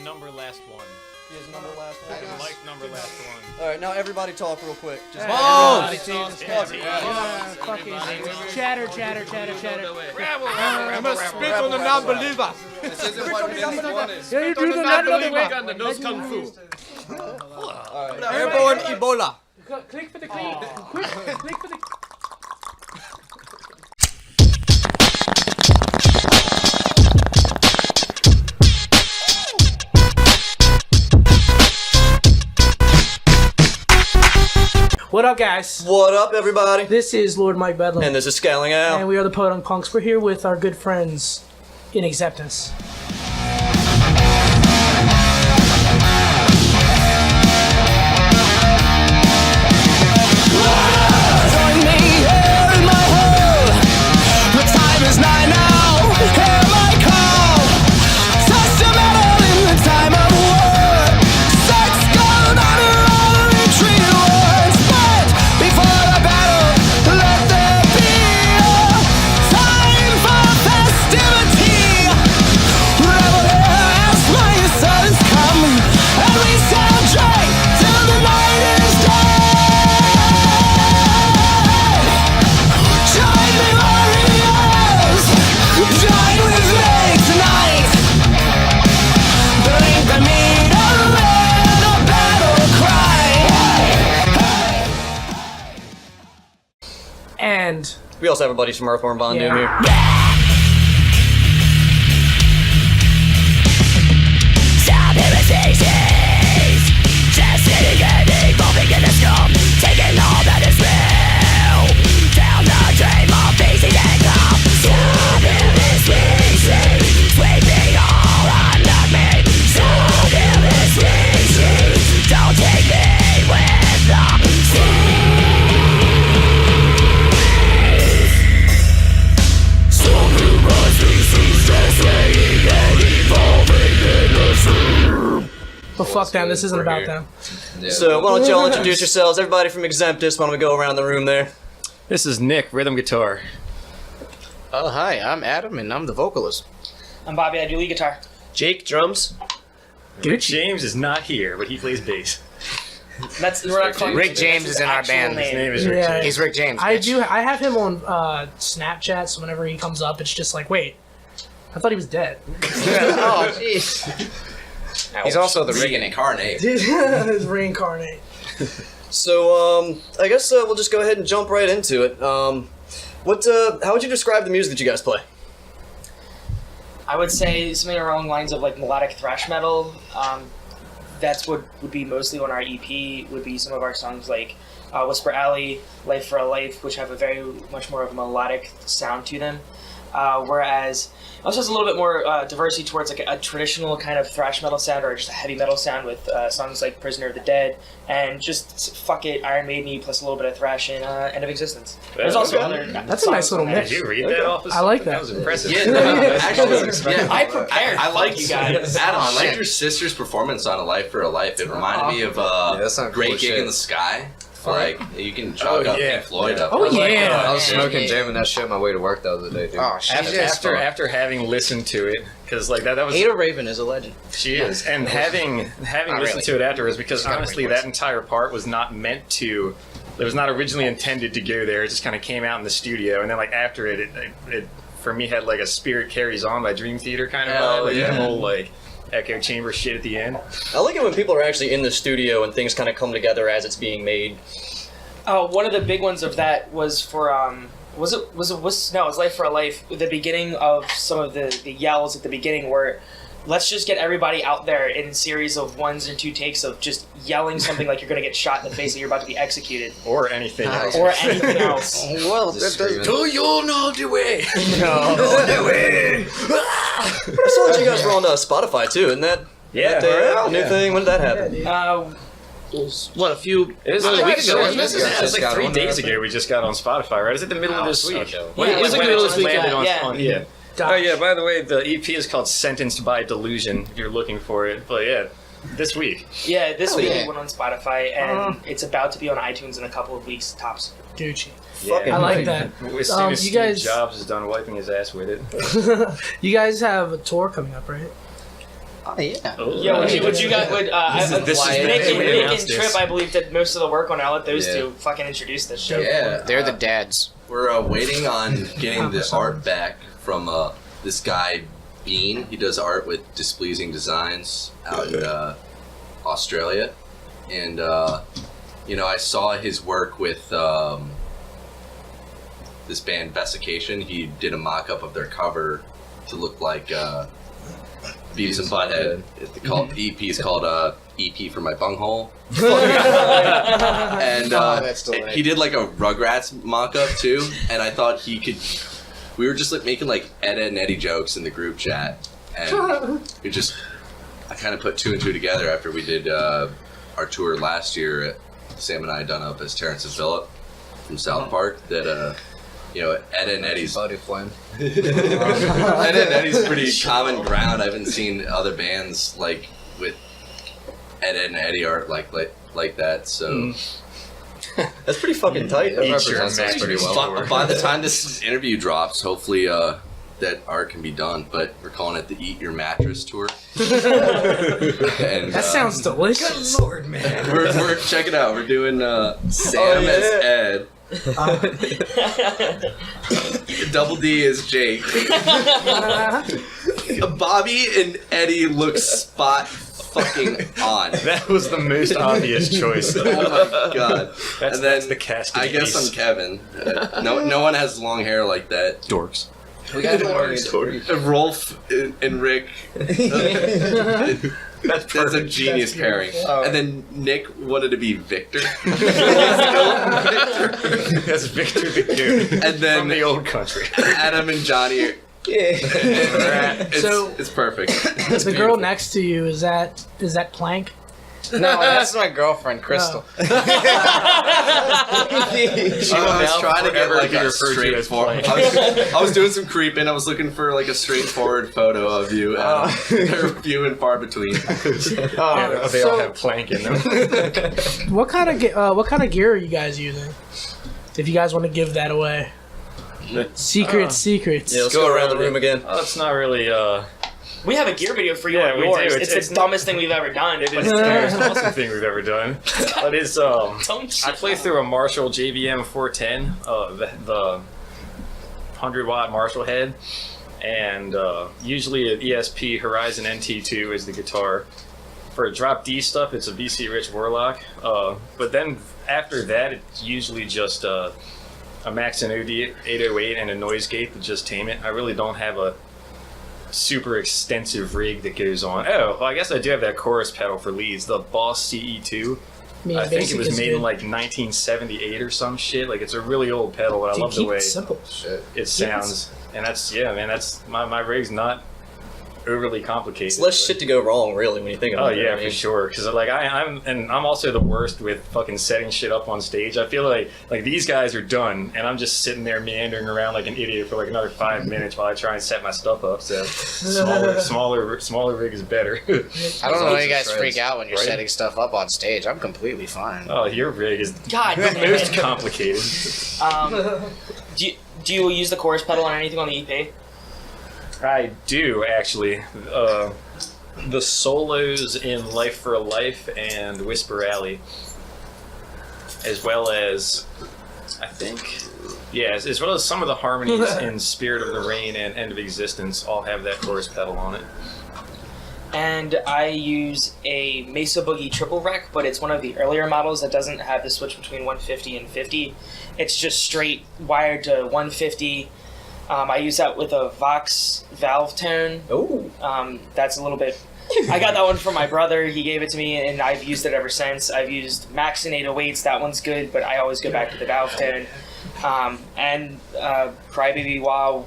number last one. He is number last one. Mike number last one. Alright, now everybody talk real quick. Just Fucking chatter. I must spit on the non-believer. This isn't what business one is. Yeah, you do the non-believer. Gun that knows kung fu. Alright. Airborne Ebola. Click for the clean. Quick, click for the. What up, guys? What up, everybody? This is LordMikeBedlam. And this is ScowlingAl. And we are the Podunk Punks. We're here with our good friends in Exemptus. Join me here in my hole. The time is nigh now. Hear my call. Touch the metal in the time of war. Sex gold on a retreat once. But before the battle, let there be a time for festivity. Revel here as my sons come, and we soundtrack till the night is done. Join me, warriors! Join with me tonight! Drink the meat of a battle cry! And We also have our buddies from Earthworm Von Doom here. Stop imitations! Just sitting and evolving in the scum, taking all that is real. Down the dream of facing and come. Stop imitations! Sweeping all under me. Stop imitations! Don't take me with the but fuck them. This isn't about them. So, why don't y'all introduce yourselves? Everybody from Exemptus, why don't we go around the room there? This is Nick, rhythm guitar. Oh, hi, I'm Adam, and I'm the vocalist. I'm Bobby, I do lead guitar. Jake, drums. Rick James is not here, but he plays bass. We're not calling Rick him James his is in our actual band. His name. name is Rick Yeah. James. He's Rick James. I bitch. have him on Snapchat, so whenever he comes up, it's just like, wait, I thought he was dead. Oh, jeez. He's also the Rick incarnate. His reincarnate. So, I guess we'll just go ahead and jump right into it. How would you describe the music that you guys play? I would say something along the lines of like melodic thrash metal. That's what would be mostly on our EP, would be some of our songs like Whisper Alley, Life for a Life, which have a very much more of a melodic sound to them. Whereas it also has a little bit more diversity towards like a traditional kind of thrash metal sound or just a heavy metal sound with songs like Prisoner of the Dead and just fuck it, Iron Maiden plus a little bit of thrash and End of Existence. There's also other That's a nice little Did mix. you read that off? I like that. That was impressive. I prepared. I like you guys. Adam, I liked your sister's performance on A Life for a Life. It reminded me of that's not Great cool Gig shit. in the Sky. Like, you can chalk up Pink Floyd up. Oh, yeah. I was smoking, jamming that shit on my way to work the other day, dude. Oh, shit. After having listened to it, because like that was Ada Raven is a legend. she is, and having listened really. to it afterwards, because got a honestly, great that voice. entire part was not meant to. It was not originally intended to go there. It just kind of came out in the studio, and then like after it for me had like a Spirit Carries On by Dream Theater kind of vibe, like the whole like echo chamber shit at the end. I like it when people are actually in the studio and things kind of come together as it's being made. Oh, one of the big ones of that was for was it Life for a Life. The beginning of some of the yells at the beginning were, let's just get everybody out there in a series of 1 and 2 takes of just yelling something like you're gonna get shot in the face and you're about to be executed Or anything else. or anything else. Well, Do you know the way? I saw that you guys were on Spotify too, isn't that? Yeah, a new thing? When did that happen? what, a few... It was a week ago, It was like 3 days ago. We just got on Spotify, right? Is it the middle of this week? Yeah, it was like the middle of this week. Yeah. Oh yeah. By the way, the EP is called "Sentenced by Delusion." If you're looking for it, but yeah, this week. Yeah, this week yeah. it went on Spotify and it's about to be on iTunes in a couple of weeks tops. Gucci. Yeah. I like that. As soon as you Steve guys- Jobs is done wiping his ass with it. You guys have a tour coming up, right? Oh yeah. Yeah, would you guys Nick and this. Trip, I believe, did most of the work on it. I'll let those Yeah. two fucking introduce this show. Yeah, They're the dads. We're waiting on getting the art back from this guy Bean. He does art with Displeasing Designs out in Australia, and I saw his work with this band Vesiccation. He did a mock-up of their cover to look like Beavis and Butthead. The EP is called EP for My Bunghole. And that's delightful. he did like a Rugrats mock-up too, and I thought he could. We were just like making like Ed and Eddie jokes in the group chat, and I kind of put two and two together after we did our tour last year. Sam and I done up as Terrence and Phillip from South Park. That Ed and Eddie's Body flame. Ed and Eddie's pretty common ground. I haven't seen other bands like with Ed and Eddie art like that. So That's pretty fucking tight. That Eat your represents us pretty mattress. well. By the time this interview drops, hopefully that art can be done. But we're calling it the Eat Your Mattress Tour. And, That sounds delicious. Lord, man. We're check it out. We're doing Sam as Ed. Double D is Jake. Bobby and Eddie look spot fucking on. That was the most obvious choice. Oh my god. That's the casting I guess piece. I'm Kevin. No one has long hair like that. Dorks. We got Rolf and Rick. That's a genius pairing. And then Nick wanted to be Victor. That's Victor the Goon. And then from the old country. Adam and Johnny are. It's perfect. The girl next to you, is that Plank? No, that's my girlfriend, Crystal. I was trying to get like a straightforward. I was doing some creeping. I was looking for like a straightforward photo of you. They're few and far between. They all have Plank in them. What kind of gear are you guys using? If you guys want to give that away. Secrets. Yeah, let's go around the room again. Oh, it's not really. We have a gear video for you Yeah, on we yours. do. It's the dumbest thing we've ever done. It is the most awesome thing we've ever done. But it's Don't I play through a Marshall JVM 410, the 100-watt Marshall head, and usually an ESP Horizon NT2 is the guitar. For drop D stuff, it's a VC Rich Warlock. But then after that, it's usually just a Maxon OD 808 and a noise gate to just tame it. I really don't have a super extensive rig that goes on. Oh, well, I guess I do have that chorus pedal for leads, the Boss CE2. I think it was made in like 1978 or some shit. Like, it's a really old pedal, but I love the way simple. it sounds. And that's my rig's not overly complicated. It's less shit to go wrong, really, when you think about it. Oh yeah, for sure. Because like I'm also the worst with fucking setting shit up on stage. I feel like these guys are done, and I'm just sitting there meandering around like an idiot for like another 5 minutes while I try and set my stuff up. So smaller rig is better. I don't know why you guys freak out when you're setting stuff up on stage. I'm completely fine. Oh, your rig is God, the most complicated. Do you use the chorus pedal on anything on the EP? I do, actually. The solos in Life for a Life and Whisper Alley, as well as, I think, as well as some of the harmonies in Spirit of the Rain and End of Existence all have that chorus pedal on it. And I use a Mesa Boogie triple rec, but it's one of the earlier models that doesn't have the switch between 150 and 50. It's just straight wired to 150. I use that with a Vox valve tone. Oh. That's a little bit... I got that one from my brother. He gave it to me, and I've used it ever since. I've used Maxon 808s. That one's good, but I always go back to the valve tone. And Crybaby wah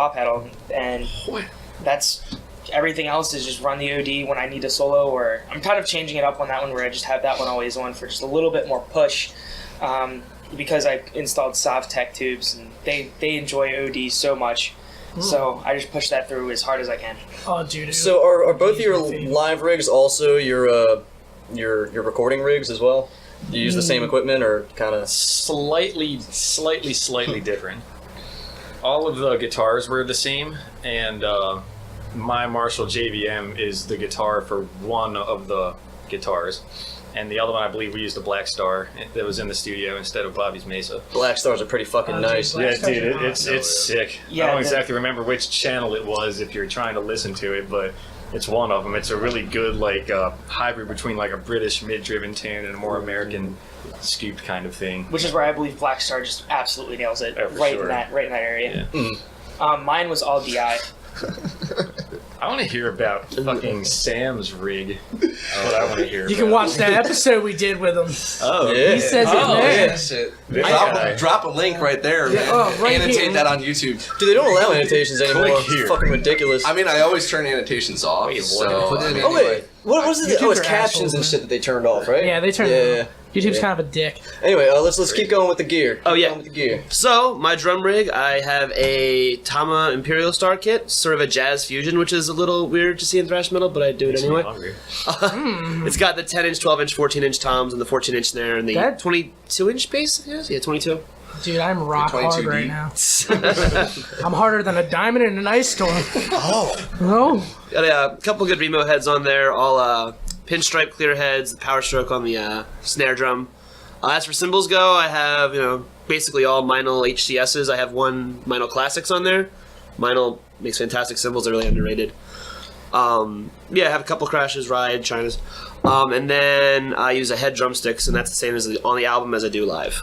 pedal. And that's... Everything else is just run the OD when I need a solo, or I'm kind of changing it up on that one where I just have that one always on for just a little bit more push. Because I installed Sovtech tubes, and they enjoy OD so much, so I just push that through as hard as I can. Oh, dude. So are both your live rigs also your recording rigs as well? Do you use the same equipment, or kind of slightly different? All of the guitars were the same, and my Marshall JVM is the guitar for one of the guitars. And the other one, I believe we used a Black Star that was in the studio instead of Bobby's Mesa. Black Stars are pretty fucking nice. Yeah, dude, it's sick. Yeah, I don't exactly remember which channel it was if you're trying to listen to it, but it's one of them. It's a really good like hybrid between like a British mid-driven tune and a more American scooped kind of thing. Which is where I believe Black Star just absolutely nails it. Oh, right sure. in that area. Yeah. Mine was all DI. I want to hear about fucking Sam's rig. That's what I want to hear. You can watch that episode we did with him. Oh, Yeah. He says it there. Yeah. Drop a link right there, man. oh, right Annotate here. that on YouTube. Dude, they don't allow annotations anymore. Click here. It's fucking ridiculous. I mean, I always turn annotations off. Wait, so what? I mean, Oh wait, what was it? YouTubers Oh, it's are captions assholes, and man. shit that they turned off, right? Yeah, they turned it off. YouTube's kind of a dick. Anyway, let's keep going with the gear. Oh, yeah. Keep going with the gear. So, my drum rig, I have a Tama Imperial Star kit, sort of a jazz fusion, which is a little weird to see in thrash metal, but I do it anyway. It's got the 10-inch, 12-inch, 14-inch toms, and the 14-inch snare, and the That- 22-inch bass, I guess? Yeah, 22. Dude, I'm rock hard 22D. right now. I'm harder than a diamond in an ice storm. Oh. Got a couple good Remo heads on there, all pinstripe clear heads, the power stroke on the snare drum. As for cymbals go, I have, basically all Meinl HCSs. I have one Meinl Classics on there. Meinl makes fantastic cymbals, they're really underrated. I have a couple Crashes, Ride, Chinas. And then I use a head drumsticks, and that's the same as on the album as I do live.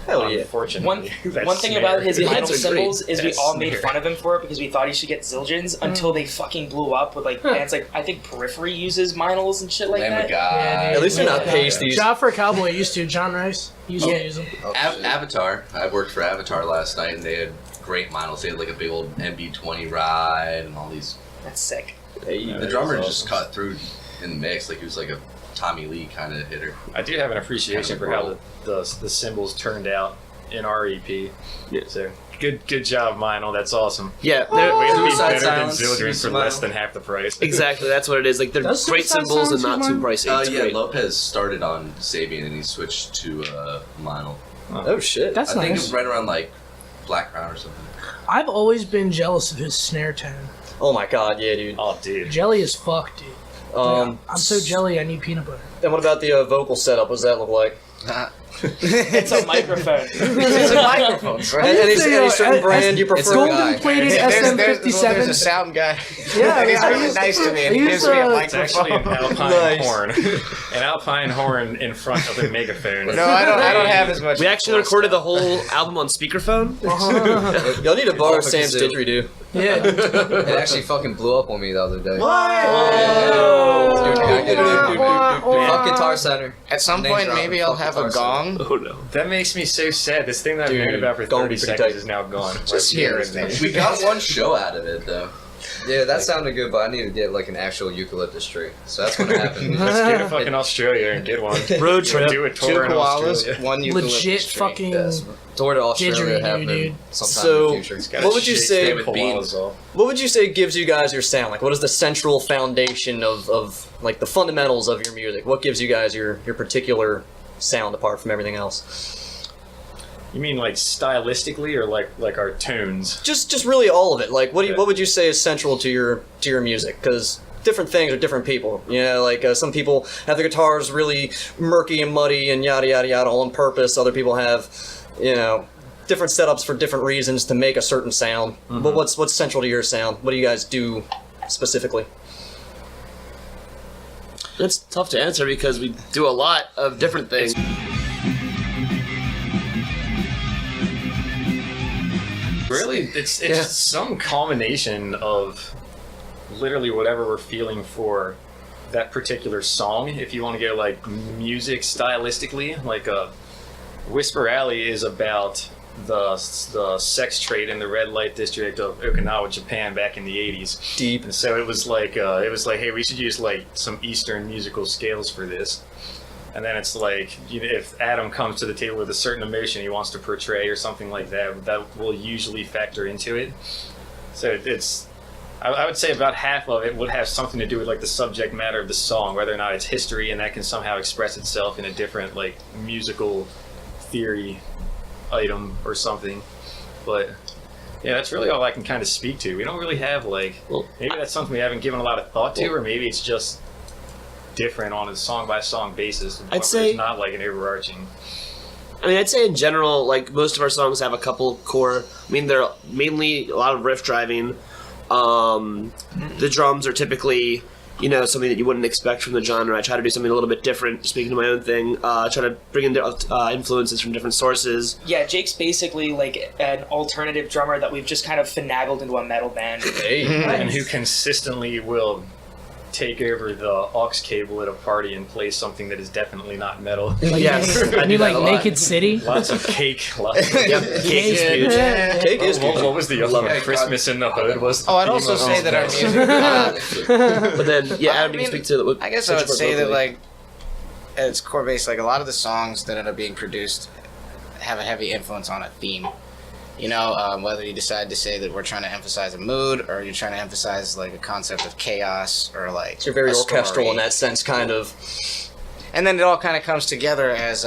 Hell yeah. Unfortunately, One thing about his Yeah, vinyl that's a symbols is we That all made snare. fun of him for it because we thought he should get Zildjians until they fucking blew up with like bands like I think Periphery uses Meinls and shit like Lamb of that. God. Yeah, At least they're not pasties. Job for a Cowboy used to. John Rice used to use them. Avatar. I worked for Avatar last night, and they had great models. They had like a big old MB20 ride and all these. That's sick. The drummer just cut through in the mix like he was like a Tommy Lee kind of hitter. I do have an appreciation for how the cymbals turned out in our EP. So good job, Meinl. That's awesome. Yeah, Way to be Suicide better than Silence, Zildjian for Suicide less Silence. than half the price. exactly, that's what it is. Like, they're Does great Suicide cymbals and Silence not too use pricey. It's Yeah, great. Lopez started on Sabian and he switched to Meinl. Oh shit. That's I think it nice. was right around like Black Crown or something. I've always been jealous of his snare tone. Oh my god, yeah, dude. Oh, dude. Jelly as fuck, dude. I'm so jelly, I need peanut butter. And what about the vocal setup? What does that look like? It's a microphone. It's a microphone, bro. Any say, certain brand you It's a prefer? guy. Golden plated There's a SM57. sound guy. Yeah, and he's I really used- nice to me, and I he used gives me a to- It's actually an microphone. Alpine Nice. horn. An Alpine horn in front of a megaphone. No, I don't have as much. We actually recorded the whole album on speakerphone. Y'all need to borrow Fuck Sam's a zoo. didgeridoo. Yeah. It actually fucking blew up on me the other day. Fuck Guitar Center. At some Name point, drop maybe it. I'll Fuck have a Guitar gong. Oh no. That makes me so sad. This thing that I've Dude, known about for gonna 30 be pretty seconds tight. is now gone. Just Right here. here. We got one show out of it though. Yeah, that sounded good, but I need to get like an actual eucalyptus tree. So that's gonna happen. Let's go to fucking Australia and get one. Road trip. Do a Two tour in koalas, Australia. one eucalyptus Legit tree. fucking. Yes. Tour to Australia Didgeridoo, happening dude. sometime So- in the future. Gotta What would you shake say- David Beans off. What would you say gives you guys your sound? Like, what is the central foundation of like the fundamentals of your music? What gives you guys your particular sound apart from everything else? You mean like stylistically or like our tones? Just really all of it. Like, what would you say is central to your music? Because different things are different people. You know, like some people have the guitars really murky and muddy and yada yada yada all on purpose. Other people have, different setups for different reasons to make a certain sound. But what's central to your sound? What do you guys do specifically? It's tough to answer because we do a lot of different things. Really, it's some combination of literally whatever we're feeling for that particular song. If you want to go like music stylistically, like Whisper Alley is about the sex trade in the red light district of Okinawa, Japan, back in the 80s. Deep. And so it was like, hey, we should use like some Eastern musical scales for this. And then it's like, if Adam comes to the table with a certain emotion he wants to portray or something like that, that will usually factor into it. So I would say about half of it would have something to do with like the subject matter of the song, whether or not it's history, and that can somehow express itself in a different like musical theory item or something. But Yeah, that's really all I can kind of speak to. We don't really have maybe that's something we haven't given a lot of thought to, or maybe it's just different on a song by song basis. I'd say it's not like an overarching. I mean, I'd say in general, like most of our songs have a couple core. I mean, they're mainly a lot of riff driving. The drums are typically, something that you wouldn't expect from the genre. I try to do something a little bit different, speaking to my own thing. Try to bring in influences from different sources. Yeah, Jake's basically like an alternative drummer that we've just kind of finagled into a metal band. And who consistently will take over the aux cable at a party and play something that is definitely not metal. Yes, I mean, like Naked City. Lots of cake. Cake is huge. Cake is good. What was the other one? Christmas in the Hood was. Oh, I'd also say that our music. But then, Adam, you can speak to I guess I would say that, like, at its core base, like, a lot of the songs that end up being produced have a heavy influence on a theme. Whether you decide to say that we're trying to emphasize a mood, or you're trying to emphasize, like, a concept of chaos, or, like, So you're very a orchestral story. in that sense, kind of. And then it all kind of comes together as,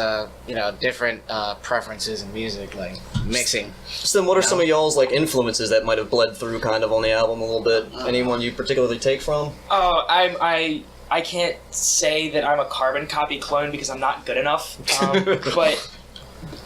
different preferences in music, like, mixing. So then what are some of y'all's, like, influences that might have bled through kind of on the album a little bit? Anyone you particularly take from? Oh, I can't say that I'm a carbon copy clone because I'm not good enough. But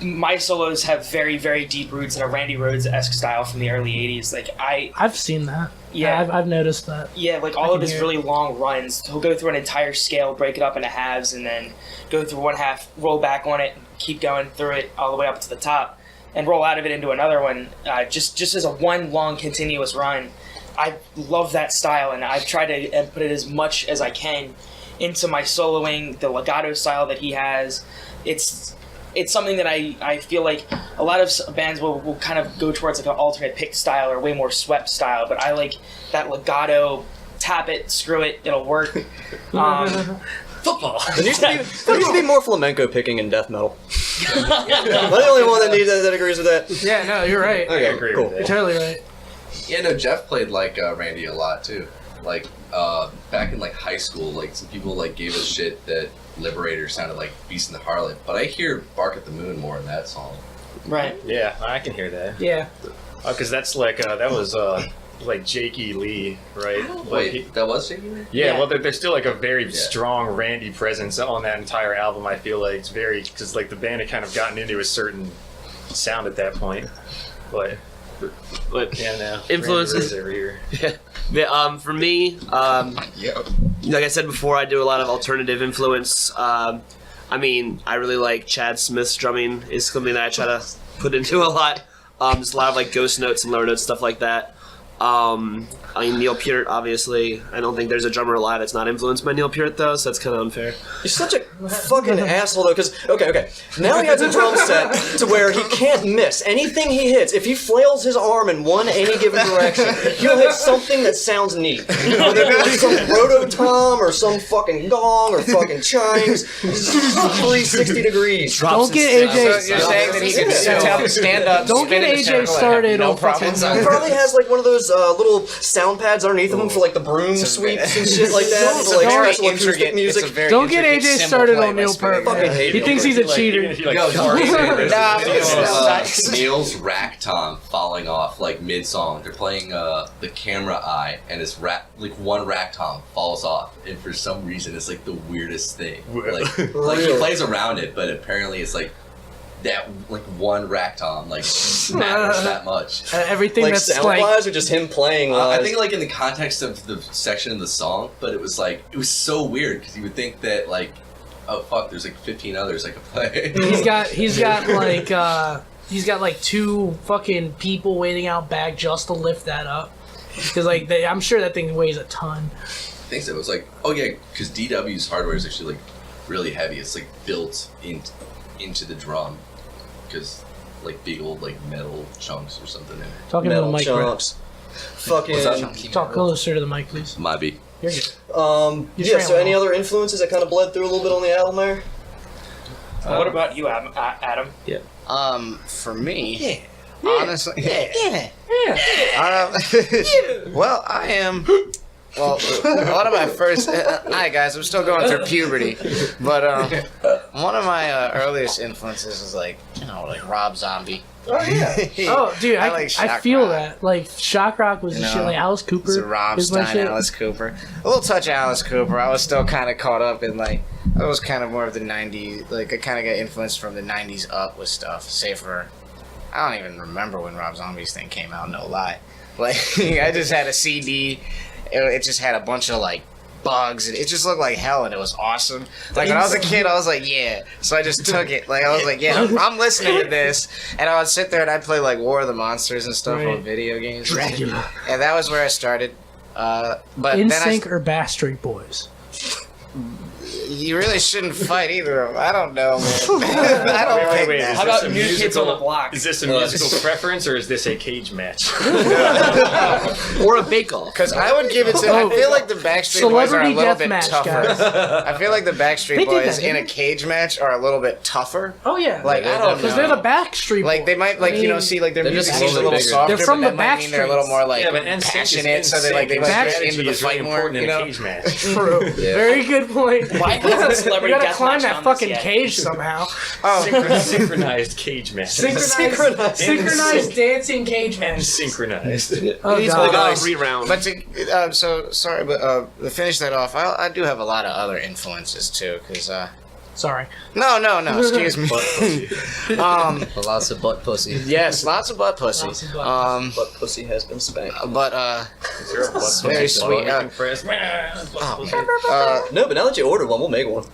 my solos have very, very deep roots in a Randy Rhoads-esque style from the early 80s. Like, I've seen that. Yeah. I've noticed that. Yeah, like all of his really long runs, he'll go through an entire scale, break it up into halves, and then go through one half, roll back on it, and keep going through it all the way up to the top, and roll out of it into another one, just as a one long continuous run. I love that style, and I've tried to put it as much as I can into my soloing, the legato style that he has. It's something that I feel like a lot of bands will kind of go towards like an alternate pick style or way more swept style, but I like that legato, tap it, screw it, it'll work. Football. There used to be more flamenco picking in death metal. Am I the only one that agrees with that? Yeah, no, you're right. Okay, I agree cool. with that. You're totally right. Yeah, no, Jeff played like Randy a lot too. Like back in like high school, like some people like gave us shit that Liberator sounded like Beast in the Harlot, but I hear Bark at the Moon more in that song. Right. Yeah, I can hear that. Yeah. Because that's like that was like Jake E. Lee, right? Wait, that was Jake E. Lee? Yeah, well, there's still like a very strong Randy presence on that entire album. I feel like it's very because like the band had kind of gotten into a certain sound at that point, but yeah, no influences over here. Yeah, for me, like I said before, I do a lot of alternative influence. I mean, I really like Chad Smith's drumming. Is something that I try to put into a lot. Just a lot of like ghost notes and lower notes, stuff like that. I mean, Neil Peart, obviously. I don't think there's a drummer alive that's not influenced by Neil Peart, though, so that's kind of unfair. You're such a fucking asshole, though, because, okay, now he has a drum set to where he can't miss anything he hits. If he flails his arm in any given direction, he'll hit something that sounds neat. Whether it be some roto-tom or some fucking gong or fucking chimes. 360 degrees. Don't get AJ. So you're saying that he can stand up, Don't get AJ started on fucking. He probably has like one of those little sound pads underneath of him for like the broom sweeps and shit like that. It's For, like, very special acoustic intricate music. It's a very Don't get intricate AJ cymbal started play on by Neil spinning Peart. Fucking hate He Neil thinks he's a cheater. Neil's rack tom falling off like mid-song. They're playing the camera eye, and his one rack tom falls off, and for some reason it's like the weirdest thing. Like he plays around it, but apparently it's like that like one rack tom like matters that much. Everything Like that's sound like. wise or just him playing live? I think like in the context of the section of the song, but it was so weird because you would think that like, oh fuck, there's like 15 others I could play. He's got like two fucking people waiting out back just to lift that up. Because like I'm sure that thing weighs a ton. I think so. It was like, oh yeah, because DW's hardware is actually like really heavy. It's like built into the drum because like big old like metal chunks or something in it. Talking to the mic, bro. chunks. Fucking. Talk closer to the mic, please. Might be. You're good. Yeah. So any other influences that kind of bled through a little bit on the album there? What about you, Adam? Yeah. For me, Yeah. honestly, well, I am. Well, one of my first. Hi guys, I'm still going through puberty, but One of my earliest influences is like Rob Zombie. Oh yeah. Oh, dude, I like shock feel rock. that. Like shock rock was the shit. Like Alice Cooper. It's a is my Rammstein, shit. Alice Cooper. A little touch of Alice Cooper. I was still kind of caught up in like I was kind of more of the '90s. Like I kind of got influenced from the '90s up with stuff. Say for I don't even remember when Rob Zombie's thing came out. No lie. Like I just had a CD. It just had a bunch of like bugs and it just looked like hell and it was awesome. Like when I was a kid I was like yeah, so I just took it. Like I was like yeah, I'm listening to this, and I would sit there and I'd play like War of the Monsters and stuff on video games. Dracula. And that was where I started. But In then Sync or Backstreet Boys? you really shouldn't fight either of them. I don't know, man. I don't think Wait, that. is How this about a New Kids musical- on the Block? Is this a musical preference or is this a cage match? Or a bake-off. Because I would give it to. I feel like the Backstreet Boys are a Celebrity little bit deathmatch, tougher. guys. I feel like the They Backstreet did Boys that, in a didn't cage match are a little bit tougher. Oh yeah. Like I don't know. Because they're the Backstreet Boys. Like they might like see like their They're music just seems a little bigger. softer. They're from but the that might mean they're a little more like Yeah, but NSYNC is passionate, so they NSYNC. like they Backstreet get into the is really fight more. important You in a know. cage match. True. Very good point. Why hasn't Celebrity You gotta Deathmatch climb done that this fucking yet? cage somehow. Synchronized cage match. Synchronized dancing cage match. Synchronized. Oh He's god. like a re-round. But to so sorry, but to finish that off, I do have a lot of other influences too, because Sorry. no, excuse me. Lots of butt pussy. Yes, lots of butt pussy. Lots of butt Butt pussy has been spanked. But Is there a butt very pussy sweet. making press? No, but now that you ordered one, we'll make one.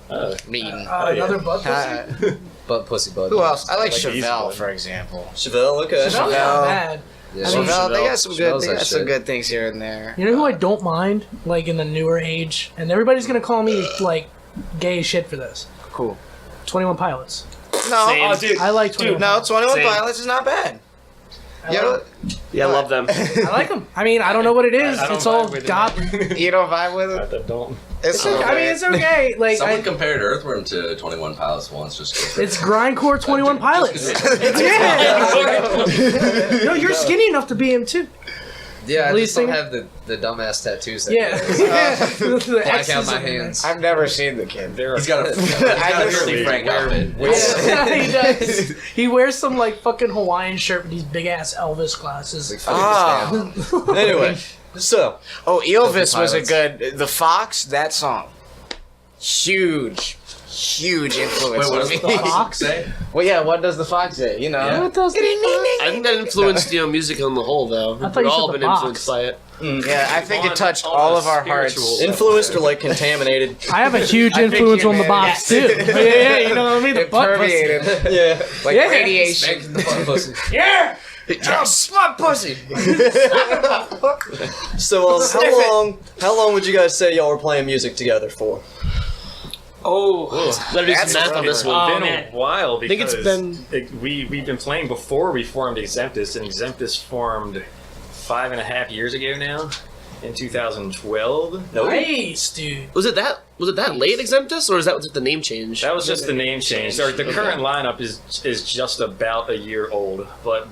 mean. Another butt pussy. Butt pussy butt. Who else? I like Like easy Chevelle, one. for example. Chevelle, okay. That's not bad. Yeah, I mean, Chevelle, they got some good, Chevelle's they that got some shit. good things here and there. You know who I don't mind, like in the newer age, and everybody's gonna call me like gay as shit for this. Cool. 21 Pilots. No, Same. oh, dude. I like 21. No, Pilots. 21 Same. Pilots is not bad. Yeah, I love them. I like them. I mean, I don't know what it is. I don't It's all vibe with it. God. You don't vibe with it? I don't. It's Okay. I mean, it's okay. Like Someone compared Earthworm to 21 Pilots once. Just it's grindcore 21 Pilots. Yeah. No, you're skinny enough to be him too. Yeah, I Lead just don't singer? have the dumbass tattoos. That Yeah. Black out X's my in there. hands. I've never seen the kid. he's got a Shirley Frank outfit. Yeah, he does. He wears some like fucking Hawaiian shirt with these big ass Elvis glasses. Ah. Anyway, so Oh, Elvis was a Pilots. good. The Fox, that song. Huge influence Wait, what on does the me. Fox say? Well, yeah, what does the Fox say? You know? Yeah. What does the I think that influenced music on the whole, though. thought We've you all said been the box. influenced by it. Yeah, I think it touched On all a of our spiritual hearts. level. influenced or like contaminated? I have a huge think influence you on the may- box too. Yeah, you know what I mean? The It butt pussy. permeated. Yeah, Like Yeah. radiation. spanking the butt pussy. Yeah. Smart pussy. So how long would you guys say y'all were playing music together for? Oh, Better do That's some math on this one. Oh, It's been man. a while think because it's we've been playing before we formed Exemptus, and Exemptus formed 5.5 years ago now, in 2012. Nice, dude. Was it that late, Exemptus, or is that the name change? That was just the name change. Or the current lineup is just about a year old, but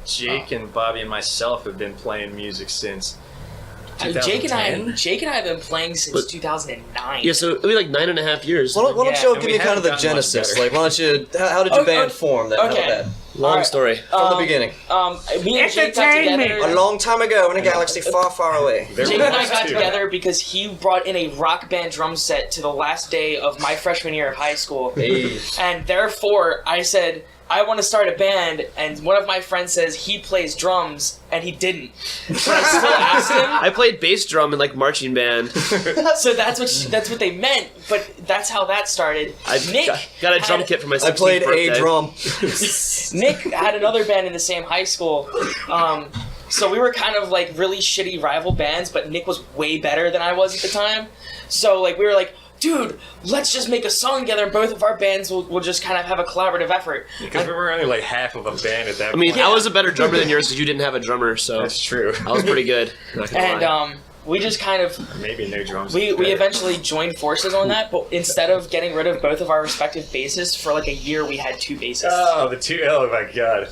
Jake and Bobby and myself have been playing music since Jake and 2010. I have been playing since But- 2009. Yeah, so it'll be like 9.5 years. Why don't Yeah, y'all and give we me kind of the haven't gotten much genesis? better. Like, why don't you? How did your band form? That, okay. how that? Long Alright. story. From the beginning. Me and Jake got Entertain me. together. A long time ago in a galaxy far, far away. Jake and I got together because he brought in a rock band drum set to the last day of my freshman year of high school. Hey. And therefore, I said, I want to start a band, and one of my friends says he plays drums, and he didn't. But I still asked him, I played bass drum in like marching band. so that's what they meant, but that's how that started. I got a drum kit for my 16th I played birthday. a drum. Nick had another band in the same high school. So we were kind of like really shitty rival bands, but Nick was way better than I was at the time. So like we were like, dude, let's just make a song together and both of our bands will just kind of have a collaborative effort. Because we were only like half of a band at that I mean, point. I was a better drummer than yours because you didn't have a drummer, so That's true. I was pretty good. Not gonna lie. And we just kind of Maybe no drums. we eventually joined forces on that, but instead of getting rid of both of our respective bassists for like a year, we had two bassists. Oh, the two. Oh my god.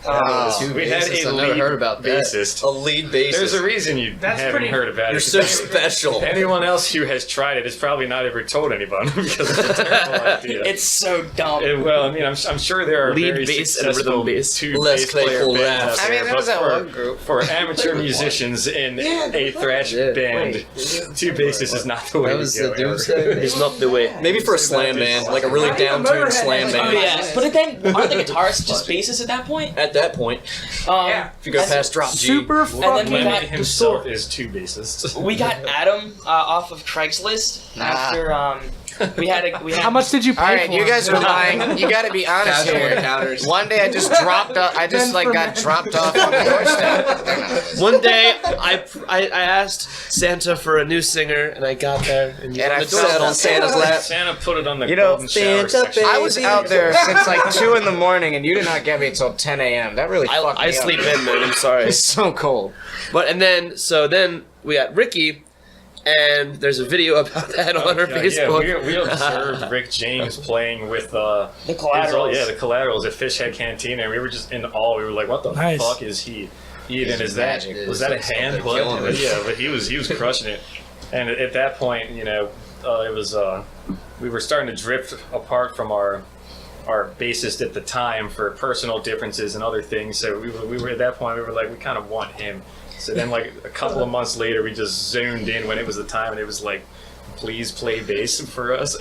We had a I've never lead heard about that. bassist. A lead bassist. There's a reason you That's haven't pretty- heard about You're it. so special. Anyone else who has tried it has probably not ever told anyone because it's a terrible idea. It's so dumb. Well, I mean, I'm sure there are Lead very bass and successful rhythm bass. two Les bass player Claypool bands laughs. out I mean, there, there was but that one group. for amateur musicians in a thrash band, two basses is not the way That was to go. the Doomsday. It's not the way. Maybe for a slam band, like a really down-tuned slam Oh, band. yeah. But then, aren't the guitarists just bassists at that point? At that point, if you go past drop G. Super then fucking we got Lemmy himself is two bassists. We got Adam off of Craigslist after we had. How much did you pay All right, for you it? guys are lying. You got to be honest Casual here. encounters. One day I just dropped off. I just like got dropped off on the doorstep. One day, I asked Santa for a new singer, and I got there, and, And I the felt Sat on Santa's lap. Santa put it on the You know, golden shower Santa section. I was out there since like 2 in the morning, and you did not get me until 10 a.m. That really fucked me I up. sleep in, man. I'm sorry. It's so cold. But then we got Ricky, and there's a video about that on our Facebook. Yeah, we observed Rick James playing with The Collaterals. the Collaterals at Fishhead Cantina, and we were just in awe. We were like, "What the Nice. fuck is he eating? Is that magic. was that a hand?" They're killing it. Yeah, but he was crushing it. And at that point, it was we were starting to drift apart from our bassist at the time for personal differences and other things. So we were at that point. We were like, we kind of want him. So then, like a couple of months later, we just zoomed in when it was the time, and it was like, please play bass for us.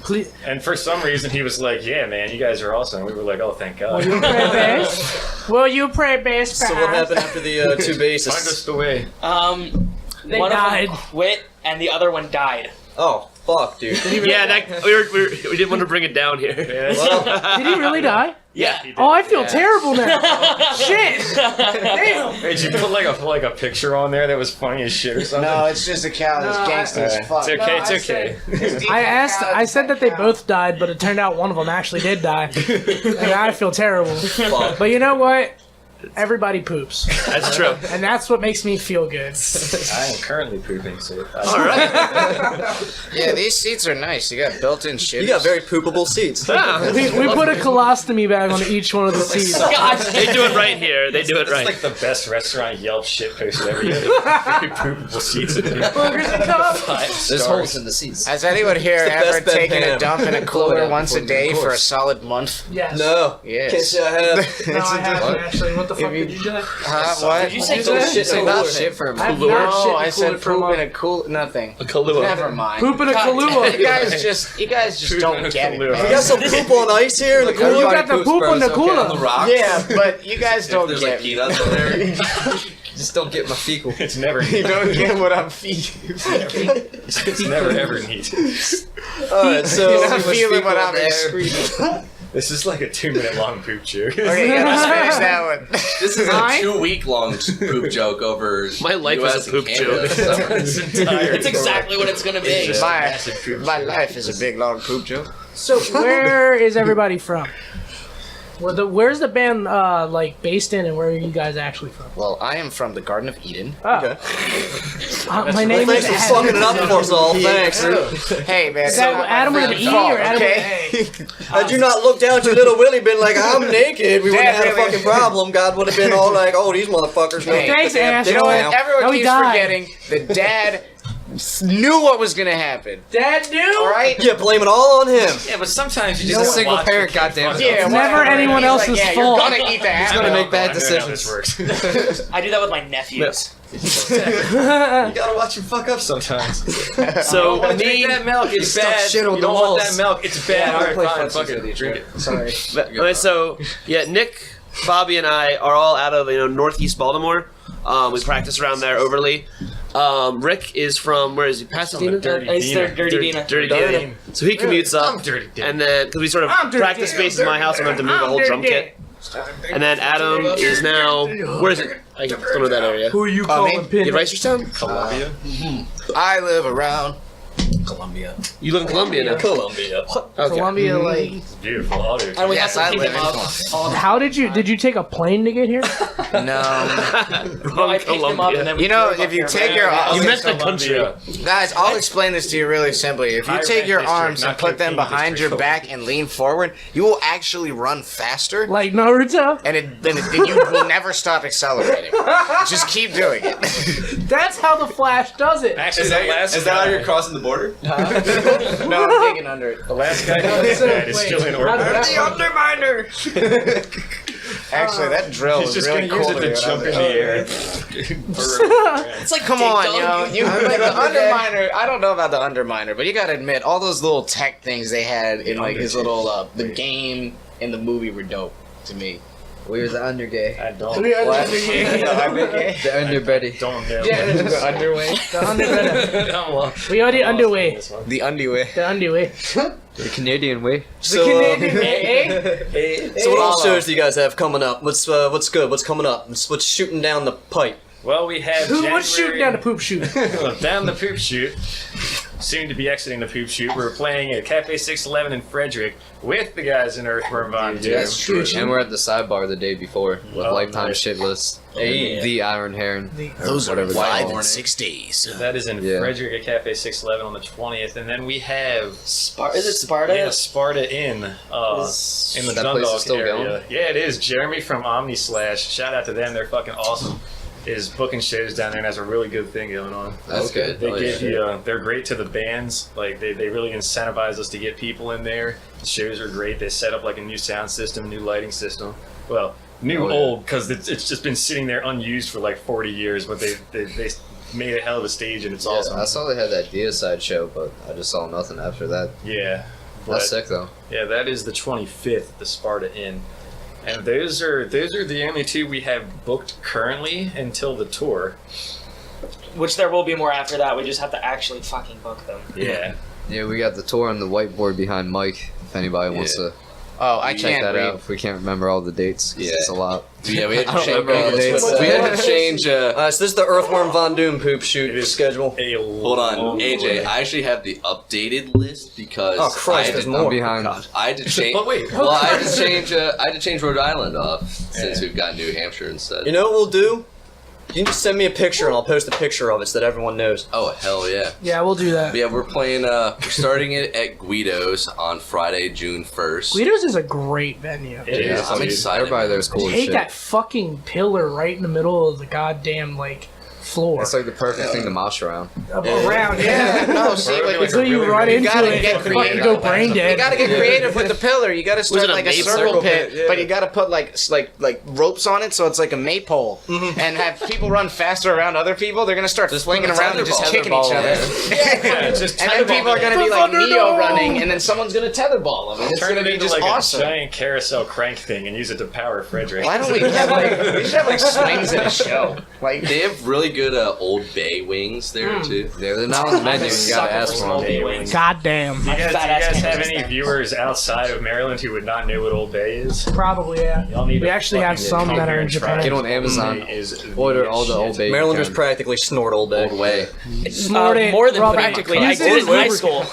Please. And for some reason, he was like, yeah, man, you guys are awesome. We were like, oh, thank God. Will you pray bass? Will you pray bass for So what us? happened after the two Find bassists? us the way. They one died. of them quit, and the other one died. Oh, fuck, dude. Yeah, we didn't want to bring it down here. Well, Did he really die? Yeah. He did. Oh, I feel terrible now. Shit. Damn. Did you put like a picture on there that was funny as shit or something? No, it's just a cow that's No, gangster as fuck. It's okay. No, It's okay. I said that they both died, but it turned out one of them actually did die. And I feel terrible. fuck. But you know what? Everybody poops. That's true. And that's what makes me feel good. I am currently pooping, so All right. Yeah, these seats are nice. You got built-in shit. You got very poopable seats. We put a colostomy bag on each one of the seats. God. They do it right here. They do it it's right. like the best restaurant Yelp shit post ever. You have very poopable seats. Burgers and cups. There's holes in the seats. Has anyone here the ever best taken bedpan. a dump in a cooler Yeah, once a of day for a course. solid month? Yes. No. Yes. Can't say I have. No, I haven't actually. What the fuck you- did you do? What? Did you say Did you say Shit, Say no not cooler. shit for a I have month. not No, shit I and said cooled for a poop in month. a cool. Nothing. A Kahlua. Never mind. Poop in a You Kahlua. guys just don't get it. We Man. got some poop on ice here in the You cooler. got the poop on the cooler. The rocks. Yeah, but you guys If don't there's get like it. peanuts in there. Just don't get my fecal. It's never You neat. don't get what I'm feeling. It's never ever neat. Alright, so You're not too much feeling fecal what I'm there. excreting. This is like a 2-minute long poop joke. Okay, yeah, let's finish that one. This is a Mine? 2-week-long poop joke over My life US is a poop and Canada. joke. It's exactly what it's gonna be. My life is a big long poop joke. So where is everybody from? Where's the band like based in, and where are you guys actually from? Well, I am from the Garden of Eden. Oh. My name Thanks is for Adam. fucking it up for us all. Thanks. Hey, man. Is that Adam with an E or Adam okay? with an A? Had you not looked down at your little Willie, been like, I'm naked, we wouldn't have had a really- fucking problem. God would have been all like, oh, these motherfuckers. Hey, Thanks, Ash. You know what? Everyone No, he keeps died. forgetting that Dad knew what was gonna happen. Dad knew. All right? Yeah, blame it all on him. Yeah, but sometimes you He's just a single watch parent, the kid goddamn. fuck Yeah, up. It's never whatever. anyone He's else's like, fault. You're gonna eat the apple. gonna make bad I know how this decisions. works. I do that with my nephews. You gotta watch him fuck up sometimes. So Don't take that milk, it's Stuff bad. shit on You the don't want walls. that milk, it's bad. Yeah, I'll play Alright, fine, footsies fuck with it, you, drink it. Sorry. But, so yeah, Nick, Bobby, and I are all out of northeast Baltimore. We practice around there overly. Rick is from where is he? Pasadena. Dirty It's their Dina. Dirty Dina. Dirty Dina. So he commutes up, I'm Dirty Dina. and then because we sort of I'm Dirty practice Dina. space in my house, I'm going to move a whole drum kit. And then Adam is now where is it? I don't know that area. Who are you calling calling pin? In Reisterstown? Columbia. I live around Colombia. You live in Colombia now. Colombia. Okay. Columbia, like. It's beautiful. All their And we Yes, have I to pick live him in up. all the How did you take a plane to get here? No. No, I picked him up and then we You know, drove up if you here. take your You meant the country. guys, I'll explain this to you really simply. If you High take rank your district, arms and not put them cocaine behind your district. back and lean forward, you will actually run faster. Like Naruto? And then you will never stop accelerating. Just keep doing it. That's how the Flash does it. Actually, Is that how you're crossing the border? No, I'm digging under it. The last guy who did that is still in orbit. Underminer! Actually, that drill He's is just really gonna use cool. it to jump in the air. It's like, come on, you like the Underminer. I don't know about the Underminer, but you gotta admit, all those little tech things they had in like his little the game and the movie were dope to me. We're the undergay. I don't. The Undergay. The underbeddy. Don't know. The underway. The underwear. Don't want. We are the underway. The underway. The underway. The Canadian way. The Canadian way, eh? So what all shows do you guys have coming up? What's good? What's coming up? What's shooting down the pipe? Well, we have What's shooting down the poop chute? down the poop chute. Soon to be exiting the poop chute. We're playing at Cafe 611 in Frederick with the guys in Earthworm Von Doom. That's true. And we're at the sidebar the day before with Oh, Lifetime nice. Shitless. Hey. The Iron Heron. Those are whatever. 5 and 6 days. That is in Yeah. Frederick at Cafe 611 on the 20th, and then we have Is it Sparta? yeah, Sparta Inn in the That place is Dundalk still area. going? Yeah, it is. Jeremy from Omnislash, shout out to them. They're fucking awesome. Is booking shows down there and has a really good thing going on. That's good. They Oh, give yeah. you, they're great to the bands. Like they really incentivize us to get people in there. The shows are great. They set up like a new sound system, new lighting system. Well, new Oh, yeah. old because it's just been sitting there unused for like 40 years. But they made a hell of a stage and it's awesome. I saw they had that Deicide show, but I just saw nothing after that. Yeah, That's sick though. yeah, that is the 25th at the Sparta Inn. And those are the only two we have booked currently until the tour. Which there will be more after that. We just have to actually fucking book them. Yeah. Yeah, we got the tour on the whiteboard behind Mike. If anybody wants to Oh, I check can't that read. out, if we can't remember all the dates, 'cause Yeah. it's a lot. Yeah, we had I to don't change. remember all the dates. We had to change. So this is the Earthworm Von Doom poop shoot schedule. Hold on, AJ. I actually have the updated list because Oh Christ, I there's had, more. I'm behind. I had to change. But wait. Well, I had to change. I had to change Rhode Island off since we've got New Hampshire instead. You know what we'll do? You can just send me a picture and I'll post a picture of it so that everyone knows. Oh hell yeah! Yeah, we'll do that. But yeah, we're playing. We're starting it at Guido's on Friday, June 1st. Guido's is a great venue. It is. I'm dude. excited. Everybody there's cool as Take shit. that fucking pillar right in the middle of the goddamn like floor. It's like the perfect thing to mosh around. Around, yeah. No, see, Or like, like Until a you really, run really into gotta it get and fucking creative. go brain you dead. gotta get creative with the pillar. You gotta start it a like a maple? circle pit, pit, yeah. but you gotta put like ropes on it so it's like a maypole, and have people run faster around other people. They're gonna start swinging put a around and just tetherball. kicking each other. Yeah, just And then people are gonna be like Neo running, and then someone's gonna tetherball them. And it's turn gonna it be into just like awesome. a giant carousel crank thing and use it to power Frederick. Why don't we have like we should have like swings at a show? Like They have really good Old Bay wings there too. Yeah, they're not on the menu. You gotta ask for them. Goddamn. Do you guys fat ass have can't any understand. viewers outside of Maryland who would not know what Old Bay is? Probably, yeah. Y'all need We to actually have fucking some come that are here in and try Japan. it. Get on Amazon. Old Bay is Order the all the shit. Old Bay. Marylanders can. practically snort Old Bay. Old Way. Snort it, More than rub it. practically. I Use did it in high lubricant.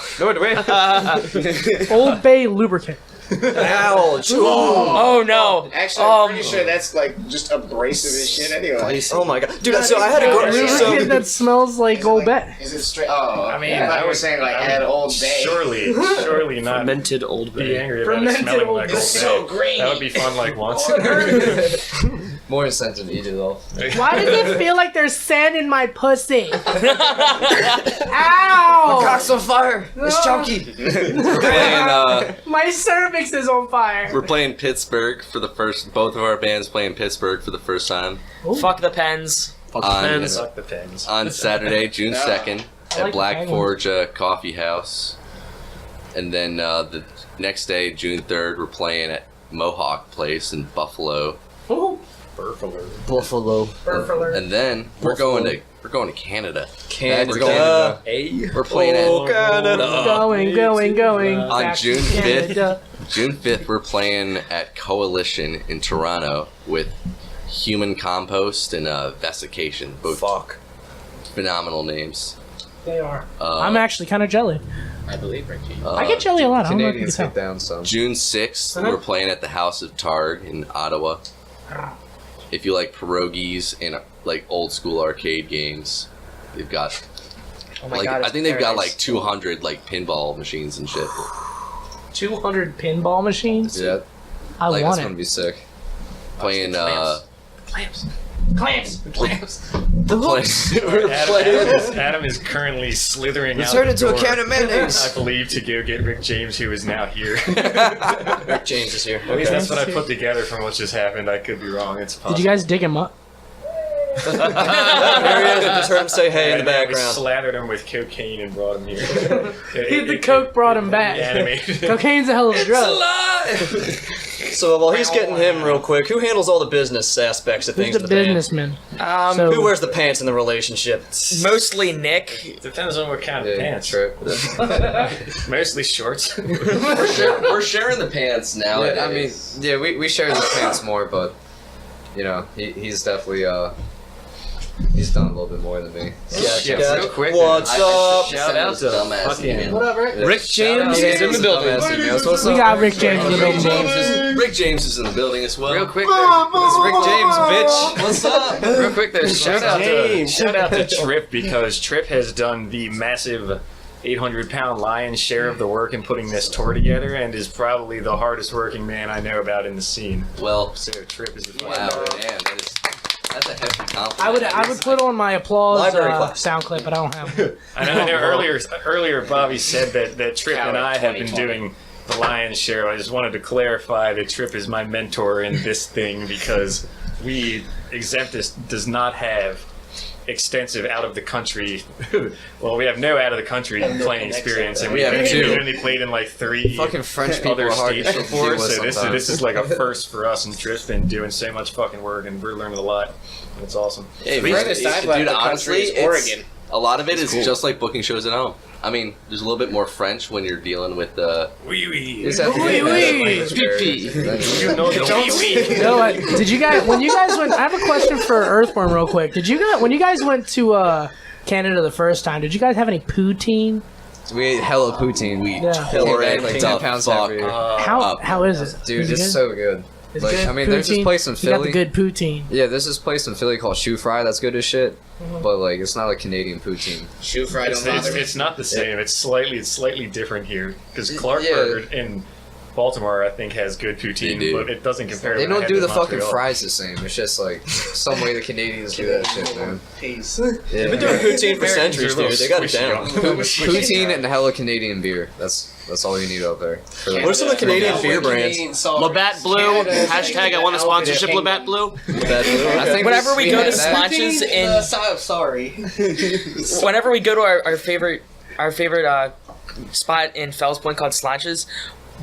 school. Old Bay lubricant. Ouch. Oh no. actually, I'm pretty sure that's like just abrasive as shit anyway. Oh my god. Dude, so I had a girl. Lubricant that smells like Old Bay. Is it straight? Oh, I mean, I thought I you were would saying like had Old Bay. Surely not Fermented Old be Bay. angry about it Fermented smelling Old like Bay. Old It's so Bay. grainy. That would be fun like once. More incentive to eat it all. Why does it feel like there's sand in my pussy? Ow! Cock's on fire. It's chunky. We're playing. My cervix is on fire. We're playing Pittsburgh for the first. Both of our bands playing Pittsburgh for the first time Fuck the pens. on Suck the pins. Saturday, June 2nd I like at Black the Forge Coffee House, and then the next day, June 3rd, we're playing at Mohawk Place in Buffalo, Ooh, Buffalo. Burfler. and then we're going to Canada. Canada. We're going. We're playing at Going. On back June to Canada. June 5th, we're playing at Coalition in Toronto with Human Compost and Vesication. Both Fuck. phenomenal names. They are. Uh, I'm actually kind of jelly. I believe Rick James. I get jelly a lot. I don't know if you can Canadians tell. get down some. June 6th, Uh-huh. we're playing at the House of Targ in Ottawa. If you like pierogies and like old school arcade games, they've got Oh my like god! I it's think they've got paradise. like 200 like pinball machines and shit. 200 pinball machines. Yeah, I like want that's gonna it. be sick. Playing Clamps. Adam is currently slithering out Turn the into a door, can of mayonnaise. I believe, to go get Rick James, who is now here. Rick James is here. At least that's what I put together from what just happened. I could be wrong. It's possible. Did you guys dig him up? There he is. I just heard him say hey in the We background. slathered him with cocaine and brought him here. The coke brought him back. Animated. Cocaine's a hell of a drug. So while he's getting him real quick, who handles all the business aspects of Who's things the in the band? businessman? Um, Who wears the pants in the relationship? Mostly Nick. Depends on what kind of Yeah, pants. true. Mostly shorts. We're sharing the pants nowadays. Yeah, I mean, yeah, we share the pants more, but you know, he's definitely he's done a little bit more than me. Yeah, real quick. What's up? Shout out to dumbass email. What up, Rick? Rick James is in the building. We got Rick James in the building. Rick James is in the building as well. Real quick, it's Rick James, bitch. What's up? Real quick, there. Shout out to Trip, because Trip has done the massive 800-pound lion's share of the work in putting this tour together, and is probably the hardest working man I know about in the scene. Well, So Trip is the wow, man, that's a hefty compliment. I would put on my applause Library class. sound clip, but I don't have it. I know earlier Bobby said that Trip and I have been doing the lion's share. I just wanted to clarify that Trip is my mentor in this thing, because Exemptus does not have extensive out of the country. Well, we have no out of the country playing experience, and We have two. we've only played in like 3 Fucking French people other are hard to states deal before. with So this sometimes. is like a first for us, and Trip's been doing so much fucking work, and we're learning a lot. It's awesome. Hey, The furthest I've left dude, the honestly, country is Oregon. a lot of it is just like booking shows at home. I mean, there's a little bit more French when you're dealing with Wee wee. Is that Wee wee. You know the wee wee. No, did you guys when you guys went? I have a question for Earthworm, real quick. Did you guys when you guys went to Canada the first time? Did you guys have any poutine? We ate hella poutine. We Yeah. came Or back like 10 the pounds fuck every year. How is it? Dude, Is it it's good? so good. It's Like, good? I mean, there's this Poutine? place in You got Philly. the good poutine. Yeah, there's this place in Philly called Shoe Fry that's good as shit. But like, it's not like Canadian poutine. Shoe fry don't bother me. It's not the same. It's slightly different here, because Clark Yeah. Burger in Baltimore, I think, has good poutine, They do. but it doesn't compare. They when I don't had do it the in fucking Montreal. fries the same. It's just like some way the Canadians do that shit, man. They've been doing poutine for centuries, dude. They got it down. Poutine and hella Canadian beer. That's all you need up there. What are some of the Canadian beer brands? Labatt Blue. Hashtag I want a sponsorship Labatt Blue. I think Whenever we go to had that. Slanches in, Sorry. whenever we go to our favorite spot in Fells Point called Slanches,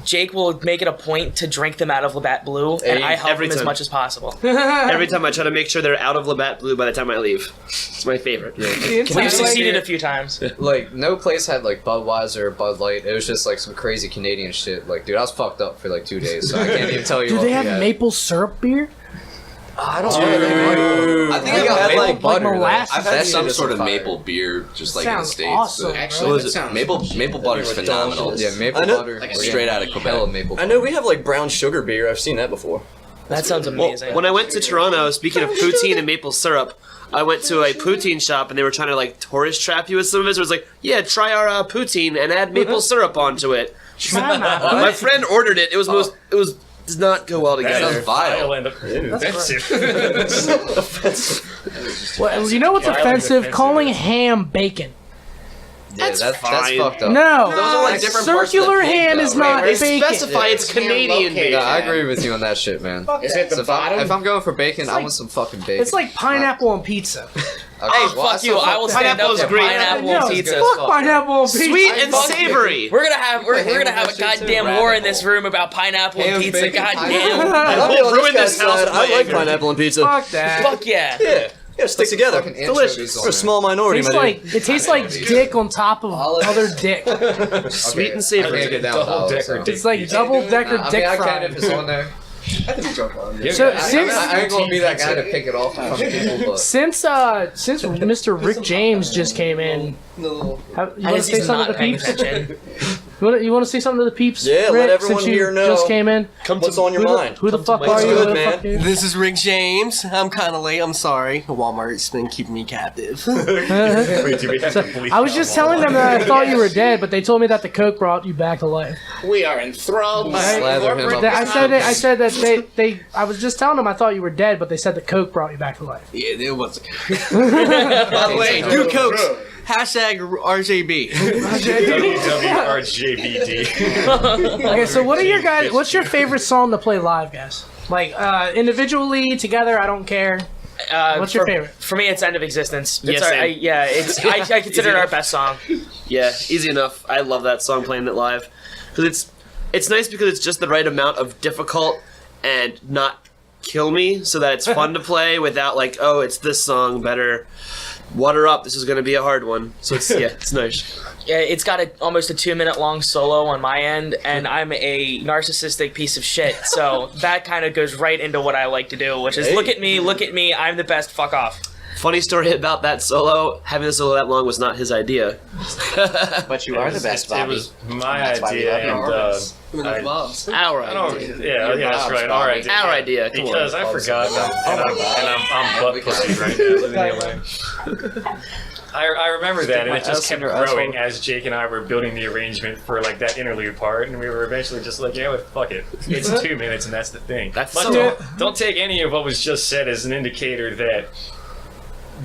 Jake will make it a point to drink them out of Labatt Blue, and I help every him as time. much as possible. Every time I try to make sure they're out of Labatt Blue by the time I leave. It's my favorite. We've succeeded a few times. Like, no place had like Budweiser or Bud Light. It was just like some crazy Canadian shit. Like, dude, I was fucked up for like 2 days, so I can't even tell you Do what they we have had. maple syrup beer? I don't know. I think We I got got, maple like, butter. though. molasses. I've That had shit some is sort of fire. maple beer, just like in the Sounds States. awesome, Actually, What is that it? sounds Maple butter's phenomenal. Yeah, maple know- butter. like a We're straight getting out of Quebec. hella maple I know we have like brown sugar beer. I've seen that before. That sounds amazing. When I went to Toronto, speaking of poutine and maple syrup, I went to a poutine shop and they were trying to like tourist trap you with some of it. So it was like, yeah, try our poutine and add maple syrup onto it. My friend ordered it. It was did not go well That sounds together. vile. And offensive. Well, you know what's Violent offensive? offensive. Calling ham bacon. Yeah, that's fine. fucked up. No, Those are like different parts of the circular pig, ham though, is right? not They bacon. specify it's Canadian located. Yeah, bacon. I agree with you on that shit, man. Is it So the if bottom? I'm going for bacon, I like- want some fucking bacon. It's like pineapple on pizza. Hey, fuck you! I will stand up Pineapple's for great. pineapple No, on pizza. fuck pineapple on pizza. Sweet and fuck savory. We're gonna have a shit too. goddamn war in this room about pineapple and Ham, pizza. bacon, Goddamn! I'll be on ruin this this guy's house side. with my I like anger. pineapple and pizza. Fuck that. Fuck yeah! Yeah, stick together. Fucking delicious. anchovies on We're a there. small minority, Tastes my like dude. it tastes like dick on top of other dick. Sweet and I savory. can't get down with Double olives, decker so. dick. It's like double decker I dick mean, I fry. can if it's on there. I can joke on it. So, I ain't gonna be that guy to pick it off from people, but since Mr. Rick James just came in, you want to say something to the peeps? You want to say something to the peeps? Yeah, Rick, let everyone since you here know just came in. What's on your mind? Who the fuck Mike's are you? good, Who the man. fuck are you? This is Rick James. I'm kind of late. I'm sorry. Walmart's been keeping me captive. Wait, do we have to bleep I was out just Walmart? telling them that I thought you were dead, but they told me that the coke brought you back to life. We are enthralled by Slather him corporate. up. I said that they. I was just telling them I thought you were dead, but they said the coke brought you back to life. Yeah, it was. By the way, do cokes. Hashtag RJB. WWRJBD. Okay, so what are your guys? What's your favorite song to play live, guys? Like individually, together, I don't care. What's your favorite? For me, it's End of Existence. Yeah, It's our, same. I consider it our best song. Yeah, easy enough. I love that song playing it live because it's nice because it's just the right amount of difficult and not kill me, so that it's fun to play without like, oh, it's this song better. Water up. This is going to be a hard one. So it's nice. Yeah, it's got almost a 2-minute long solo on my end, and I'm a narcissistic piece of shit. So that kind of goes right into what I like to do, which is look at me, I'm the best. Fuck off. Funny story about that solo. Having the solo that long was not his idea. But you are the best, Bobby. It was my That's why we idea, love and Our I don't. idea. Yeah, that's right. Our idea. Our idea. Come Because on. I forgot, and I'm butt pussy right now. Leave me alone. I remember that, and it just kept growing as Jake and I were building the arrangement for like that interlude part, and we were eventually just like, yeah, well, fuck it. It's 2 minutes, and that's the thing. That's But so- don't take any of what was just said as an indicator that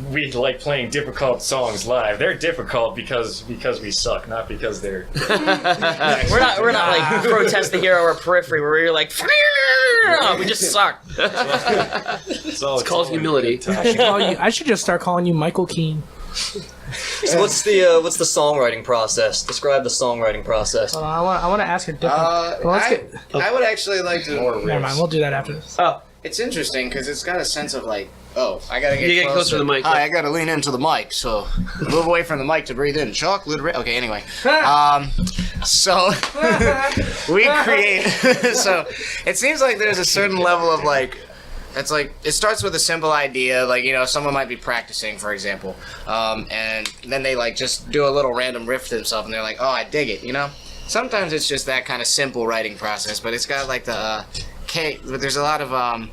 we like playing difficult songs live. They're difficult because we suck, not because they're. We're not like Protest the Hero or Periphery, where you're like, we just suck. It's called humility. I should just start calling you Michael Keane. So what's the songwriting process? Describe the songwriting process. I want to ask a different. I would actually like to. Never mind. We'll do that after this. Oh, It's interesting because it's got a sense of like, I gotta You get closer to the mic. Hi, I gotta lean into the mic, so move away from the mic to breathe in. Chocolate. Okay, anyway. So we create. So it seems like there's a certain level of like. It's like it starts with a simple idea, like someone might be practicing, for example, and then they like just do a little random riff to themselves, and they're like, "Oh, I dig it," Sometimes it's just that kind of simple writing process, but it's got like the but there's a lot of I've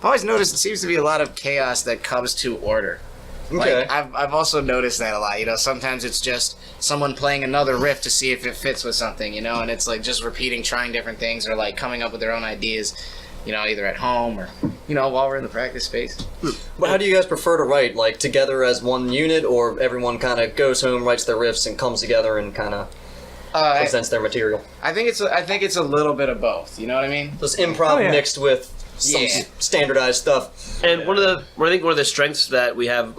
always noticed it seems to be a lot of chaos that comes to order. Okay. Like, I've also noticed that a lot. Sometimes it's just someone playing another riff to see if it fits with something, and it's like just repeating, trying different things, or like coming up with their own ideas. Either at home or, while we're in the practice space. But how do you guys prefer to write? Like together as one unit, or everyone kind of goes home, writes their riffs, and comes together and kind of presents their material? I think it's a little bit of both. You know what I mean? Just improv mixed with some standardized stuff. And one of the strengths that we have,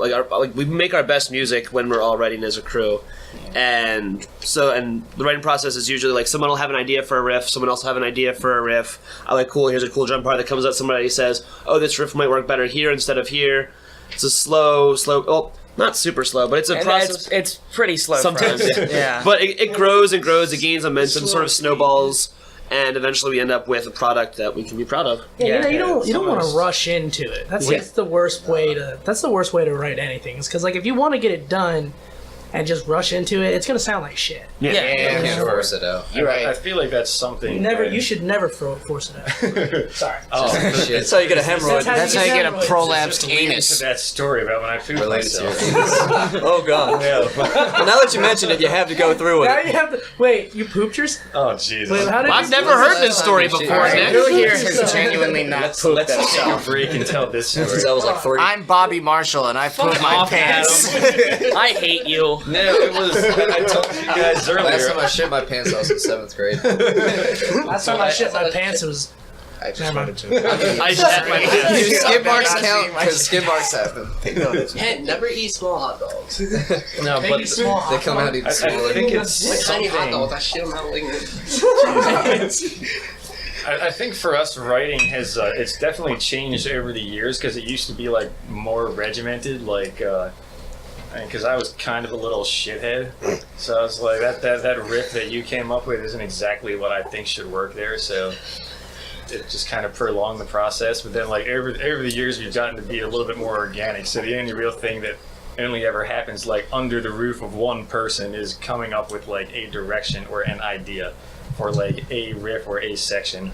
we make our best music when we're all writing as a crew. And the writing process is usually like someone will have an idea for a riff, someone else will have an idea for a riff. Here's a cool drum part that comes out. Somebody says, oh, this riff might work better here instead of here. It's a slow, well, not super slow, but it's a process. It's pretty slow sometimes. for us. Yeah. But it grows and grows, it gains momentum, sort of snowballs, and eventually we end up with a product that we can be proud of. Yeah, you don't want to rush into it. That's the worst way to write anything. It's because if you want to get it done and just rush into it, it's gonna sound like shit. You can't force it out. You're right. I feel like that's something. You should never force it out. Sorry. Oh, That's how you get a hemorrhoid. That's how you get a prolapsed into anus. that story about when I pooped myself. Oh god. But now that you mention it, you have to go through Now it. you have to wait. You pooped yours? Oh Jesus. Wait, how did I've never heard this story before, Nick. Who here has genuinely not pooped Let's take a themselves? break and tell this story. Since I was like 3. I'm Bobby Marshall, and I pooped my pants. I hate you. No, it was. I told you guys Last time earlier. I shit my pants, I was in 7th grade. last time I shit my pants? It was. I just Never wanted mind. to. I shat my pants. Skid marks count because skid marks happen. Hey, never eat small hot dogs. No, but They come out even I smaller. think it's Tiny hot something. dogs, I shit them out like I think for us, writing has it's definitely changed over the years because it used to be like more regimented, because I was kind of a little shithead, so I was like that riff that you came up with isn't exactly what I think should work there. So it just kind of prolonged the process. But then like over the years, we've gotten to be a little bit more organic. So the only real thing that only ever happens like under the roof of one person is coming up with like a direction or an idea for like a riff or a section,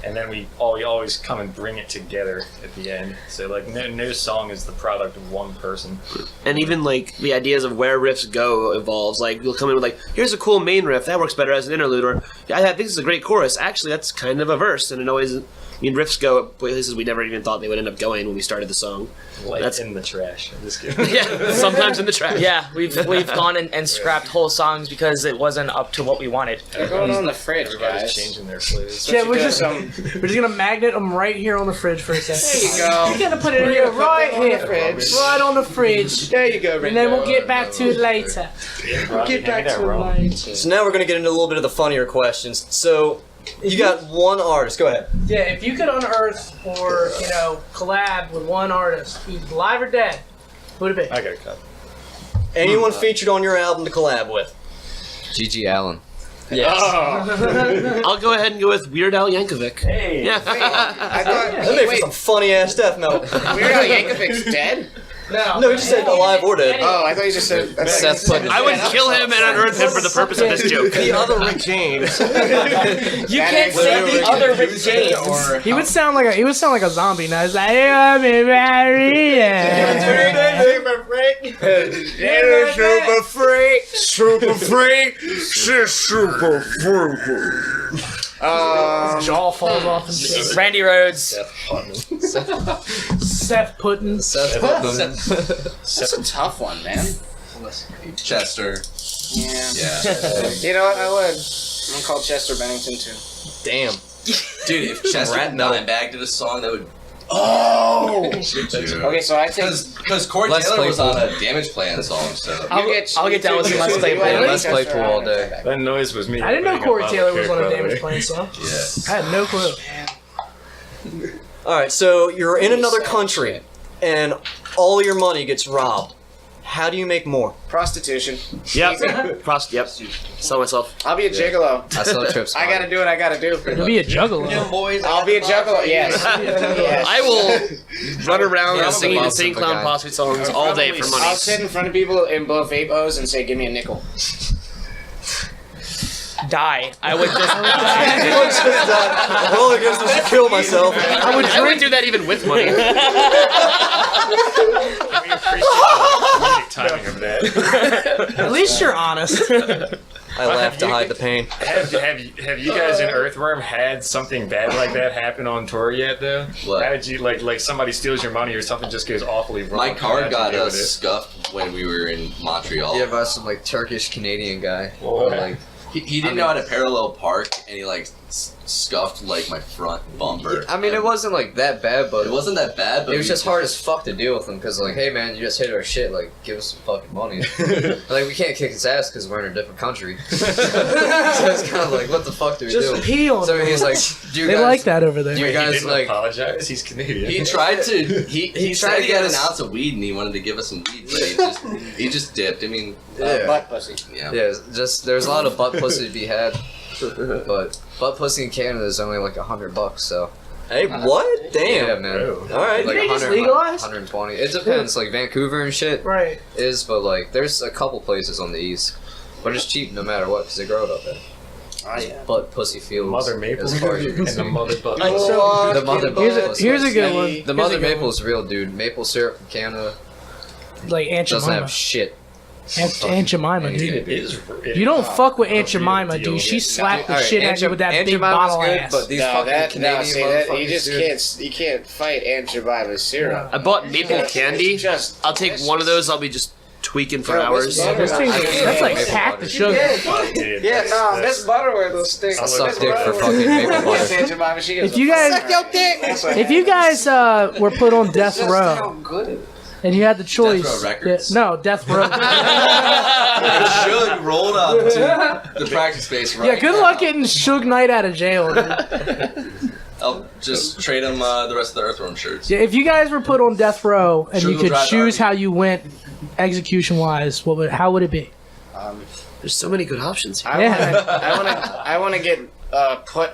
and then we always come and bring it together at the end. So like no song is the product of one person. And even like the ideas of where riffs go evolves. Like you'll come in with like, here's a cool main riff that works better as an interlude, or I think this is a great chorus. Actually, that's kind of a verse, and it always. I mean, riffs go places we never even thought they would end up going when we started the song. Like that's in the trash. I'm just kidding. Yeah, sometimes in the trash. Yeah, weve gone and scrapped whole songs because it wasn't up to what we wanted. They're going on the fridge, Everybody's guys. changing their clothes. Yeah, we're just gonna magnet them right here on the fridge for a second. There you go. We're gonna put it in here right here, fridge. right on the fridge. There you go, And then we'll get back to it later. We'll get back to it later. So now we're going to get into a little bit of the funnier questions. So you got one artist. Go ahead. Yeah, if you could unearth or collab with one artist, who's alive or dead, who would it be? I got a cut. Anyone featured on your album to collab with? G.G. Allen. Yes. I'll go ahead and go with Weird Al Yankovic. Hey. Yeah. I thought. That made for some funny ass death metal. Weird Al Yankovic's dead? No, he just said alive or dead. Oh, I thought you just said. Seth Puddin. I would kill him and unearth him for the purpose of this joke. The other Rick James. You can't say the other Rick James. He would sound like a zombie now. He's like, hey, I'm in Maria. Jaw falls off and shit. Randy Rhodes. Seth Puddin. That's a tough one, man. Chester. Yeah. You know what? I would. I'm gonna call Chester Bennington too. Damn. Dude, if Chester and Dimebag did a song, that would. Oh! Okay, so I think. Because Corey Taylor was on a Damage Plan song, so. I'll get down with some Let's Play Pool. Let's Play Pool all day. That noise was me. I didn't know Corey Taylor was on a Damage play. Plan song. Yeah. I had no clue. All right, so you're in another country, and all your money gets robbed. How do you make more? Prostitution. Yep. Yep. Sell myself. I'll be a gigolo. I sell trips. I gotta do what I gotta do. You'll be a juggalo. I'll be a juggalo, yes. I will run around singing Insane Clown Posse songs all day for money. I'll sit in front of people and blow vape O's and say, give me a nickel. Die. I would just Well, I guess I should kill myself. I would do that even with money. We appreciate the timing of that. At least you're honest. I laugh to hide the pain. Have you guys in Earthworm had something bad like that happen on tour yet, though? What? How did you like somebody steals your money or something just goes awfully wrong? My car How'd got you deal with it? scuffed when we were in Montreal. Yeah, by some like Turkish Canadian guy. Whoa. Like, He didn't know how to parallel park, and he like scuffed like my front bumper. I mean, it wasn't like that bad, but It wasn't that bad, but it was just hard as fuck to deal with him because, like, hey man, you just hit our shit. Like, give us some fucking money. Like, we can't kick his ass because we're in a different country. So it's kind of like, what the fuck do we Just do? pee on So him. he's like, do you They guys like that over Do there. you He guys didn't like? apologize. He's Canadian. He tried to. He tried tried to to get get us- an ounce of weed, and he wanted to give us some weed, but he just dipped. I mean, Yeah. Butt pussy. yeah. Yeah, just there's a lot of butt pussy to be had, but butt pussy in Canada is only like $100. So Hey, what? Damn. yeah, man. Oh. All right. Like They just 100, legalized? 120. It depends. Like Vancouver and shit Right. is, but like there's a couple places on the east, but it's cheap no matter what because they grow it up there. Oh, yeah. Butt pussy fields. Mother Maple as far as you can and see. the mother butt. The mother Here's a good one. The mother maple is real, dude. Maple syrup from Canada Like Aunt doesn't Jemima. have shit. Aunt Jemima, dude. It is. You don't fuck with Aunt Jemima, dude. She slapped the shit out of you with that Aunt big Jemima's bottle good, ass. but these No, fucking that Canadian see that motherfuckers, you just dude. you can't fight Aunt Jemima's syrup. I bought maple It's candy. just I'll take one of those. I'll be just tweaking for Bro, hours. Miss Butterworth- That's like packed with sugar. Yeah, no, Miss Butterworth will stick. I suck dick for fucking maple Yes, butter. Aunt Jemima, she gives If you a guys, fuck. That's what if you guys were put on death Just row how good it is. and you had the choice, Row Records? no, death row. Suge rolled up to the practice space right Yeah, good now. luck getting Suge Knight out of jail. Dude. I'll just trade him the rest of the Earthworm shirts. Yeah, if you guys were put on death row and Suge you will could drive choose RV. how you went execution wise, how would it be? There's so many good options here. Yeah. I want to get put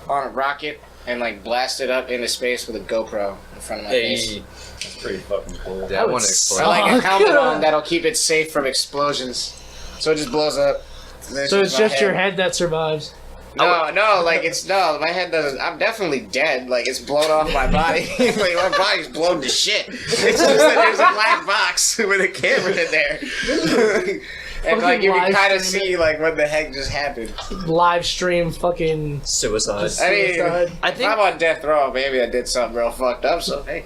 on a rocket and like blast it up into space with a GoPro in front of my face. That's pretty fucking cool. That one Or like a helmet on that'll keep it safe from explosions, so it just blows up. So it's just your head that survives. No, like my head doesn't. I'm definitely dead. Like it's blown off my body. Like my body's blown to shit. It's just that there's a black box with a camera in there. And like you can kind of see like what the heck just happened. Live stream fucking suicide. I mean, I think if I'm on death row, maybe I did something real fucked up. So hey,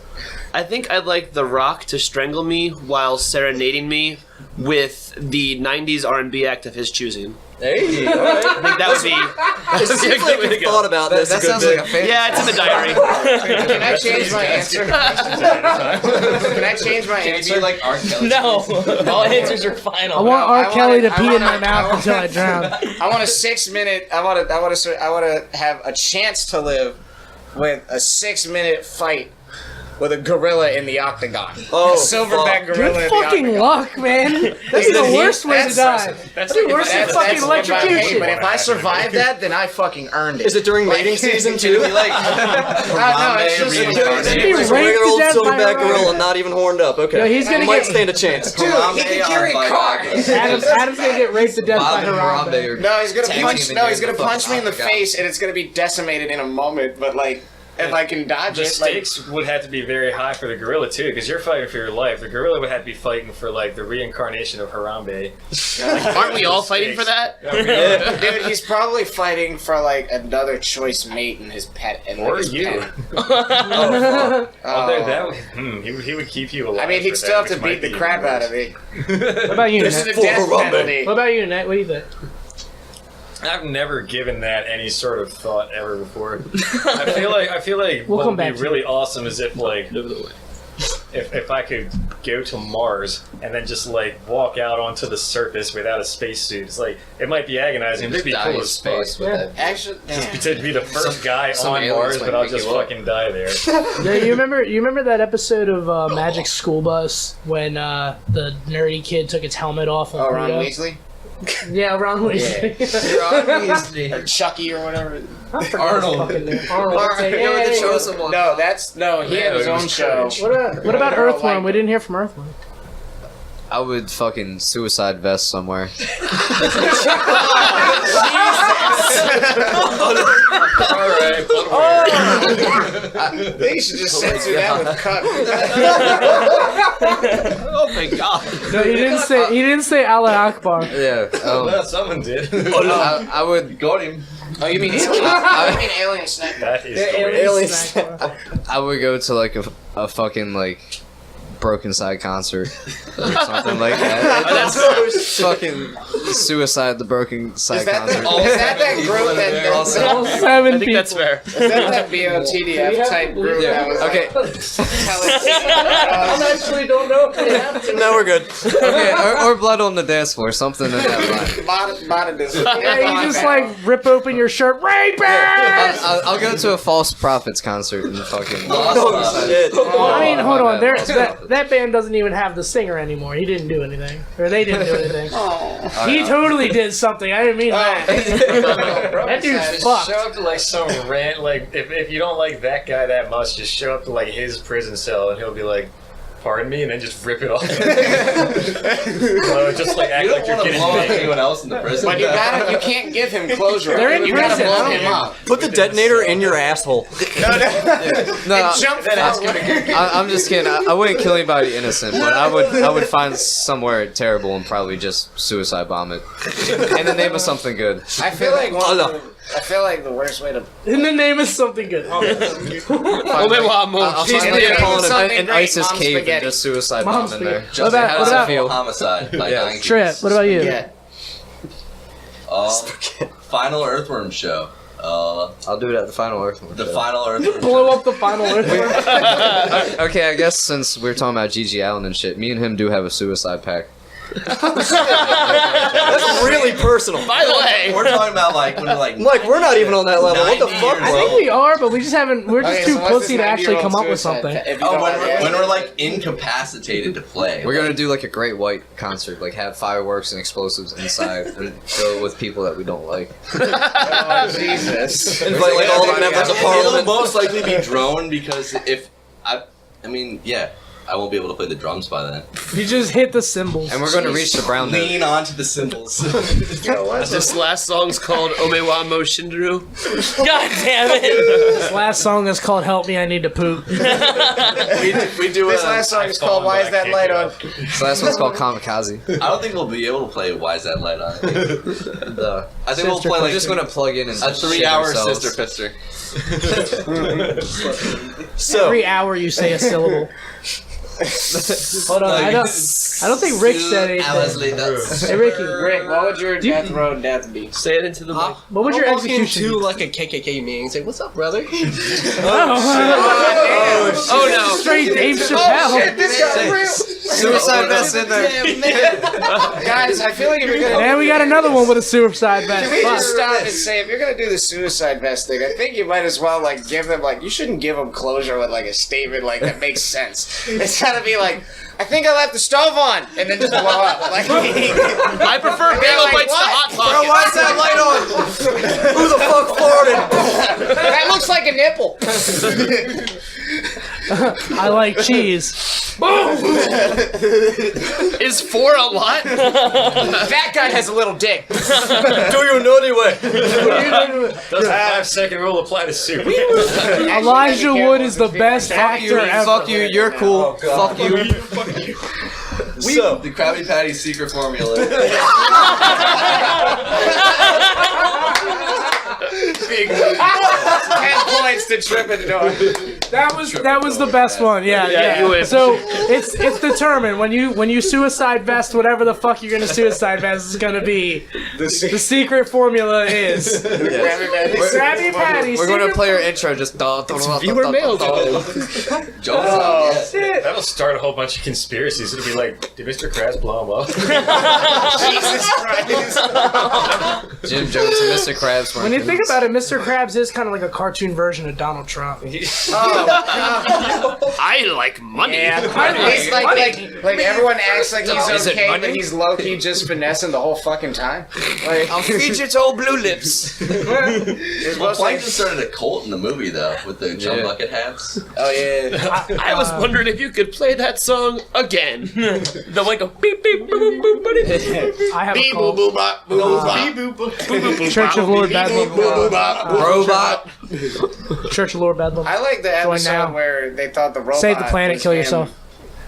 I think I'd like The Rock to strangle me while serenading me with the '90s R&B act of his choosing. Hey, all right. I think that would be. It seems like you've thought about this. That sounds like a fantasy. Yeah, it's in the diary. can I change my answer? Can I change my Can answer? you be like R. Kelly? No, all answers are final. I want R. Kelly to I pee in wanna- my mouth until I drown. I want a 6 minute. I want to have a chance to live with a 6 minute fight with a gorilla in the octagon. Oh, a silverback gorilla Good in the fucking octagon. luck, man. That's the worst way to die. That's That's the worse than fucking Hey, electrocution. but if I survive that, then I fucking earned it. Is it during mating season too? No, it's just Be Just a raped regular to old death by silverback a gorilla, not even horned up. Okay, Yo, he's gonna might get- stand a chance. Dude, he can carry a car. Adam's gonna get raped to death by Harambe. No, he's gonna Tag punch. teaming No, you he's in gonna the punch me in the fucking face, and it's gonna be decimated in a moment. But like, if I can dodge The it, like, stakes would have to be very high for the gorilla too, because you're fighting for your life. The gorilla would have to be fighting for like the reincarnation of Harambe. Aren't we all fighting for that? dude, he's probably fighting for like another choice mate in his pet, and like, Or his you. pet. Although Oh. that would, he would keep you alive. I mean, he'd for still have that, to which beat the might be crap even out of worse. me. What about you, This is Nat? a death penalty. What about you, Nat? What do you think? I've never given that any sort of thought ever before. I feel like We'll what come would back be to really awesome is if like if I could go to Mars and then just like walk out onto the surface without a spacesuit. It's like it might be agonizing, but it'd be Die cool in as space fuck. with that. Actually, To be the first guy some on aliens Mars, might but I'll pick just you up. fucking die there. Yeah, you remember that episode of Magic School Bus when the nerdy kid took its helmet off? Oh, Ron Rita? Weasley? Yeah, Ron Weasley. Or Chucky or whatever. I forgot his fucking name. Arnold. It's like, hey, No, he had his own show. What about Earthworm? We didn't hear from Earthworm. I would fucking suicide vest somewhere. Alright, They should just censor that with cut. Oh my god. No, he didn't say Allah Akbar. Yeah. well, someone did. I would. Got him. Oh, you mean alien snack? That is Alien great. I would go to like a fucking like Broken Side concert or something like that. That's Fucking suicide the Broken Side Is that concert. that group that All I 7 think people. that's fair. is that BOTDF type group that was Okay. like actually don't know if they have to. No, we're good. Okay. Or blood on the dance floor. Something in that line. Yeah, you just like rip open your shirt, rape it! I'll go to a False Prophets concert and fucking. Oh shit. I mean, hold on. bad. That band doesn't even have the singer anymore. He didn't do anything, or they didn't do anything. He totally did something. I didn't mean that. That dude's fucked. Show up to like some rant, like if you don't like that guy that much, just show up to like his prison cell and he'll be like, "Pardon me," and then just rip it off. Just like act You like don't you're want to getting blow up naked. anyone else in the prison. But you can't give him closure. They're in you gotta prison. blow him up. Put the detonator in your asshole. No, Jump forward. I'm just kidding. I wouldn't kill anybody innocent, but I would find somewhere terrible and probably just suicide bomb it in the name of something good. I feel like the worst way to. In the name of something good. I'll find an ISIS Mom's cave spaghetti. and just suicide Mom's bomb in there. spaghetti. Just What about- how what does about- it feel? Homicide by dying. Trip. What about you? Yeah. Final Earthworm show. I'll do it at the final Earthworm. The final Earthworm Blow show. up the final Earthworm. Okay, I guess since we're talking about Gigi Allen and shit, me and him do have a suicide pact. That's really personal. By the way, We're talking about like when we're like. Mike, we're not even on that level. What the 90 fuck, years I bro? think we are, but we just haven't. We're just Okay, too so what's pussy this to actually 90-year-old come up with suicide something. if you Oh, don't when like it? we're like incapacitated to play. We're gonna do like a Great White concert, like have fireworks and explosives inside, and fill it with people that we don't like. Oh, Jesus. Invite like all the members of It'll parliament. most likely be drone because if I mean, yeah, I won't be able to play the drums by then. You just hit the cymbals. And we're gonna reach the brown note. Lean onto the cymbals. this last song's called Omewa Mo Shinderu. God damn it! This last song is called "Help Me, I Need to Poop." we do This last song is called Why Is That Light On? So last one's called Kamikaze. I don't think we'll be able to play Why Is That Light On. I think we'll Sister play We're like just gonna plug in and a 3-hour shit ourselves. sister fister. So, Every hour you say a syllable. Hold on, I don't think Rick said anything. Hey Ricky, Rick, what would your death row death be? Say it into the mic. what would your I'll walk execution into be? like a KKK meeting and say, "What's up, brother?" Oh no! Straight Dave Chappelle. This got real. Suicide vest in there. Guys, I feel like if you're gonna. And we got another one with a suicide Can we vest. just stop and say, if you're gonna do the suicide vest thing, I think you might as well like give them like you shouldn't give them closure with like a statement like that makes sense. It's gotta be like, I think I left the stove on, and then just blow up. Like, I prefer Bagel like, Bites to what? Hot Bro, Pocket. why is that light on? who the fuck farted? that looks like a nipple. I like cheese. Is 4 a lot? That guy has a little dick. Do you naughty way? Does the 5-second rule apply to soup? Elijah Wood is the best actor ever. Fuck you, you're cool. Fuck you. So, The Krabby Patty secret formula. Big 10 points to trip and door. That was the best one. Yeah. you win. So it's determined when you suicide vest whatever the fuck you're gonna suicide vest is gonna be. The secret formula is Krabby Patty. We're gonna play our intro just Viewer mail Jones. That'll start a whole bunch of conspiracies. It'll be like, did Mr. Krabs blow him up? Jesus Christ. Jim Jones and Mr. Krabs. When you think about it, Mr. Krabs is kind of like a cartoon version of Donald Trump. I like money. He's like everyone acts like Is he's it okay, money? but he's low-key just finessing the whole fucking time. Like, I'll feed you to old blue lips. it's Well, most like, Plankton started a cult in the movie though, with the chum bucket hats. oh yeah. I was wondering if you could play that song again. The like a beep beep boop boop boop boop. I have a Beep call. boop boop bop, boop boop bop. Beep boop boop. Church of Lord Bedlam. Robot. Church of Lord Bedlam. I like the Join episode now. where they thought the robot Save the planet, was kill him. yourself.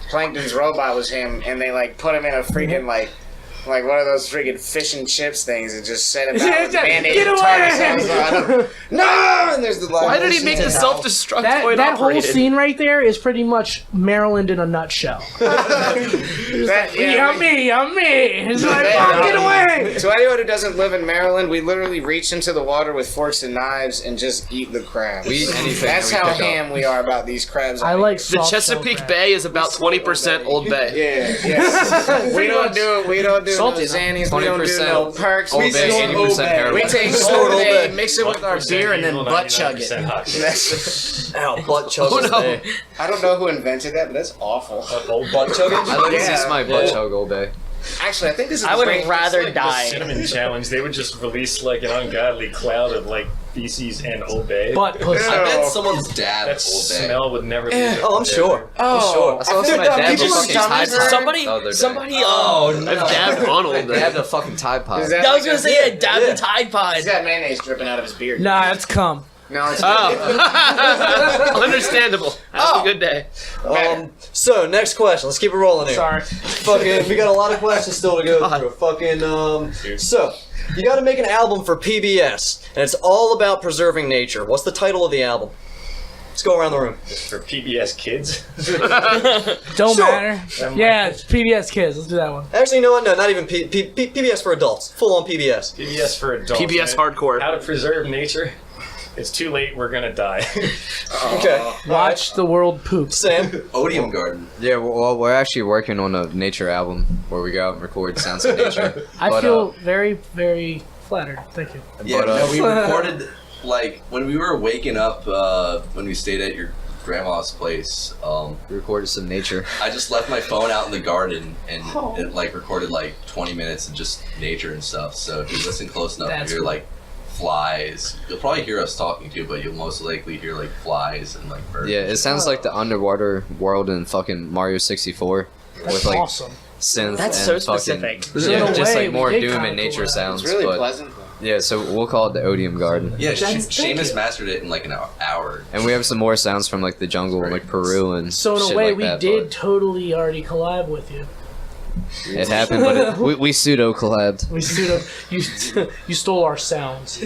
Plankton's robot was him, and they like put him in a freaking like one of those freaking fish and chips things and just set him out with Band-Aid Get and tartar sauce on him. No! And there's the Why did he make the self-destruct point That whole operated? scene right there is pretty much Maryland in a nutshell. I'm me. It's like, fuck, get away! To anyone who doesn't live in Maryland, we literally reach into the water with forks and knives and just eat the crabs. We eat anything That's that we how pick up. ham we are about these crabs. I like The soft Chesapeake shell crab. Bay is about 20% Old Bay. Yeah. We don't do Salty, no huh? Xannies. We don't do no perks. Old We Bay, snort 80% Old Bay. heroin. We take Snort Old Old Bay, Bay. mix it with our beer, and then butt chug it. 99% hot. That's- ow, butt chug Oh, is no. there. I don't know who invented that, but that's awful. Old butt chugging? I like this Yeah. is my butt chug Old Bay. Actually, I think this is. I would great. rather The die. cinnamon challenge, they would just release like an ungodly cloud of like feces and Old Bay. Butt pussy. I bet someone's dad that Old Bay. smell would never be. Oh, I'm sure. I saw my dad with fucking Tide Pod. Somebody, I've dabbed on Old They Bay. have the fucking Tide Pod. Is that I was like gonna a- say I dabbed the Tide Pod. He's got mayonnaise dripping out of his beard. Nah, it's cum. No, it's Understandable. Have a good day. So, next question. Let's keep it rolling here. Sorry. Fucking, we got a lot of questions still to go through. Fucking, so, you gotta make an album for PBS, and it's all about preserving nature. What's the title of the album? Let's go around the room. For PBS kids. Don't Sure. matter. Yeah, it's PBS Kids. Let's do that one. Actually, you know what? No, not even PBS for adults. Full on PBS. PBS for adults. PBS man. hardcore. How to preserve nature. It's too late. We're gonna die. Okay. Watch the world poop. Sam. Odium Garden. Yeah, well, we're actually working on a nature album where we go out and record sounds of nature. I feel very, very flattered. Thank you. Yeah, But, no, we recorded like when we were waking up when we stayed at your grandma's place. We recorded some nature. I just left my phone out in the garden and it like recorded like 20 minutes of just nature and stuff. So if you listen close enough, That's you hear cool. like flies. You'll probably hear us talking too, but you'll most likely hear like flies and like birds. Yeah, it sounds like the underwater world in fucking Mario 64 That's with like awesome. synth That's and so fucking specific. yeah, In a just way, like more we did doom kinda and nature cool. sounds. It's really but pleasant. yeah, so we'll call it the Odium Garden. Yeah, Thank Seamus you. mastered it in like an hour. And we have some more sounds from like the jungle, like Peru and So in a shit way, like we that, did totally already collab with you. but it happened, but we pseudo collabed. We stood up. You stole our sounds.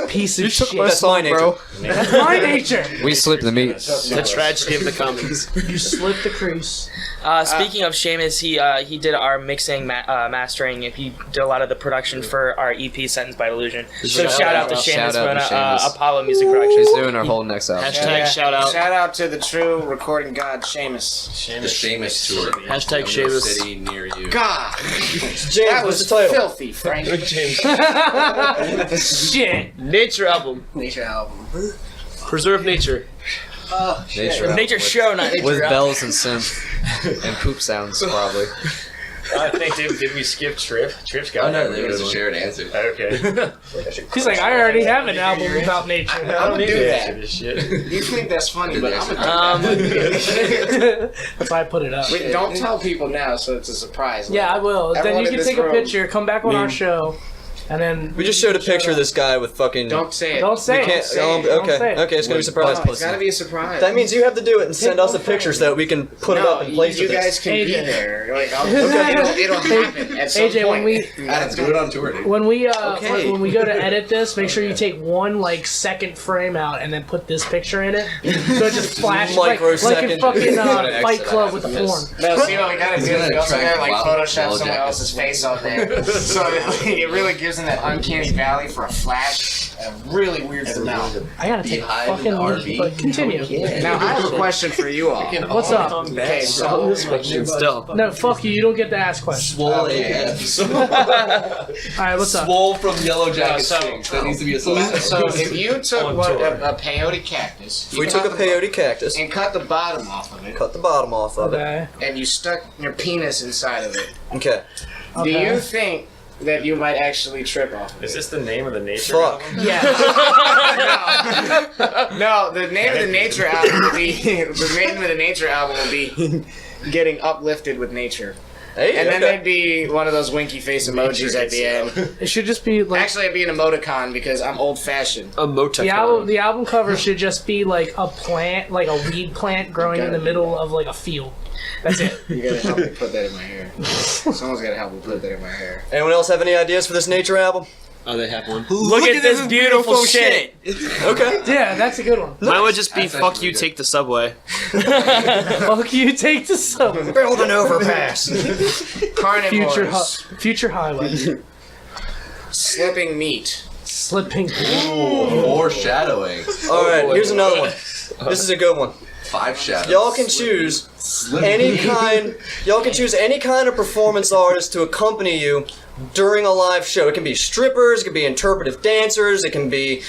Piece of shit. That's my nature. That's my nature. We slipped the meat. The tragedy of the commons. You slipped the crease. Speaking of Seamus, he did our mixing, mastering. He did a lot of the production for our EP "Sentence by Delusion." So shout out to Seamus Shout out from to Seamus. Apollo Music Productions. She's doing our whole next album. Hashtag shout out. Shout out to the true recording god, Seamus. The Seamus tour. Hashtag Number Seamus. City near you. God, James, that what's was the title? filthy, Frank. Shit. Nature album. Nature album. Preserve nature. Oh, Nature Nature album show, not nature. with album. bells and synth and poop sounds probably. I think did we skip Trip? Trip's got Oh no, it. there was a shared answer. Okay. He's like, I already have an album about nature. I don't need do to that. answer this shit. You think that's funny, but I'm gonna That's why I put it up. Wait, don't tell people now, so it's a surprise. Yeah, I will. Then Everyone you in can this take a room. picture, come back on our show, and then We just showed a picture of this guy with fucking. Don't say it. Don't say We can't. it. Don't say it. Don't say Okay. it. Okay, it's gonna be a surprise. No, it's gotta be a surprise. That means you have to do it and send us a picture so that we can put it up in place you of this. guys can be AJ. there. Like, it'll happen at some AJ, point. Let's do it on tour, dude. When we Okay. when we go to edit this, make sure you take one like second frame out and then put this picture in it, so it just flashes like in Microsecond. fucking Gotta Fight exit Club out with the after form. this. No, see what we gotta do is we also gotta like Wow. Photoshop Yellow someone jacket. else's face on there, so it really gives them that uncanny valley for a flash. Really weirds them out. I gotta take Beehive fucking and RV. but continue. Now I have a question for you all. What's up? Okay, so Still. No, fuck you. You don't get to ask questions. Swole AF. All right, what's up? Swole from Yellow Jacket so- Sings. That needs to be a song. So if you took a peyote cactus, We took a peyote cactus, and cut the bottom off of it, cut the bottom off of it. Okay. and you stuck your penis inside of it, Okay. do Okay. you think that you might actually trip off of Is it? this the name of the nature Fuck. album? Yeah. No, the name of the nature album will be the name of the nature album will be Getting Uplifted with Nature. Hey, And then okay. there'd be one of those winky face emojis at the end. It should just be like Actually, it'd be an emoticon because I'm old fashioned. A Motown. the album cover should just be like a plant, like a weed plant growing in the middle of like a field. That's it. You gotta help me put that in my hair. Someone's gotta help me put that in my hair. Anyone else have any ideas for this nature album? Oh, they have one. Look at this beautiful shit. Okay. Yeah, that's a good one. Mine would just be That's "fuck actually you, good. take the subway." Fuck you, take the subway. Build an overpass. Carnivores. Future highway. Slipping meat. Slipping. Foreshadowing. All right, here's another one. This is a good one. 5 shadows. Y'all can choose any kind. Y'all can choose any kind of performance artist to accompany you during a live show. It can be strippers, it can be interpretive dancers, it can be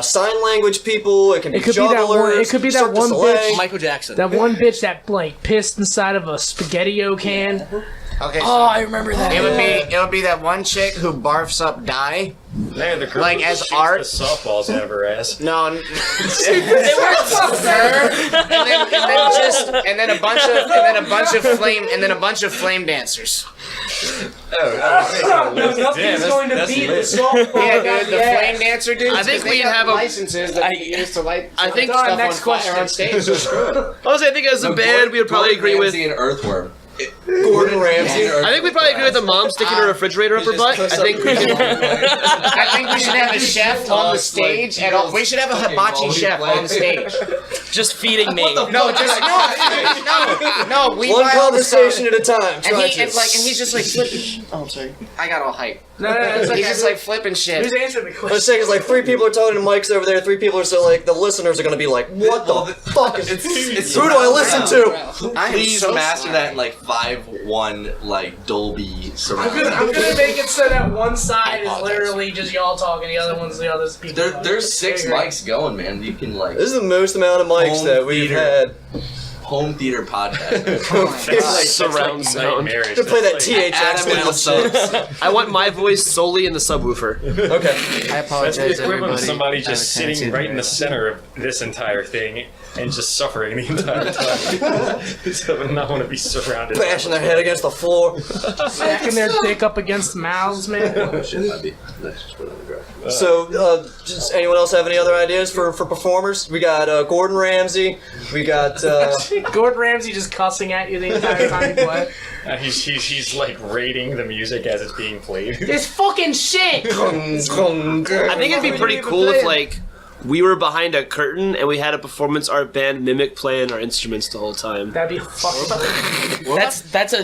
sign language people, it can be It could be that jugglers. one- it could be that Cirque du one Soleil. bitch- Michael Jackson. That one bitch that like pissed inside of a spaghettio can. Okay. Oh, I remember that. It would be that one chick who barfs up dye. Man, the girl Like, who as shoots art? the softballs out of her ass. No, they were her, and then a bunch of flame dancers. Nothing's going to beat the softball. Yeah, dude, the flame dancer dudes. I think 'cause they we'd got have a- licenses that you use to light. I think- stuff Next on fire question. on stage. So screw it. Honestly, I think as a band, we would probably agree with. Ramsay and Earthworm. Gordon Ramsay. I think we'd probably agree with the mom sticking her refrigerator up her butt. I think we should. I think we should have a chef on the stage at all. We should have a hibachi chef on the stage. Just feeding me. No, just no. We One buy all the conversation stuff. at a time. And Try he to. and he's just like flipping. Oh, I'm sorry. I got all hype. No, it's He's just like flipping shit. Who's answering the question? Let's say it's like 3 people are talking to mics over there, 3 people are so like the listeners are gonna be like, what the fuck is who do I listen to? Please master that in like 5.1 like Dolby surround. I'm gonna make it so that one side is literally just y'all talking, the other one's the other people. There's 6 mics going, man. You can like. This is the most amount of mics that we've had. Home theater podcast. Surround sound. To play that THX with I want my voice solely in the subwoofer. Okay. I apologize, That's the equivalent everybody. of somebody just sitting right in the center of this entire thing and just suffering the entire time. So I would not want to be surrounded. Bashing their head against the floor. Smacking their dick up against mouths, man. That's just put on the graph. So, just anyone else have any other ideas for performers? We got Gordon Ramsay. We got Gordon Ramsay just cussing at you the entire time you play. He's like rating the music as it's being played. This fucking shit! I think it'd be pretty cool if like we were behind a curtain and we had a performance art band mimic playing our instruments the whole time. That'd be fucking.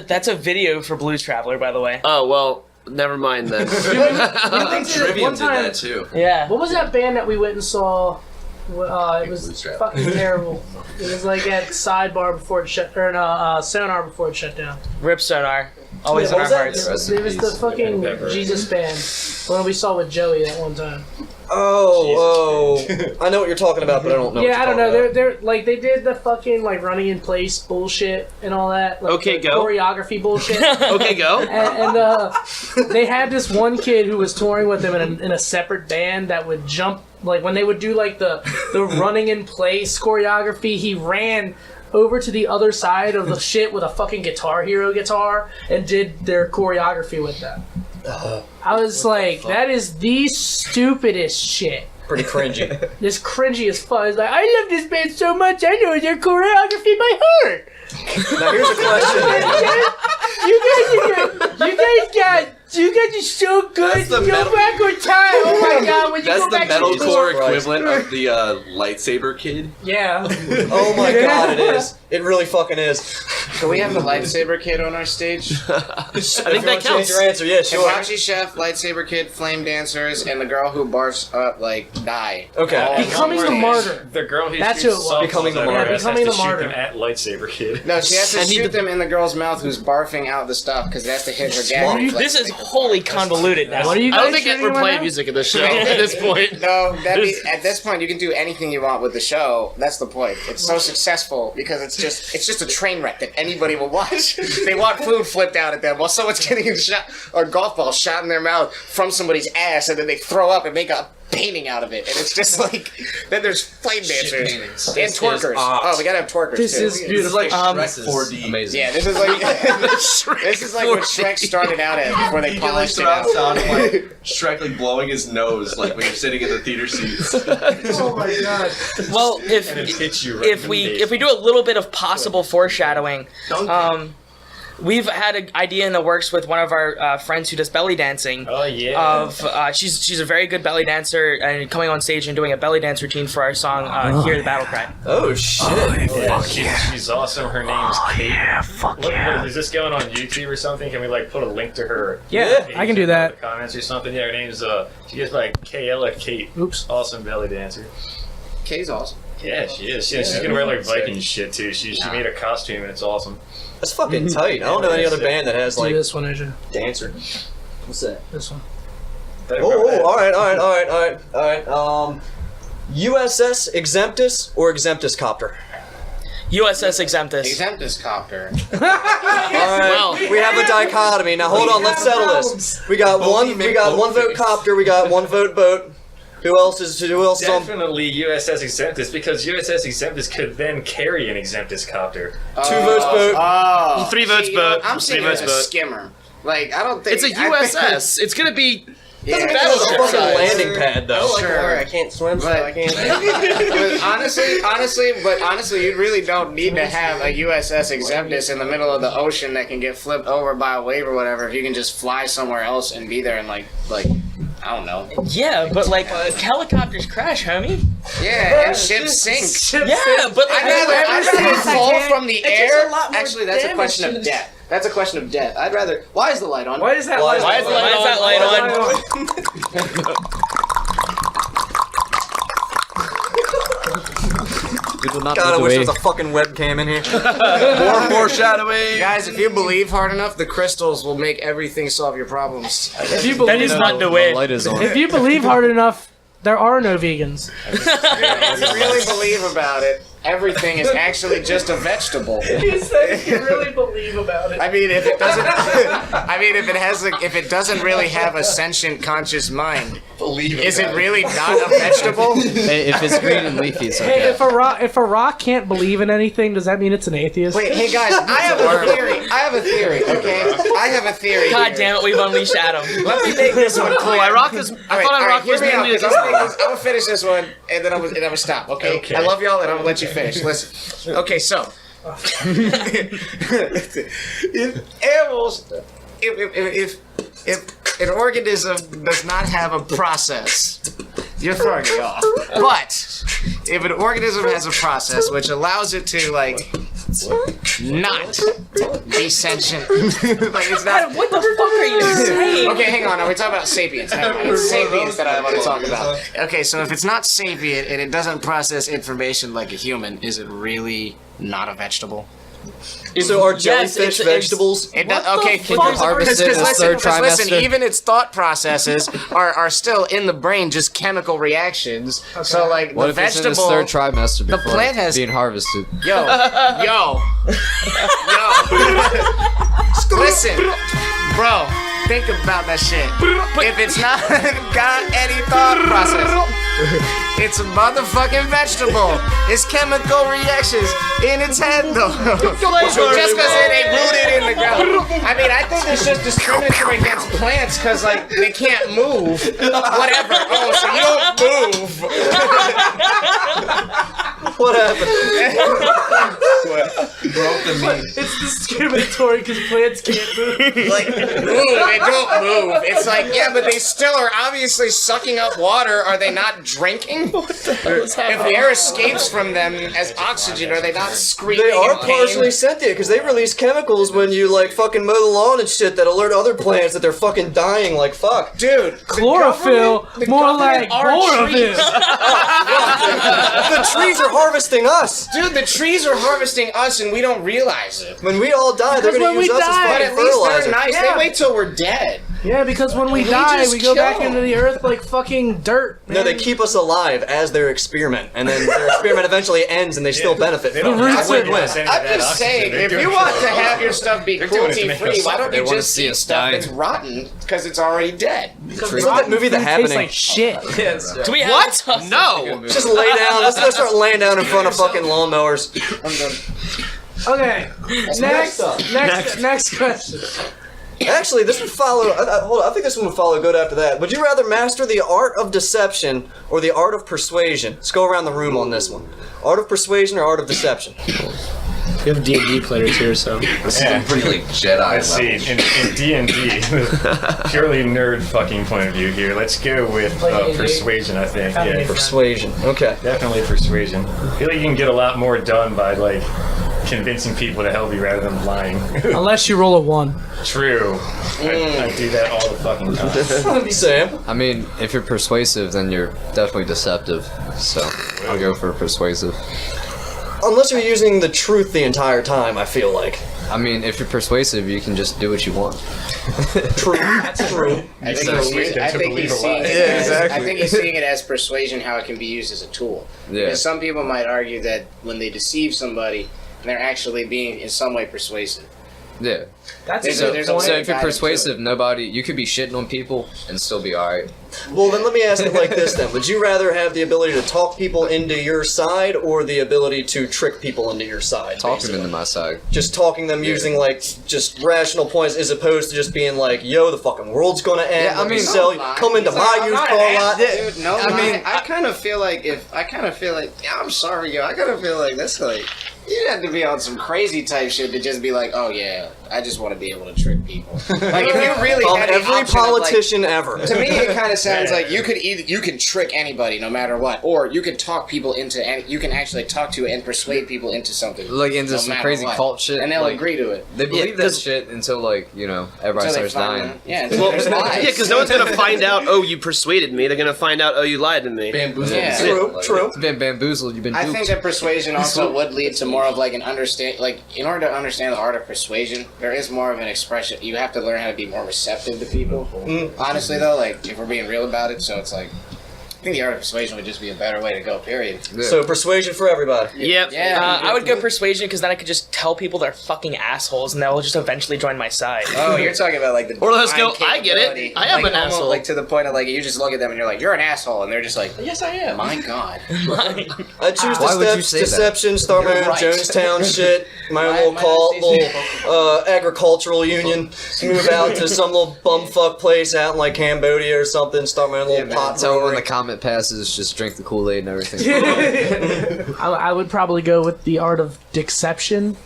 That's a video for Blues Traveler, by the way. Oh well, never mind then. I think Trivium did that too. Yeah. What was that band that we went and saw? It was Blues Traveler. fucking terrible. It was like at Sidebar before it shut, or Sonar before it shut down. Rip Sonar. Always Yeah, in what our was that? hearts. It was the fucking Jesus band. The one we saw with Joey that one time. Oh, I know what you're talking about, but I don't know. Yeah, I don't know. They're like they did the fucking like running in place bullshit and all that. Like, Okay, the go. choreography bullshit. Okay, go. and they had this one kid who was touring with them in a separate band that would jump like when they would do like the running in place choreography. He ran over to the other side of the shit with a fucking Guitar Hero guitar and did their choreography with them. I was like, that is the stupidest shit. Pretty cringy. This cringy as fuck. It's like, I love this band so much, I know their choreography by heart. Now here's a question. You guys are so good. That's the Go metal- back on time. Oh my god, when you That's go the back to the metalcore door. equivalent of the lightsaber kid. Yeah. Oh my god, it is. It really fucking is. Can we have the lightsaber kid on our stage? I think that Change counts. your answer, yeah, sure. Hibachi chef, lightsaber kid, flame dancers, and the girl who barfs up like die. Okay. All in Becoming one the day. martyr. The girl who That's shoots who it was. Becoming the softballs martyr. at her ass Becoming has the to shoot martyr. them at lightsaber kid. No, she has to And he shoot did- them in the girl's mouth who's barfing out the stuff because it has to hit her gag reflex. This is wholly convoluted now. What are you I guys don't think shooting we're right playing now? music at this show at this point. No, at this point you can do anything you want with the show. That's the point. It's so successful because it's just a train wreck that anybody will watch. They want food flipped out at them while someone's getting a shot or golf ball shot in their mouth from somebody's ass, and then they throw up and make a painting out of it, and it's just like then there's flame dancers and twerkers. Oh, we gotta have twerkers This too. is beautiful. It's like Shrek 4D. Amazing. Yeah, this is like this is like what Shrek started out as before they You can like polished it surround out. sound of like Shrek like blowing his nose like when you're sitting in the theater seats. Oh my god. Well, And it hits you right if in we the if we do a little bit of possible foreshadowing, we've had an idea in the works with one of our friends who does belly dancing. Oh yeah. She's a very good belly dancer and coming on stage and doing a belly dance routine for our song "Hear the Battle Cry." Oh shit. She's awesome. Her name's Kate. Yeah, what, is this going on YouTube or something? Can we like put a link to her? Yeah, page I can do in that. the comments or something. Yeah, her name's she goes by KL Kate. Oops. Awesome belly dancer. Kay's awesome. Yeah, she is. She's gonna wear like Viking shit too. She made a costume and it's awesome. That's fucking tight. I don't know any other band that has Do like this one, Asia. dancer. What's that? This one. Oh, alright. USS Exemptus or Exemptus Copter? USS Exemptus. Exemptus copter. Alright, we have a dichotomy. Now hold on, let's settle this. We got one vote copter, we got one vote boat. Who else is on? Definitely USS Exemptus because USS Exemptus could then carry an Exemptus copter. 2 votes boat. Oh, 3 votes boat. I'm seeing 3 it as votes a boat. skimmer. Like I don't think It's a USS. It's gonna be Yeah, It's a battleship fucking size. landing pad though. Sure. I can't swim, so But- I can't. but honestly, you really don't need to have a USS Exemptus in the middle of the ocean that can get flipped over by a wave or whatever. If you can just fly somewhere else and be there in like I don't know. Yeah, but like helicopters crash, homie. Yeah, and ships sink. Yeah, but like, I'd rather fall from the It's just air. a lot more Actually, that's a damage question than- of death. That's a question of death. I'd rather. Why is the light on? Why is that Why light is on? that light God, I wish there was a fucking webcam in here. More foreshadowing. Guys, if you believe hard enough, the crystals will make everything solve your problems. If you believe, The light is on. if you believe hard enough, there are no vegans. If you really believe about it, everything is actually just a vegetable. He said you really believe about it. I mean, if it doesn't, if it doesn't really have a sentient, conscious mind, is it really not a vegetable? Hey, if it's green and leafy, it's Hey, okay. if a rock can't believe in anything, does that mean it's an atheist? Wait, hey guys, I have a theory. Okay, I have a theory. God here. damn it, we've unleashed Adam. Let me make this one clear. I thought I rock was hear me out, mainly 'cause I'm gonna finish this one, and then I'm gonna stop. Okay? Okay. I love y'all, and I'm gonna let you finish. Listen. Okay, so if animals, if an organism does not have a process, you're throwing me off. But if an organism has a process which allows it to not be sentient, like it's not. What the fuck are you saying? Okay, hang on. Are we talking about sapiens? It's sapiens that I want to talk about. Okay, so if it's not sapient and it doesn't process information like a human, is it really not a vegetable? So are jellyfish vegetables? It does, okay, Can you harvest it in the third trimester? listen, even its thought processes are still in the brain, just chemical reactions. So like What the if it's in vegetable, its third trimester before plant has- being harvested? yo, listen, bro, think about that shit. If it's not got any thought process, it's a motherfucking vegetable. It's chemical reactions in its head, though. Just because it ain't rooted in the ground. I mean, I think it's just discriminatory against plants because, like, they can't move. Whatever. Oh, so you don't move. What happened? It's discriminatory because plants can't move. Like, they don't move. It's like, yeah, but they still are obviously sucking up water. Are they not drinking? If air escapes from them as oxygen, are they not screaming? They are in pain? partially sentient because they release chemicals when you fucking mow the lawn and shit that alert other plants that they're fucking dying like fuck. Dude, Chlorophyll, more like chlorophyll. The trees are harvesting us. Dude, the trees are harvesting us and we don't realize it. When we all die, they're Because gonna when use we us as die- But fucking at least fertilizer. they're nice. Yeah. They wait till we're dead. Yeah, because when we die, just we go back kill into the earth like fucking dirt. No, they keep us alive as their experiment, and then their experiment eventually ends, and they still benefit. They from don't it. have to give us any of I'm that just oxygen. saying, They're if doing you it want for to us. have your stuff be They're doing it to make cruelty-free, us why suffer. don't They you wanna just see eat us stuff die. that's rotten because it's already dead? Isn't that movie The Tastes Happening? like shit. Do we have What? No. Just lay down. Let's go start laying down in front of fucking lawnmowers. Okay. Next question. Actually, this would follow. Hold on, I think this one would follow good after that. Would you rather master the art of deception or the art of persuasion? Let's go around the room on this one. Art of persuasion or art of deception? We have D&D players here, so. This is pretty like Jedi Let's see, level. in D&D, purely nerd fucking point of view here, let's go with persuasion, I think. Yeah, Persuasion. Okay. definitely persuasion. I feel like you can get a lot more done by, convincing people to help you rather than lying. Unless you roll a 1. True. I do that all the fucking time. Sam? I mean, if you're persuasive, then you're definitely deceptive. So I'll go for persuasive. Unless you're using the truth the entire time, I feel like. I mean, if you're persuasive, you can just do what you want. True. That's true. I think believe he's a seeing lie. it I think he's seeing it as persuasion, how it can be used as a tool. Yeah. Because some people might argue that when they deceive somebody, they're actually being in some way persuasive. Yeah. That's There's a a- good there's a point. So if you're guidance to persuasive, you could be shitting on people and still be alright. Well, then let me ask it like this then. Would you rather have the ability to talk people into your side or the ability to trick people into your side? Talk them basically? into my side. Just talking them using just rational points as opposed to just being like, yo, the fucking world's gonna end. Yeah, I let me mean- sell you. Come into my used car lot. Dude, no, I mean, I kind of feel like yeah, I'm sorry, yo. I kind of feel like that's like you'd have to be on some crazy type shit to just be like, oh yeah, I just want to be able to trick people. Like if you really had the every option of, politician ever. To me, it kind of sounds like you can trick anybody no matter what, or you can talk people into, you can actually talk to and persuade people into something, like into some crazy cult shit, and they'll agree to it. They believe that shit until everybody starts dying. Yeah, because no one's gonna find out. Oh, you persuaded me. They're gonna find out. Oh, you lied to me. Bamboozled. Yeah. True. You've been bamboozled. You've been. I duped. think that persuasion also would lead to more of like an understand. Like in order to understand the art of persuasion, there is more of an expression. You have to learn how to be more receptive to people. Honestly, though, like if we're being real about it, so it's like. I think the art of persuasion would just be a better way to go, period. Yeah. So persuasion for everybody. Yep. Yeah. I would go persuasion because then I could just tell people they're fucking assholes and they'll just eventually join my side. Oh, you're talking about like the or let's go, I get it. I am like, an asshole. Like to the point of like you just look at them and you're like, you're an asshole, and they're just like, yes, I am. My God. I choose deception, start my own Jonestown shit, my own little agricultural union, move out to some little bumfuck place out in like Cambodia or something, start my own little pot. Tell when the comment passes, just drink the Kool-Aid and everything. I would probably go with the art of deception.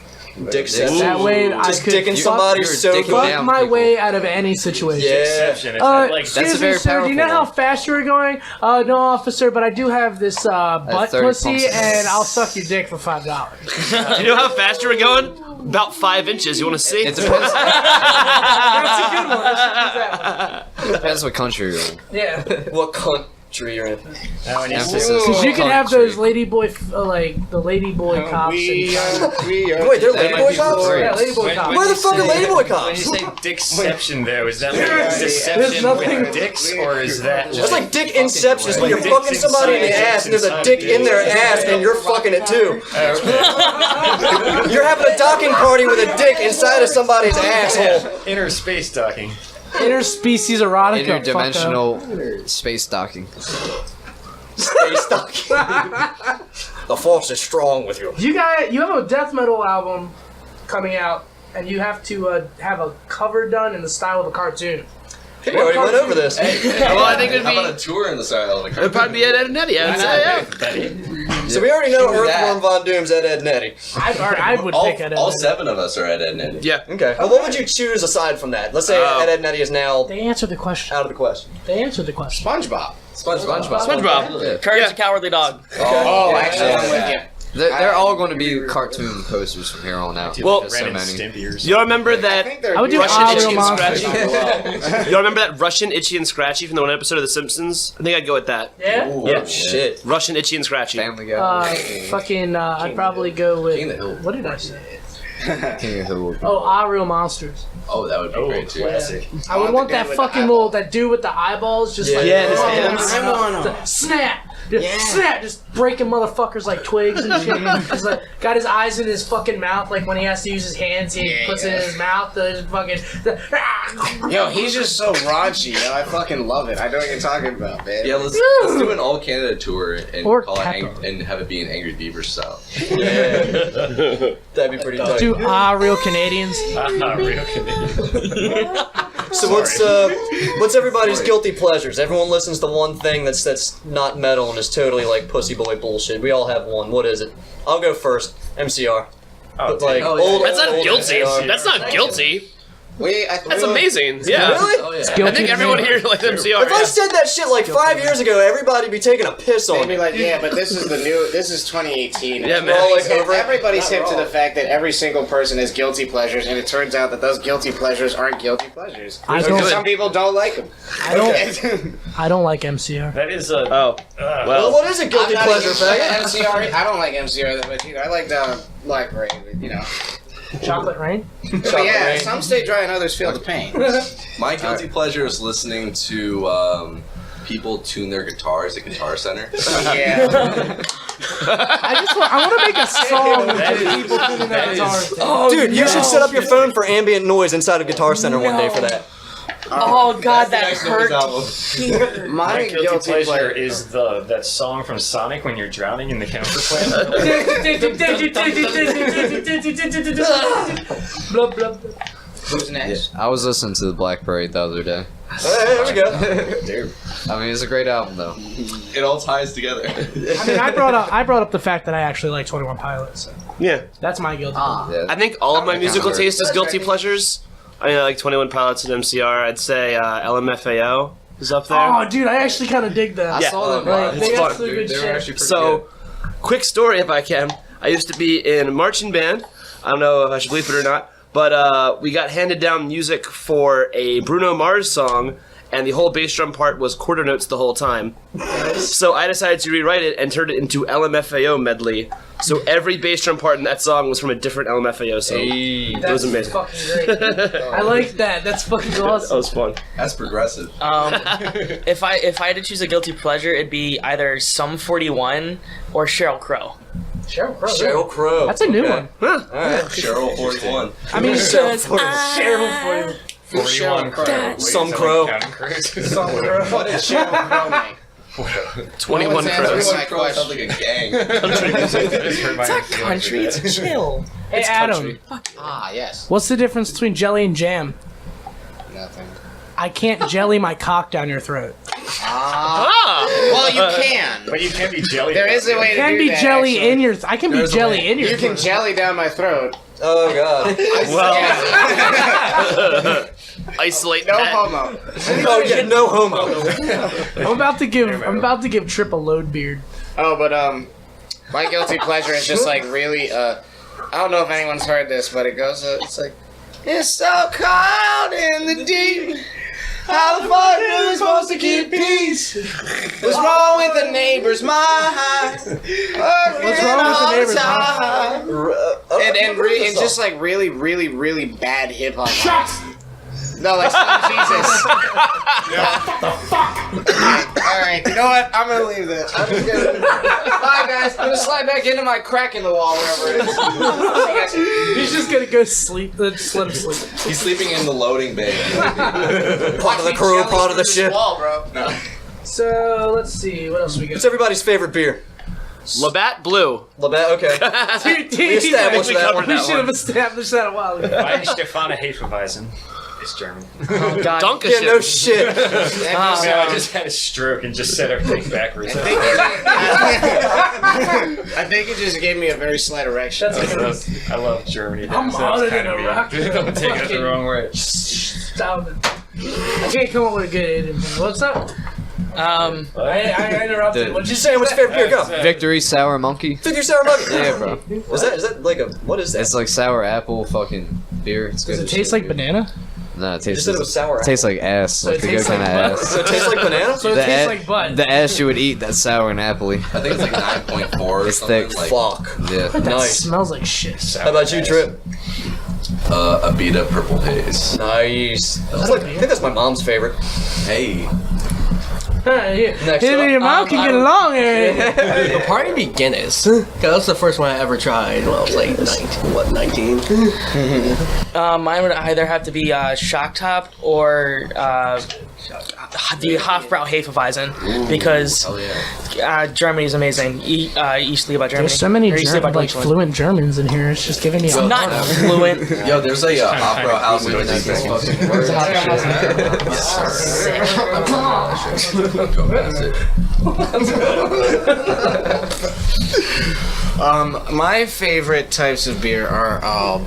Deception. That way just I could dicking somebody so fuck my way out of any situation. Deception. Excuse me, sir, do you know how fast you were going? No, officer, but I do have this butt pussy, and I'll suck your dick for $5. You know how fast you were going? About 5 inches. You want to see? It depends. That's a good one. Let's use that one. Depends what country you're in. Yeah. What country you're in? Because you can have those ladyboy, like the ladyboy cops. Wait, they're ladyboy cops? Yeah, ladyboy cops. Where the fuck are ladyboy cops? When you say dickception, though, is that like deception with dicks, or is that just... That's like dick inception. It's when you're fucking somebody in the ass and there's a dick in their ass and you're fucking it too. You're having a docking party with a dick inside of somebody's asshole. Interspace docking. Interspecies erotica. Interdimensional space docking. Space docking. The force is strong with you. You have a death metal album coming out, and you have to have a cover done in the style of a cartoon. We already went over this. Well, I think it'd be. How about a tour in the style of the It'd probably be Ed and Eddie. I'd say, yeah. So we already know Earthworm Von Doom's Ed and Eddie. I would pick Ed and Eddie. All 7 of us are Ed and Eddie. Yeah. Okay. Well, what would you choose aside from that? Let's say Ed and Eddie is now They answered the question. out of the question. They answered the question. SpongeBob. SpongeBob. Courage the Cowardly Dog. Oh, actually, I'm with you. They're all going to be cartoon posters from here on out. Well, so Ren and many. Stimpy or You all remember that I would do Russian Real Itchy and Monsters. Scratchy? You all remember that Russian Itchy and Scratchy from the one episode of The Simpsons? I think I'd go with that. Yeah? Yeah. Shit. Russian Itchy and Scratchy. Family Guy. I'd probably go with. King of the Hill. What did I say? King of the Hill. Oh, Real Monsters. Oh, that would be great too. I would want that fucking that dude with the eyeballs, just like his hands. Snap. Snap, just breaking motherfuckers like twigs and shit. He's like, got his eyes in his fucking mouth, like when he has to use his hands, he puts it in his mouth. Yo, he's just so raunchy. Yo, I fucking love it. I know what you're talking about, man. Yeah, let's do an all Canada tour and Or call Pepper. it and have it be an Angry Beaver style. That'd be pretty tight. Do Real Canadians. Real Canadian. So what's everybody's guilty pleasures? Everyone listens to one thing that's not metal and is totally like pussy boy bullshit. We all have one. What is it? I'll go first. MCR. But like old, That's not old guilty. MCR. That's not guilty. That's amazing. Yeah. Really? I think everyone here likes MCR. If I said that shit like 5 years ago, everybody'd be taking a piss on They'd me. be like, yeah, but this is this is 2018. Yeah, man. Everybody's hip to the fact that every single person has guilty pleasures, and it turns out that those guilty pleasures aren't guilty pleasures. Some people don't like them. I don't like MCR. That is a... Well, what is a guilty pleasure, faggot? MCR, I don't like MCR that much either. I like the Black Parade, you know. Chocolate Rain? But yeah, some stay dry and others feel the pain. My guilty pleasure is listening to people tune their guitars at Guitar Center. Yeah. I want to make a song with people tuning their guitars. Oh, dude, you should set up your phone for ambient noise inside of Guitar Center one day for that. Oh god, that hurt. My guilty pleasure is that song from Sonic when you're drowning in the counterplay. Who's next? I was listening to the Black Parade the other day. There we go. I mean, it's a great album though. It all ties together. I mean, I brought up the fact that I actually like 21 Pilots. So Yeah. that's my guilty. Yeah. I think all of my musical taste is guilty pleasures. I mean, I like 21 Pilots and MCR. I'd say LMFAO is up there. Oh, dude, I actually kind of dig that. Yeah. saw them Like, live. they It's got fun. some good They were shit. actually pretty So, quick story if I can. I used to be in a marching band. I don't know if I should bleep it or not, but we got handed down music for a Bruno Mars song, and the whole bass drum part was quarter notes the whole time. So I decided to rewrite it and turn it into LMFAO medley. So every bass drum part in that song was from a different LMFAO song. It was amazing. Fucking great. I like that. That's fucking That awesome. was fun. That's progressive. If I had to choose a guilty pleasure, it'd be either Sum 41 or Sheryl Crow. Sheryl Crow. Sheryl Crow. That's a new Okay. one. Cheryl 41. I mean, Sheryl Sheryl 41 Crow. Some Crow. Some Crow. What did Sheryl Crow make? 21 What's Crows. answering my Crow sounds question? like a gang. It's not country, it's chill. Hey, Adam, Ah, yes. what's the difference between jelly and jam? Nothing. I can't jelly my cock down your throat. Well, you can. But you can be jelly. There is a way to Can do be that, jelly actually. in your. I can be jelly in your. You can throat. jelly down my throat. Oh god. Isolate No that. homo. Oh yeah, no homo. I'm about to give Trip a load beard. Oh, but my guilty pleasure is just like really I don't know if anyone's heard this, but it goes it's like it's so cold in the deep. How the fuck are we supposed to keep peace? What's wrong with the neighbor's mind? What's wrong with the neighbor's mind? And just like really, really, really bad hip hop. No, like Jesus. Alright, you know what? I'm gonna leave this. I'm just gonna bye guys. I'm gonna slide back into my crack in the wall wherever it is. He's just gonna go sleep. Let him sleep. He's sleeping in the loading bay. Part of the crew, part of the ship. Wall, bro. So let's see what else we got. What's everybody's favorite beer? Labatt Blue. Labatt, okay. We established that one. We should have established that a while ago. Why Stefana Hefeweizen? It's German. Oh, God. Dunkel Yeah, no shit. I just had a stroke and just said everything backwards. I think it just gave me a very slight erection. I love Germany. I'm hotter than a rock. Don't take it the wrong way. Stop it. I can't come up with a good Asian thing. What's up? I interrupted. Dude. What'd you Say what's your favorite beer? Go. Victory Sour Monkey. Figure sour monkey. Yeah, bro. Is that like a what is that? It's like sour apple fucking beer. It's Does good it as taste shit, like dude. banana? No, it You tastes. said it was sour. It tastes like ass. Like it the good tastes kind of like ass. So it tastes like banana. So it The tastes a- like butt. The ass you would eat that's sour and appley. I think it's like 9.4 or It's something. thick. Like, Fuck. Yeah. That Nice. smells like shit. How about you, Trip? a Beta Purple Haze. Nice. I think that's my mom's favorite. Hey. Next Him and your up. mom can get along here. It'll probably be Guinness. Cause that's the first one I ever tried when I was like 19. Mine would either have to be Shock Top or the Hofbrau Hefeweizen because Germany is amazing. East Liebe, Germany. There's so many Or East Liebe, like Deutschland. fluent Germans in here. It's just giving me a Not fluent. Yo, there's a opera house in this fucking word. Go past it. My favorite types of beer are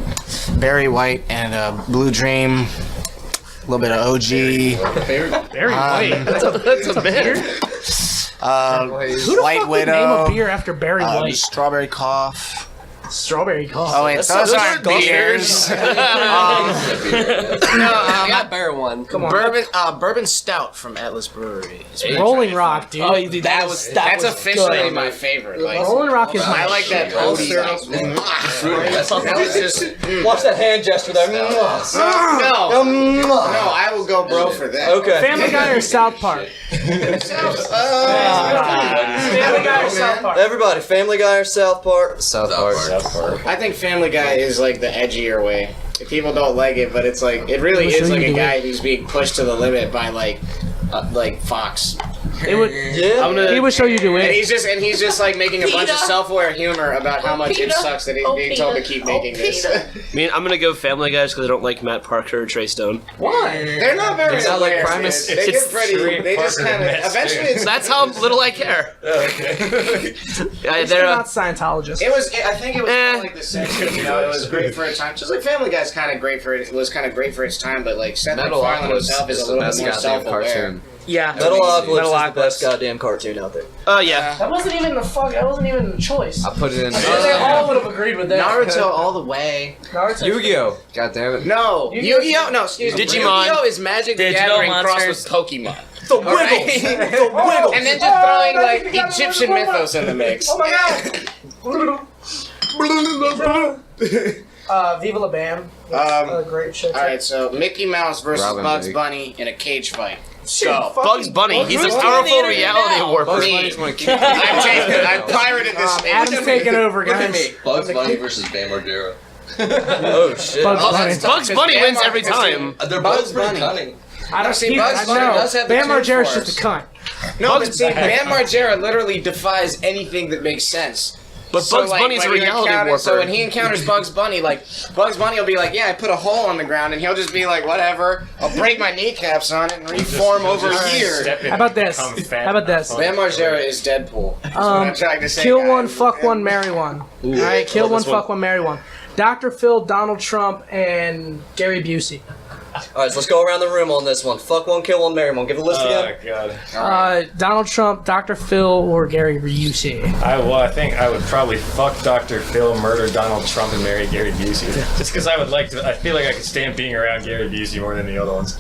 Berry White and Blue Dream. A little bit of OG. Very white. That's a beer. Who the White fuck would name Widow. a beer after Barry White? Strawberry Cough. Strawberry coffee. Oh wait, those aren't beers. I got better one. Come on. Bourbon Stout from Atlas Brewery. Rolling Rock, dude. Oh, dude, That's officially my favorite. Like, Rolling Rock is I my like that old syrup. That was just Watch that hand gesture there. no. I will go bro for that. Okay. Family Guy or South Park? Family Guy or South Park? Everybody, Family Guy or South Park? South Park. I think Family Guy is like the edgier way. People don't like it, but it's like it really I'll is show like you a the guy way. who's being pushed to the limit by like Fox. It would. Yeah. He would show you the And way. he's just like making a bunch of self-aware humor about how much it sucks that he's being told to keep making this. I mean, I'm gonna go Family Guy because I don't like Matt Parker or Trey Stone. Why? They're not very It's not like aware, Primus. dude. They get pretty. They just Parker kind of. and Matt Eventually, Smith. it's. That's how little I care. Yeah, They're they're not Scientologists. It was. I think it was kind of like the section. You know, it was great for its time. Just like Family Guy's kind of great for it. It was kind of great for its time, but like Seth Metal MacFarlane Octopus himself is a is the little best bit more goddamn self-aware. cartoon. Yeah. Metalocalypse is the Metalocalypse. best goddamn cartoon out there. yeah. That wasn't even the fuck. That wasn't even the choice. I put it in. They all would have agreed with that. Naruto all the way. Naruto. Yu-Gi-Oh! God damn it. No, Yu-Gi-Oh! No, excuse me. Digimon. Yu-Gi-Oh! is Magic the Digital Gathering crossed monsters. with Pokemon. The Wiggles! The Wiggles! And then just throwing like Egyptian mythos in the mix. Oh my god! Viva la Bam. Great shit. Alright, so Mickey Mouse versus Robin Bugs League. Bunny in a cage fight. Go. Bugs Bunny. He's a Who's powerful doing the internet reality now? warper. Bugs Me. Bunny's one I pirated this thing. Adam's taking over, Look at guys. me. Bugs Bunny versus Bam Margera. Oh shit. Bugs Bunny. Bugs Bunny wins every time. They're Bugs both pretty Bunny. cunning. I don't see, see. Bugs Bunny does have the Bam two Margera's force. just a cunt. No, but see, Bam Margera literally defies anything that makes sense. But Bugs Bunny's a when you reality encounter- warper. So when he encounters Bugs Bunny, like, Bugs Bunny will be like, yeah, I put a hole on the ground, and he'll just be like, whatever, I'll break my kneecaps on it and reform over here. How about this? How about this? Bam Margera is Deadpool. That's what I'm trying to say, Kill guys. one, fuck one, marry one. All right, kill one, this one. fuck one, marry one. Dr. Phil, Donald Trump, and Gary Busey. Alright, so let's go around the room on this one. Fuck one, kill one, marry one. Give the list again. God. Donald Trump, Dr. Phil, or Gary Busey. I think I would probably fuck Dr. Phil, murder Donald Trump, and marry Gary Busey. Just because I would like to. I feel like I could stand being around Gary Busey more than the other ones.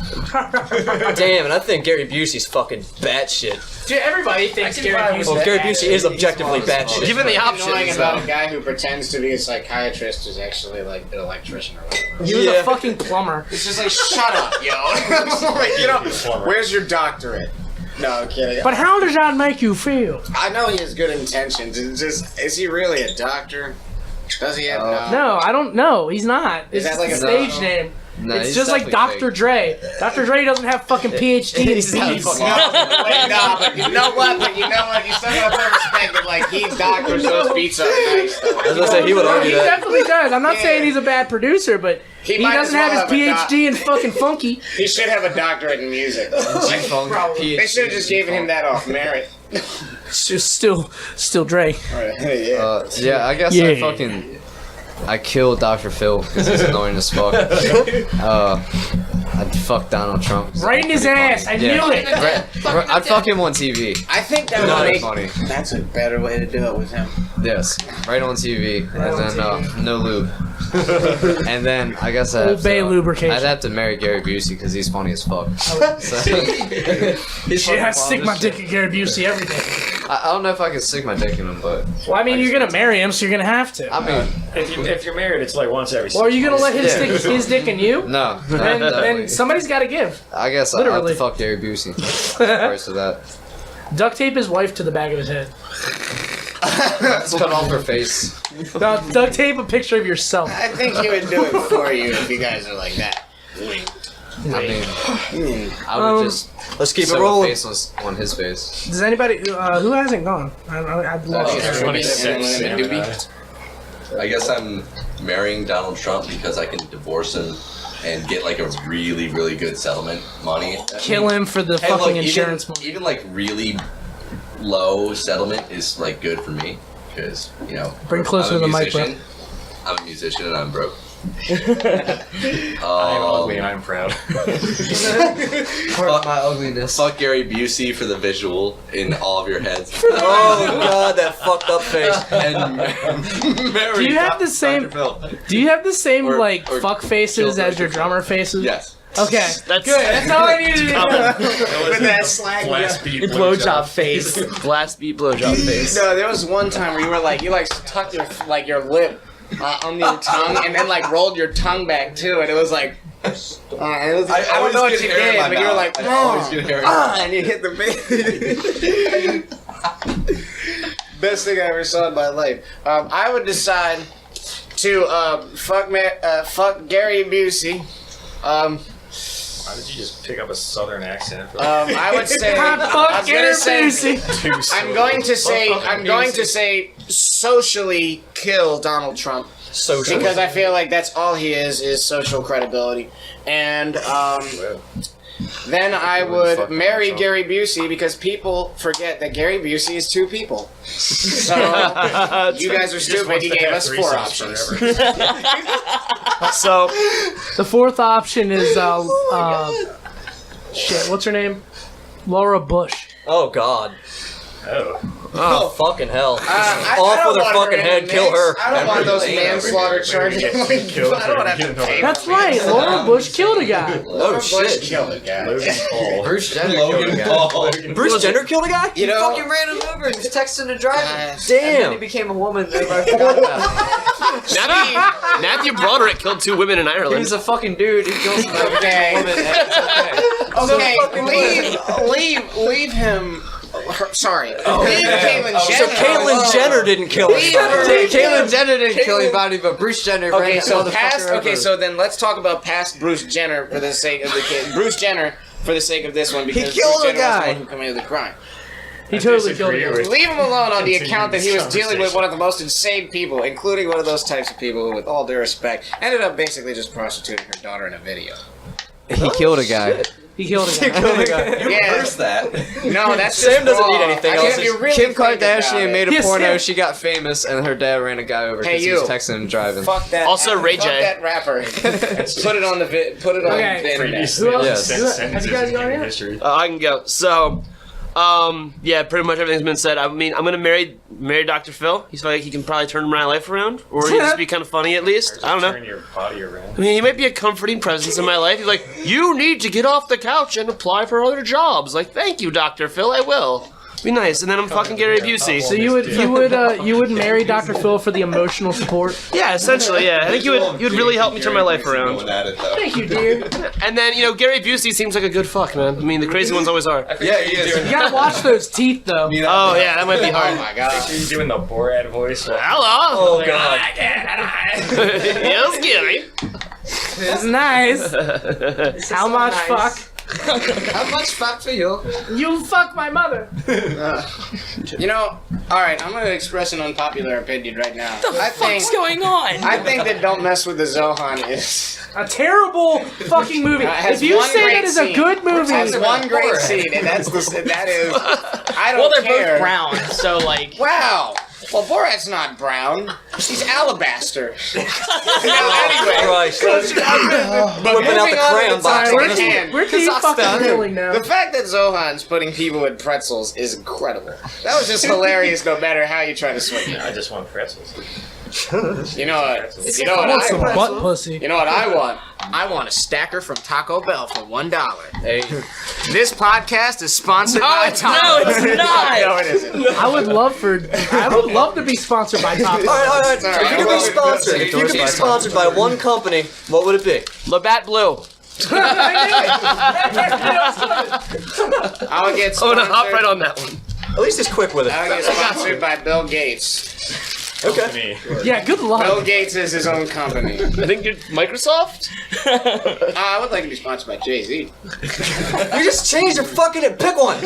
Damn, and I think Gary Busey's fucking batshit. Dude, everybody thinks Gary Busey. Well, Gary Busey is objectively batshit. Given the What's annoying options. about a guy who pretends to be a psychiatrist is actually like an electrician or whatever. He was Yeah. a fucking plumber. It's just like, shut up, yo. Like, you know, where's your doctorate? No, I'm kidding. But how does that make you feel? I know he has good intentions. It's just, is he really a doctor? Does he have No, I don't know. He's not. Is It's that just like a a stage no? name. No, It's he's just like definitely Dr. Dre. Dr. Dre doesn't have fucking PhD in He's not disease. fucking- Wait, no, but you know what? You still gotta put respect that, like, he doctors those beats up nice, though. I was gonna say, he would argue He that. definitely does. I'm not saying he's a bad producer, but he might doesn't as well have his have a PhD in fucking funky. He should have a doctorate in music. They should have just given him that off merit. It's just still Dre. Yeah. Yeah, I guess Yeah. I killed Dr. Phil because he's annoying as fuck. I'd fuck Donald Trump. Right in his ass. I knew it. I'd fuck him on TV. I think that Not would as funny. make. That's a better way to do it with him. Yes, right on TV, and then no lube. And then I guess Old Bay lubrication. I'd have to marry Gary Busey because he's funny as fuck. Shit, I stick my dick in Gary Busey every day. I don't know if I can stick my dick in him, but Well, I mean, you're gonna marry him, so you're gonna have to. I mean, If you're married, it's like once every. Or are you gonna let him Yeah. stick his dick in you? no. Then somebody's got to give. I guess I'll have Literally. to fuck Gary Busey first of that. Duct tape his wife to the back of his head. Let's cut off her face. No, duct tape a picture of yourself. I think he would do it for you if you guys are like that. I mean, I would just Let's keep it sew a rolling. face on his face. Does anybody who hasn't gone? I'd love to hear. 26. I guess I'm marrying Donald Trump because I can divorce him and get like a really, really good settlement money. Kill him for the And, fucking look, insurance money. Even like really low settlement is like good for me because Bring closer I'm to a the mic, bro. musician. I'm a musician and I'm broke. I'm ugly and I'm proud. Fuck my ugliness. Fuck Gary Busey for the visual in all of your heads. Oh god, that fucked up face. And marry Do you have the same? Dr. Phil. Do you have the same Or- like or fuck faces kill as your Dr. drummer faces? Yes. Okay. That's Good. That's all I needed to know. With that slag. Last beat Blowjob face. Blast beat blowjob face. No, there was one time where you tucked your lip under your tongue and then like rolled your tongue back too, and it was like. I don't know what you did, but you were like, and you hit the bass. Best thing I ever saw in my life. I would decide to fuck Gary Busey. Why did you just pick up a southern accent? I would say. I'm going to say socially kill Donald Trump. Socially. Because I feel like that's all he is social credibility. And then I would marry Gary Busey because people forget that Gary Busey is 2 people. So you guys are stupid. He gave us 4 options. So the 4th option is shit. What's her name? Laura Bush. Oh God. Oh, fucking hell. Off with her fucking head, kill her. I don't want those manslaughter charges. I don't have to pay. That's right. Laura Bush killed a guy. Oh shit. Killed a guy. Bruce Jenner killed a guy. Bruce Jenner killed a guy? You know, fucking ran him over and was texting and driving. And Damn. then he became a woman. And I forgot about it. Matthew Broderick killed 2 women in Ireland. He's a fucking dude. He killed somebody. Okay. Woman. Okay, leave him. Sorry. Leave Caitlyn Jenner. So Caitlyn Jenner didn't kill anybody. Caitlyn Jenner didn't kill anybody, but Bruce Jenner ran Okay, that so motherfucker over. so then let's talk about past Bruce Jenner for the sake of the kid. Bruce Jenner for the sake of this one because killed Bruce a Jenner was the guy. one who committed the crime. He totally killed a guy. Leave him alone on the account that he was dealing with one of the most insane people, including one of those types of people who, with all due respect, ended up basically just prostituting her daughter in a video. He killed a guy. He killed a guy. You reversed that. No, that's Sam just doesn't wrong. need anything I else. mean, if you really Kim think about Kardashian made a Yes, porno. Sam. She got famous, and her dad ran a guy over Hey, because he was you. texting and driving. Fuck that. Also, Ray fuck J. that rapper. Put it on the put it on Okay. the internet. Who else? Yes. Have you guys gone yet? I can go. So, yeah, pretty much everything's been said. I mean, I'm gonna marry Dr. Phil. He's like he can probably turn my life around, or he'd just be kind of funny at least. I don't know. Turn your body around. I mean, he might be a comforting presence in my life. He's like, you need to get off the couch and apply for other jobs. Like, thank you, Dr. Phil. I will. Be nice. And then I'm fucking Gary Busey. So you would marry Dr. Phil for the emotional support? Yeah, essentially, yeah. I think you would really help me turn my life around. Thank you, dear. And then, Gary Busey seems like a good fuck, man. I mean, the crazy ones always are. Yeah, he is. You gotta watch those teeth, though. Oh, yeah, that might be Oh hard. my god. He's doing the Borat voice. Hello. Oh God. Yes, Gary. It's nice. How much fuck? How much fuck for you? You fuck my mother. Alright, I'm gonna express an unpopular opinion right now. What's going on? I think that Don't Mess with the Zohan is A terrible fucking movie. has If you one say great that is a scene. good movie, has one great scene, and that is I don't Well, they're care. both brown, so like. Wow. Well, Borat's not brown. He's alabaster. Anyway. Christ. But Whipping out the crayon box. we're deep fucking feeling now. The fact that Zohan's putting people in pretzels is incredible. That was just hilarious no matter how you try to swing it. I just want pretzels. You know what? You know I what want I some want? butt pussy. You know what I want? I want a stacker from Taco Bell for $1. Hey. This podcast is sponsored by Taco. No, it's not. No, it isn't. I would love to be sponsored by Taco. All right. Sorry, If you could be sponsored, if you could be sponsored by one company, what would it be? Labatt Blue. I'll get I'm sponsored. gonna hop right on that one. At least he's quick with it. I'll get sponsored by Bill Gates. Okay. Yeah, good luck. Bill Gates is his own company. I think you're Microsoft? I would like to be sponsored by Jay-Z. You just changed your fucking pick one.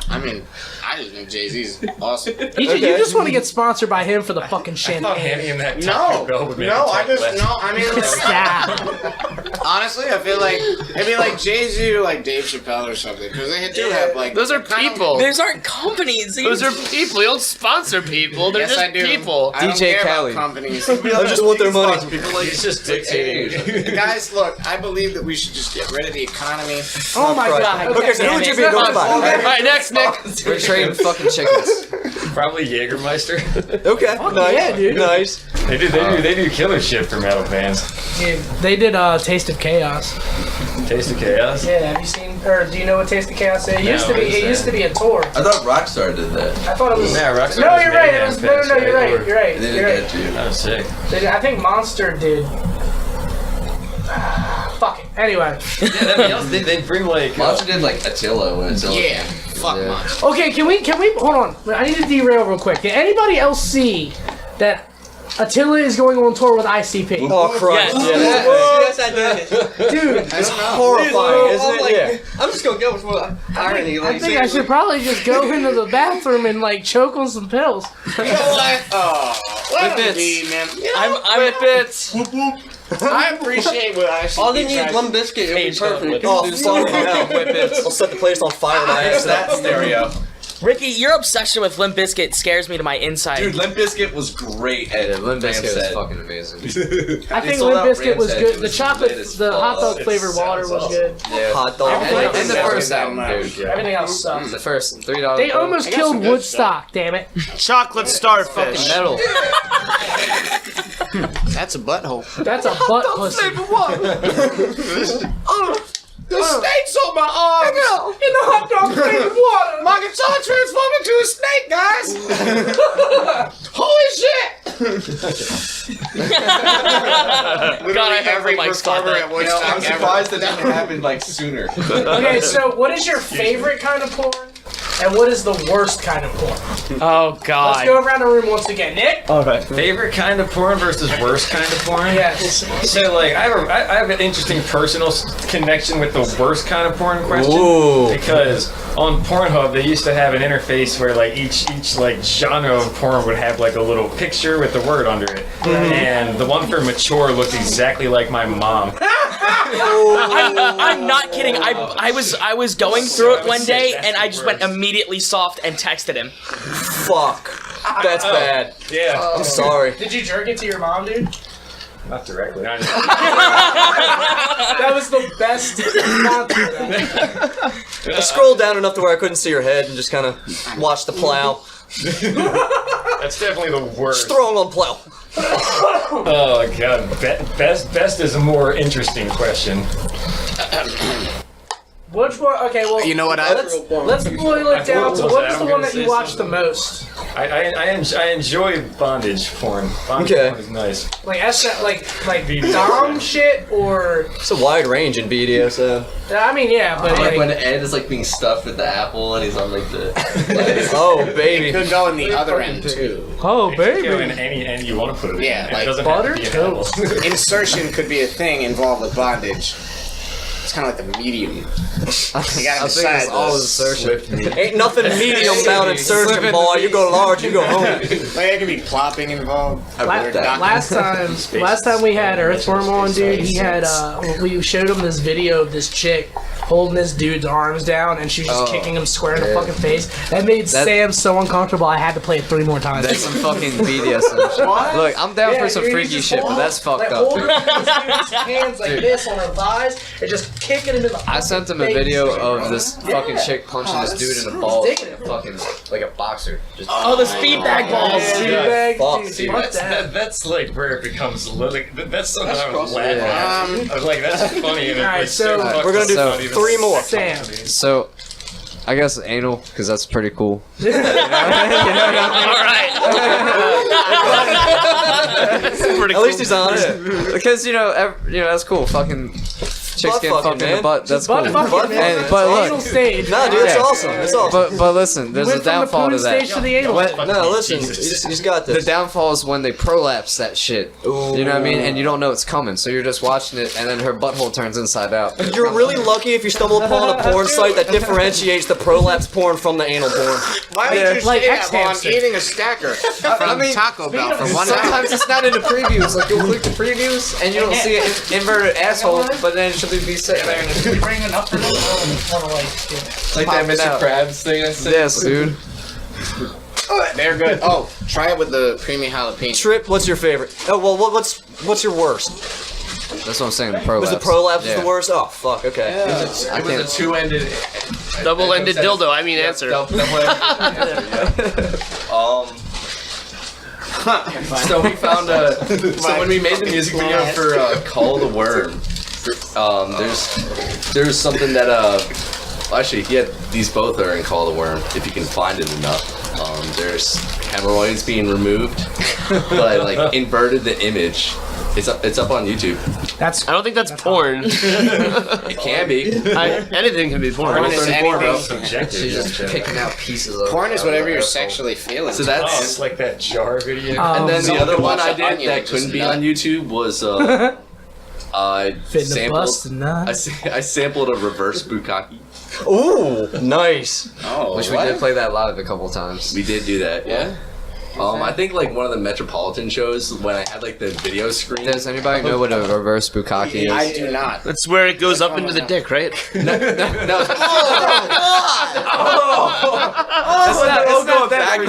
I mean, I just think Jay-Z's awesome. You just want to get sponsored by him for the fucking champagne. Handing him that Taco Bell would make it I taste less. mean, like, Stop. honestly, I feel like it'd be like Jay-Z or like Dave Chappelle or something, because they do have like Those are people. Those aren't companies. Those are people. You don't sponsor people. They're Yes, just I do. people. I don't DJ care Khaled. about companies. I just want their money. People like He's just dictating. Guys, look, I believe that we should just get rid of the economy. Oh my Christ. god. Okay, so who would you be going by? All right, next, Nick. We're trading fucking chickens. Probably Jägermeister. Okay, nice. yeah, dude. Nice. They do killer shit for metal bands. Dude, they did Taste of Chaos. Taste of Chaos. Yeah, have you seen or do you know what Taste of Chaos is? It used to be what is it used to be a tour. I thought Rockstar did that. I thought it was Yeah, Rockstar No, was you're right. It Mayhem was Fest, you're right. right? You're right. They You're didn't right. get you. That was sick. I think Monster did. Fuck it. Anyway. Yeah, that'd be else. They bring like. Monster did like Attila when Attila. Yeah, fuck Yeah. Monster. Okay, can we hold on? I need to derail real quick. Did anybody else see that Attila is going on tour with ICP? Oh Christ. Yes. that doing it? Dude, It's horrifying, isn't it? Yeah. I'm just gonna go with what irony. I think I should probably just go into the bathroom and like choke on some pills. You know what? Oh, let Whip it be, man. You know, I'm Whip it. I appreciate what I All they need Limp Bizkit. It'll be perfect. Oh, fuck yeah. I'll set the place on fire by accident. Stereo. Ricky, your obsession with Limp Bizkit scares me to my inside. Dude, Limp Bizkit was great at Limp Bizkit is Bandsintown. fucking amazing. I think sold Limp out Bizkit was Ramstead. good. It The was chocolate, lit as the hot fuck. dog flavored water was good. Yeah. Hot dog. And the first that album, much. dude. Everything else sucks. The first $3. They almost I got killed some good Woodstock. Damn it! Chocolate starfish. metal. That's a butthole. That's a butt pussy. The snake's on my arms. In the hot dog flavored water. My guitar transformed into a snake, guys. Holy shit! God, I hope every Mike's got performer that. at Woodstock I'm surprised that didn't happen like sooner. Okay, so what is your favorite kind of porn, and what is the worst kind of porn? Oh Let's God. go around the room once again. Nick. Favorite kind of porn versus worst kind of porn? Yes. So, like, I have an interesting personal connection with the worst kind of porn question. Ooh. Because on Pornhub, they used to have an interface where, like, each like genre of porn would have, like, a little picture with the word under it. And the one for mature looked exactly like my mom. I'm not kidding. I was going through it one day and I just went immediately soft and texted him. Fuck. That's bad. Yeah. I'm sorry. Did you jerk it to your mom, dude? Not directly. That was the best response to that. I scrolled down enough to where I couldn't see her head and just kind of watched the plow. That's definitely the worst. Strong on plow. Oh god, best is a more interesting question. Which one? Okay, well, You know what? let's boil it down to what is the one that you watch the most? I enjoy bondage porn. Bondage Okay. porn is nice. Like like dom shit or? It's a wide range in BDSM. I mean, yeah, but Like when like, Ed is like being stuffed with the apple and he's on like the. Oh, It baby. could go in the other end too. oh Go in baby, any end you want to put it Yeah, in. like It doesn't butter have to be an toast. apple. Insertion could be a thing involved with bondage. It's kind of like the medium. You gotta I think decide. it's all those. insertion. Ain't nothing medium about insertion, boy. You go large, you go home. Like there could be plopping involved. last time we had Earthworm on, dude, he had we showed him this video of this chick holding this dude's arms down and she was just kicking him square in the fucking face. That made Sam so uncomfortable I had to play it 3 more times. That's some fucking BDSM shit. Look, I'm down for some dude, freaky he's just shit, but that's fucked like, up. holding his hands like this on her thighs and just kicking him in the I sent him a face. video of this fucking chick punching this dude in the balls, ridiculous. fucking like a boxer. Just Oh, the speed bag balls. Teabag, Fuck, dude, dude. fuck that. That's like where it becomes like that's something I was laughing at. I was like, that's funny. And Alright, it's so fucking we're gonna do funny, but 3 more. Sam. so. I guess anal, because that's pretty cool. All right. At least he's honest. Because that's cool. Fucking chicks Butt getting fucking, fucked in man. the butt. That's Butt cool. fucking, man. And, but Anal look, stage. Nah, dude, it's Yeah. awesome. It's awesome. but listen, there's Went a from the downfall poo to that. stage to the anal stage. No, listen. Jesus. He's got The this. downfall is when they prolapse that shit. You know what I mean? And you don't know it's coming, so you're just watching it, and then her butthole turns inside out. You're really lucky if you stumble upon a porn site that differentiates the prolapse porn from the anal porn. Why would you Like say that while I'm X-Hamster. eating a stacker from Taco Bell for 1 hour? Sometimes it's not in the previews. Like you'll click the previews, and you don't see an inverted asshole, but then she'll be sitting there. And Bring it up for Like that Popping Mr. out. Krabs thing I said. yes, dude. They're good. Oh, try it with the creamy jalapeno. Trip, what's your favorite? Oh, well, what's your worst? That's what I'm saying. The prolapse. Was the prolapse Yeah. the worst? Oh, fuck, okay. It was a two-ended. Double-ended dildo. I mean, answer. So we found so when we made the music video for Call the Worm, there's something that actually these both are in Call the Worm if you can find it enough. There's hemorrhoids being removed, but I like inverted the image. It's up on YouTube. I don't think that's porn. It can be. Anything can be porn. Porn is anything. subjective. She's just picking out pieces of. Porn is whatever you're sexually feeling. So Oh, that's it's like that jar video. Oh. and then the Someone other can one watch I the did onion that and just couldn't be nut. on YouTube was Fitting the bus sampled. tonight. I sampled a reverse bukkake. Ooh, nice. Oh, Which we did play that live a couple times. We did do that. Yeah. I think like one of the Metropolitan shows when I had like the video screen. Does anybody know what a reverse bukkake is? I do not. That's where it goes up into the dick, right? No. It's not that. We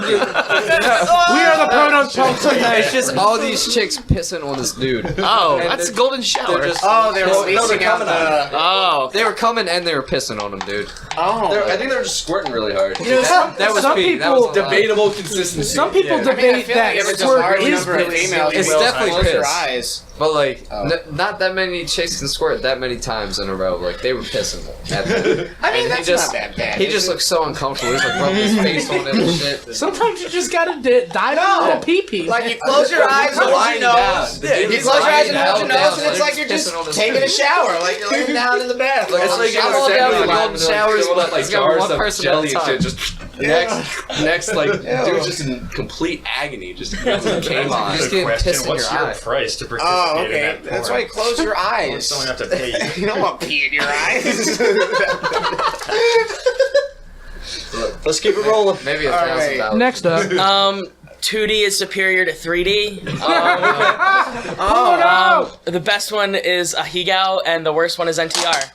are the Podunk punks. It's just all these chicks pissing on this dude. Oh, And that's a they're- golden shower. they're just- Oh, they were No, they're spacing out coming the. Oh. They were coming and they were pissing on him, dude. Oh. I think they were just squirting really hard. You know, That was some Pete. That people, was a lot. Debatable consistency. some people I mean, I debate feel that like if it's a squirt large is number of piss. females, It's you will definitely close your piss. eyes. But like, Oh. not that many chicks can squirt that many times in a row. Like they were pissing at him. I mean, And that's he just, not that bad. He is just it? looked so uncomfortable. He's like rubbing his face on it and shit. Sometimes you just gotta dive in a little pee-pee. Like you close your eyes and hold your nose. Yeah, You close your eyes and hold your nose, and it's like you're just taking a shower, like you're laying down in the bath. It's like I'm all down for golden showers, but like it's got jars one of person jelly at a and shit. time. Just next, like dude's just in complete agony. Just came on. Just getting pissed in What's your your eye. price to participate Oh, in okay. that That's porn? why you close your eyes. Someone have to pay you. You don't want pee in your eyes. Let's keep it rolling. Maybe right. $1,000. Next up. 2D is superior to 3D. The best one is a Higao, and the worst one is NTR.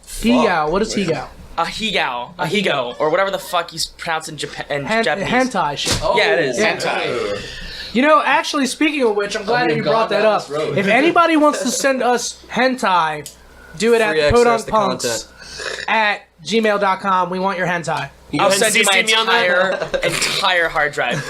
Higao. What is Higao? A Higo, or whatever the fuck you pronounce in Japan. Japanese. Hentai shit. Yeah, it is. Hentai. You know, actually, speaking of which, I'm glad that you brought that up. If anybody wants to send us hentai, do it Free at access to podunpunks@gmail.com. We want your hentai. I'll send you my CC me on that? entire hard drive.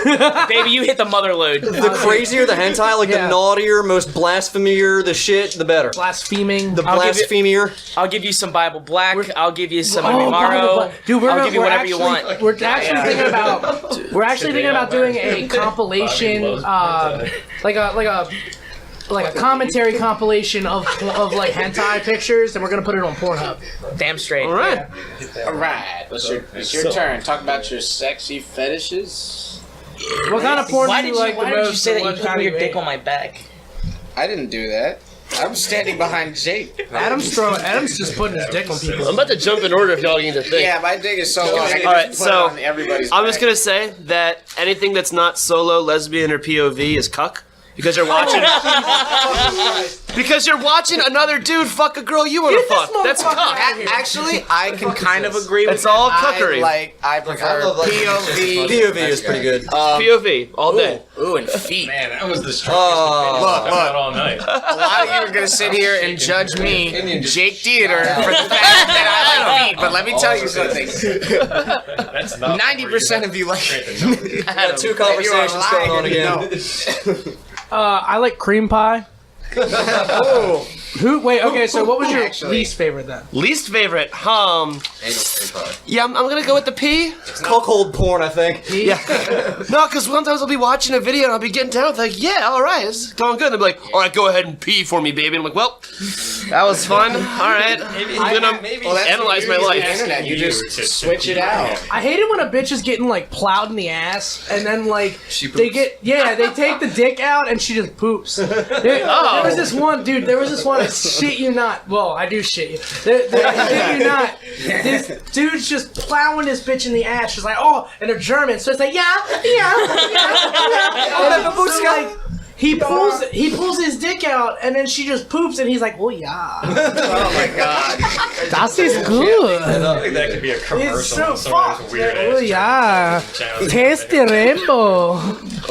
Baby, you hit the mother load. The crazier the hentai, like Yeah. the naughtier, most blasphemier the shit, the better. Blaspheming. The I'll give you- blasphemier. I'll give you some Bible Black. I'll give you some Bible Amaro. Black. Dude, I'll give you whatever you want. We're actually thinking about. We're actually thinking about doing a compilation, like a commentary compilation of like hentai pictures, and we're gonna put it on Pornhub. Damn straight. All right. All right, it's your turn. Talk about your sexy fetishes. What kind of porn Why do did you like you, the why did you most? say and that what you put kind your do dick hate? on my back? I didn't do that. I'm standing behind Jake. Adam's just putting his dick on people. I'm about to jump in order if y'all need to think. Yeah, my dick is so long. I can All right, just put it so on everybody's I'm just back. gonna say that anything that's not solo, lesbian, or POV is cuck. Because you're watching. Because you're watching another dude fuck a girl you want to fuck. That's cuck. Actually, I can kind of agree with It's all that. cuckery. I prefer love, like, POV. POV is pretty good. POV all day. Ooh, and feet. Man, that was the strongest Look, debate look. all night. A lot of you are gonna sit here and judge me, Jake Dieter, for the fact that I like feet. But let me tell you something. That's not 90% of you like. Got two conversations going on again. I like cream pie. Oh, Wait, okay, so what was your Actually- least favorite then? Least favorite. Yeah, I'm gonna go with the P. Cuckold porn, I think. Yeah. No, because sometimes I'll be watching a video and I'll be getting down. It's like, yeah, all right, it's going good. And they'll be like, all right, go ahead and pee for me, baby. And I'm like, well, that was fun. All right, I'm gonna analyze my The life. internet, you just switch it out. I hate it when a bitch is getting like plowed in the ass and then like they take the dick out and she just poops. There was this one dude. There was this one. I shit you not. Well, I do shit you. I shit you not. This dude's just plowing this bitch in the ass. She's like, oh, and they're German, so it's like, yeah. So, like, he pulls his dick out, and then she just poops, and he's like, oh yeah. Oh my god. That is good. I think that could be a commercial. It's so with some of those fucked. weird Oh ass yeah. channels. Taste the rainbow.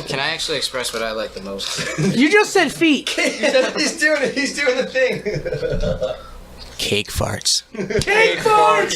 Can I actually express what I like the most? You just said feet. He's doing it. He's doing the thing. Cake farts. Cake farts.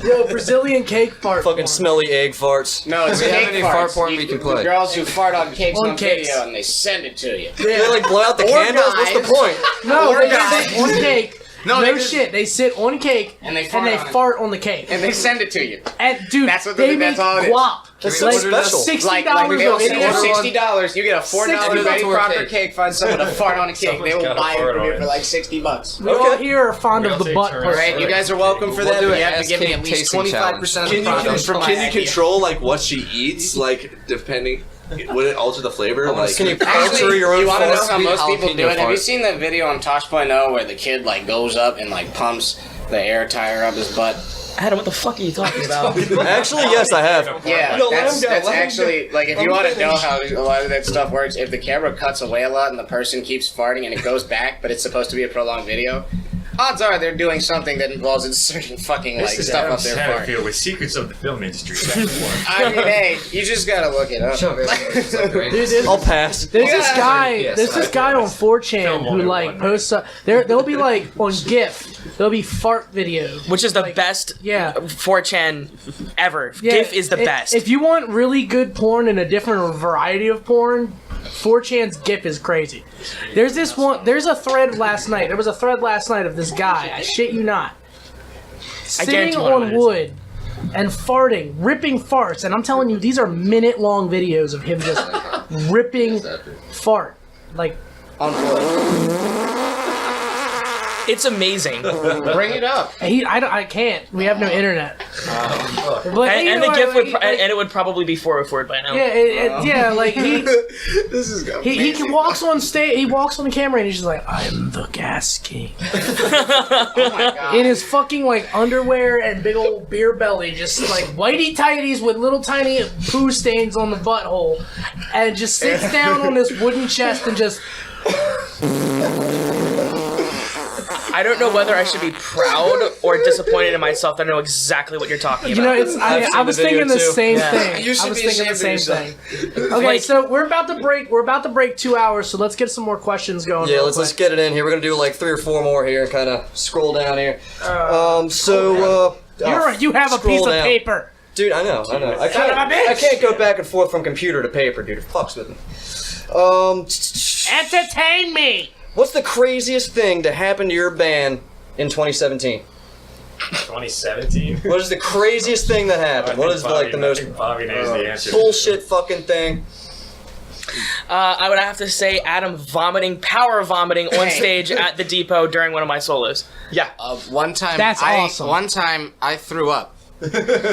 Yo, Brazilian cake fart. Fucking smelly egg farts. No, it's Do we have cake any farts. fart porn we can play? Girls who fart on cakes On on cakes. video and they send it to you. They like blow out the Or candles. What's the guys. point? No, Or they guys. sit on cake. No, No they just- shit. They sit on cake And they fart on it. fart on the cake. And they send it to you. And dude, That's what they that's make all it is. guap. That's like so special. $60 Like on they'll the send you $60. You get a $4 $60 Betty for a Crocker cake. cake. Find someone to fart on a cake. They will gotta buy it fart from on you it. for like $60. We all here are fond of the take butt turns. person. Alright, you guys are welcome for that. do But an you have to ass give me cake at least tasting 25% of the Can profit. you control like what she eats, like depending? would it alter the flavor? Like, Can you Actually, alter your own you want to know fart? how most people Jalapeno do it? Have you fart. seen that video on Tosh.0 where the kid like goes up and like pumps the air tire up his butt? Adam, what the fuck are you talking about? Actually, yes, I have. Yeah, No, let that's, him go, that's let him actually like if you want to know how a lot of that stuff works. If the camera cuts away a lot and the person keeps farting and it goes back, but it's supposed to be a prolonged video, odds are they're doing something that involves inserting fucking like This is stuff Adam up their fart. Satterfield with Secrets of the Film Industry. Section 1. I mean, hey, you just gotta look it up. Shut up, Dude, I'll pass. There's this Yeah. guy. Yes, There's this guy on 4chan Film who like 101. posts. There'll be like on GIF. There'll be fart video. Which is the best Yeah. 4chan ever. Yeah, GIF is the best. If you want really good porn and a different variety of porn, 4chan's GIF is crazy. There's this one. There's a thread last night. There was a thread last night of this guy. I shit you not. Sitting guarantee one of on it is. wood and farting, ripping farts, and I'm telling you, these are minute-long videos of him just ripping fart. Like, It's amazing. Bring it up. I can't. We have no internet. But And the GIF would and it would probably be 404 by now. Yeah, like he This is going. he walks on stage. He walks on the camera and he's just like, "I'm the gas king." Oh my god. In his fucking like underwear and big old beer belly, just like whitey tighties with little tiny poo stains on the butthole, and just sits down on this wooden chest and just. I don't know whether I should be proud or disappointed in myself that I know exactly what you're talking about. You know, it's. I was thinking the same Yeah. thing. You should I was be thinking the same ashamed thing. of Okay, Like- so we're about to break. We're about to break 2 hours. So let's get some more questions going. Yeah, real let's quick. get it in here. We're gonna do like 3 or 4 more here, kind of scroll down here. You have a scroll piece of down. paper. Dude, I know. I Son of a bitch! can't go back and forth from computer to paper, dude. It fucks with me. Entertain me. What's the craziest thing to happen to your band in 2017? 2017. What is the craziest thing that happened? What is like the most Bobby knows the answer. bullshit fucking thing? I would have to say Adam power vomiting on stage at the depot during one of my solos. Yeah. One time, That's awesome. One time, I threw up.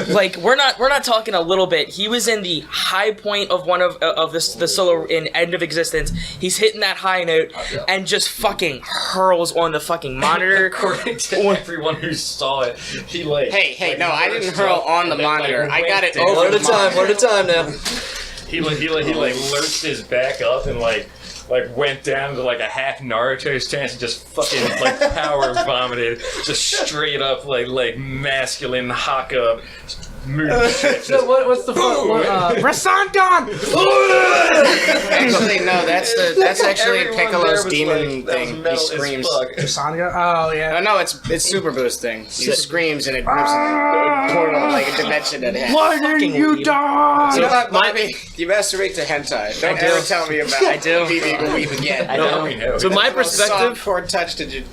Like we're not talking a little bit. He was in the high point of one of the solo in End of Existence. He's hitting that high note and just fucking hurls on the fucking monitor. According to everyone who saw it, he like. Hey, no, I didn't hurl on the monitor. I got it over One at the a time. One at a time now. He lurched his back up and like went down to like a half Naruto stance and just fucking like power vomited, just straight up like masculine haka move shit. So what's the Rasengan? Actually, no, that's actually Everyone Piccolo's there was demon that was thing. He metal as screams. fuck. Rasengan? Oh yeah. No, it's Super Boost thing. He screams and it moves a portal like a dimension that has. Why didn't you die? You know what, Bobby? You masturbate to hentai. Don't ever tell me about BB Weave again. I know. So my Soft perspective, core touch did you?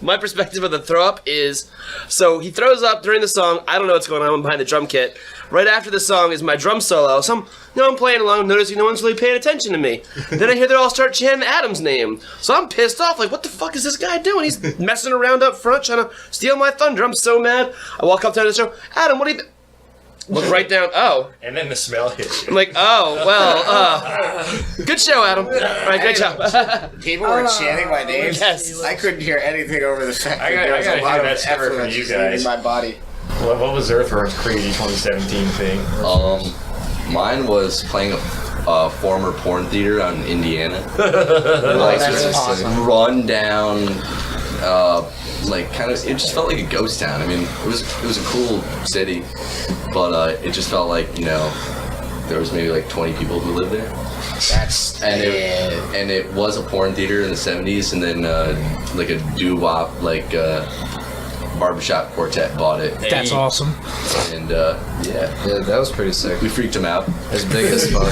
my perspective of the throw up is, so he throws up during the song. I don't know what's going on behind the drum kit. Right after the song is my drum solo. So I'm playing along, noticing no one's really paying attention to me. Then I hear they all start chanting Adam's name. So I'm pissed off, like, what the fuck is this guy doing? He's messing around up front, trying to steal my thunder. I'm so mad. I walk up to the show, Adam, what do you look right down, oh. And then the smell hits you. I'm like, oh, well, good show, Adam. All right, great job. People were chanting my name. Yes. I couldn't hear anything over the fact I that there was gotta a lot hear of that story from effluence you leaving guys. my body. What was Earthworm's crazy 2017 thing? Mine was playing a former porn theater out in Indiana. Like That's awesome. run down, like kind of. It just felt like a ghost town. I mean, it was a cool city, but it just felt like there was maybe like 20 people who lived there. And it was a porn theater in the 70s, and then like a doo-wop barbershop quartet bought it. That's awesome. And Yeah, that was pretty sick. we freaked them out. As big as fuck.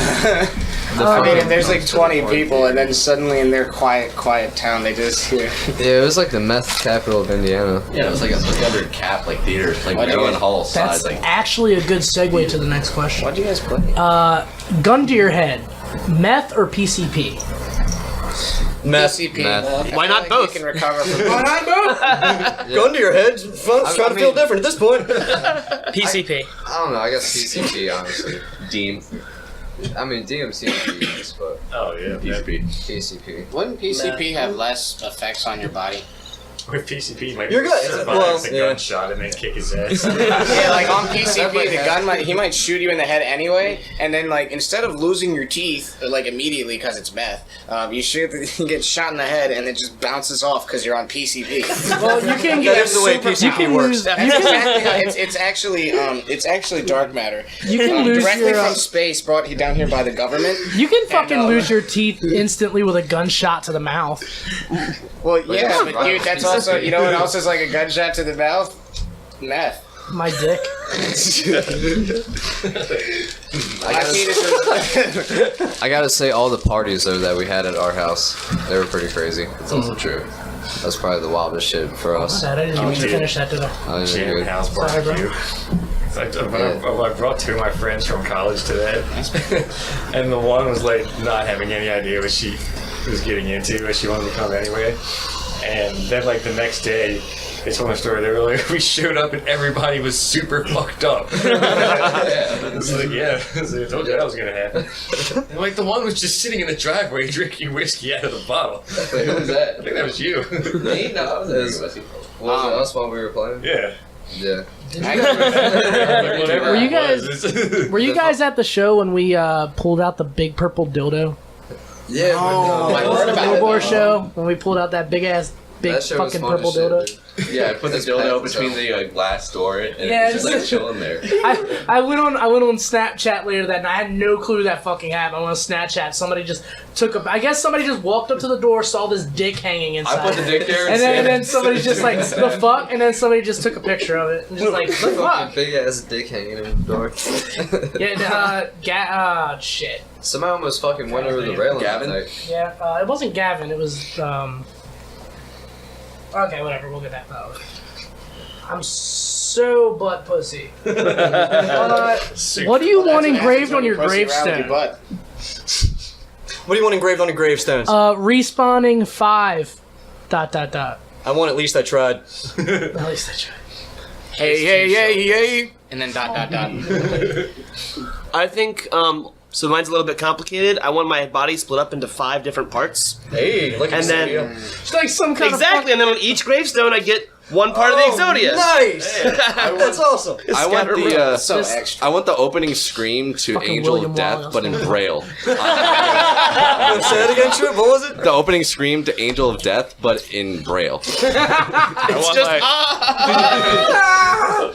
I mean, if there's like 20 people, and then suddenly in their quiet town, they just hear. Yeah, it was like the meth capital of Indiana. Yeah, it was like a 300 cap theater, like Maryland Hall size. That's Like actually a good segue to the next question. What do you guys play? Gun to your head, meth or PCP? Meth. PCP. Meth. Why not both? You can recover from that. Gun to your head. Fun's trying to feel different at this point. PCP. I don't know, I guess PCP, honestly. Dean. I mean, DMC would be nice, but Oh yeah, PCP. PCP. Wouldn't PCP have less effects on your body? With PCP, like You're good. survive Well, the yeah. gunshot and then kick his ass. Yeah, like on PCP, the gun might shoot you in the head anyway, and then like instead of losing your teeth like immediately because it's meth, you get shot in the head and it just bounces off because you're on PCP. Well, you can get That's the way PCP works. That's exactly how it's actually dark matter. You can lose directly your from space, brought down here by the government. you can fucking lose your teeth instantly with a gunshot to the mouth. Well, yeah, but dude, that's also, you know what else is like a gunshot to the mouth? Meth. My dick. I gotta say, all the parties though that we had at our house, they were pretty crazy. It's also true. That's probably the wildest shit for us. I didn't know you Dude. finish that, did I? I was Jam good. house Sorry, bro. barbecue. It's like I brought two of my friends from college to that, and the one was like not having any idea what she was getting into, but she wanted to come anyway. And then like the next day, they told my story. They were like, we showed up and everybody was super fucked up. It's like, yeah, I told you that was gonna happen. And like the one was just sitting in the driveway drinking whiskey out of the bottle. Wait, who was that? I think that was you. Me? No, I was Was it us while we were playing? Yeah. Yeah. Like, whatever Were you it guys was. were you guys at the show when we pulled out the big purple dildo? Yeah. Oh, I heard The about it. Billboard show when we pulled out that big That shit was fucking fun as purple shit, dildo. dude. Yeah, I put the dildo between the glass door and Yeah, it was just like chilling there. I went on Snapchat later that night. I had no clue that fucking happened. I went on Snapchat. Somebody just I guess somebody just walked up to the door, saw this dick hanging inside. I put the dick there and then somebody just like, the fuck? And then somebody just took a picture of it. And just like, the fuck? Big ass dick hanging in the door. Yeah, shit. Somebody almost fucking went over the railing. Gavin? that night. Yeah, it wasn't Gavin. It was, okay, whatever. We'll get that out. I'm so butt pussy. What do you want engraved on your gravestone? What do you want engraved on your gravestones? Respawning 5. ... I want at least I tried. At least I tried. Hey. And then ... I think, so mine's a little bit complicated. I want my body split up into 5 different parts. Hey, look at And then- It's like some kind Exactly, and then on each gravestone I get one part of the Exodia. Nice! That's awesome. I want the So extra. I want the opening scream to Fucking Angel William of Death, Wallace. but in Braille. Say it again, Trip. What was it? The opening scream to Angel of Death, but in Braille.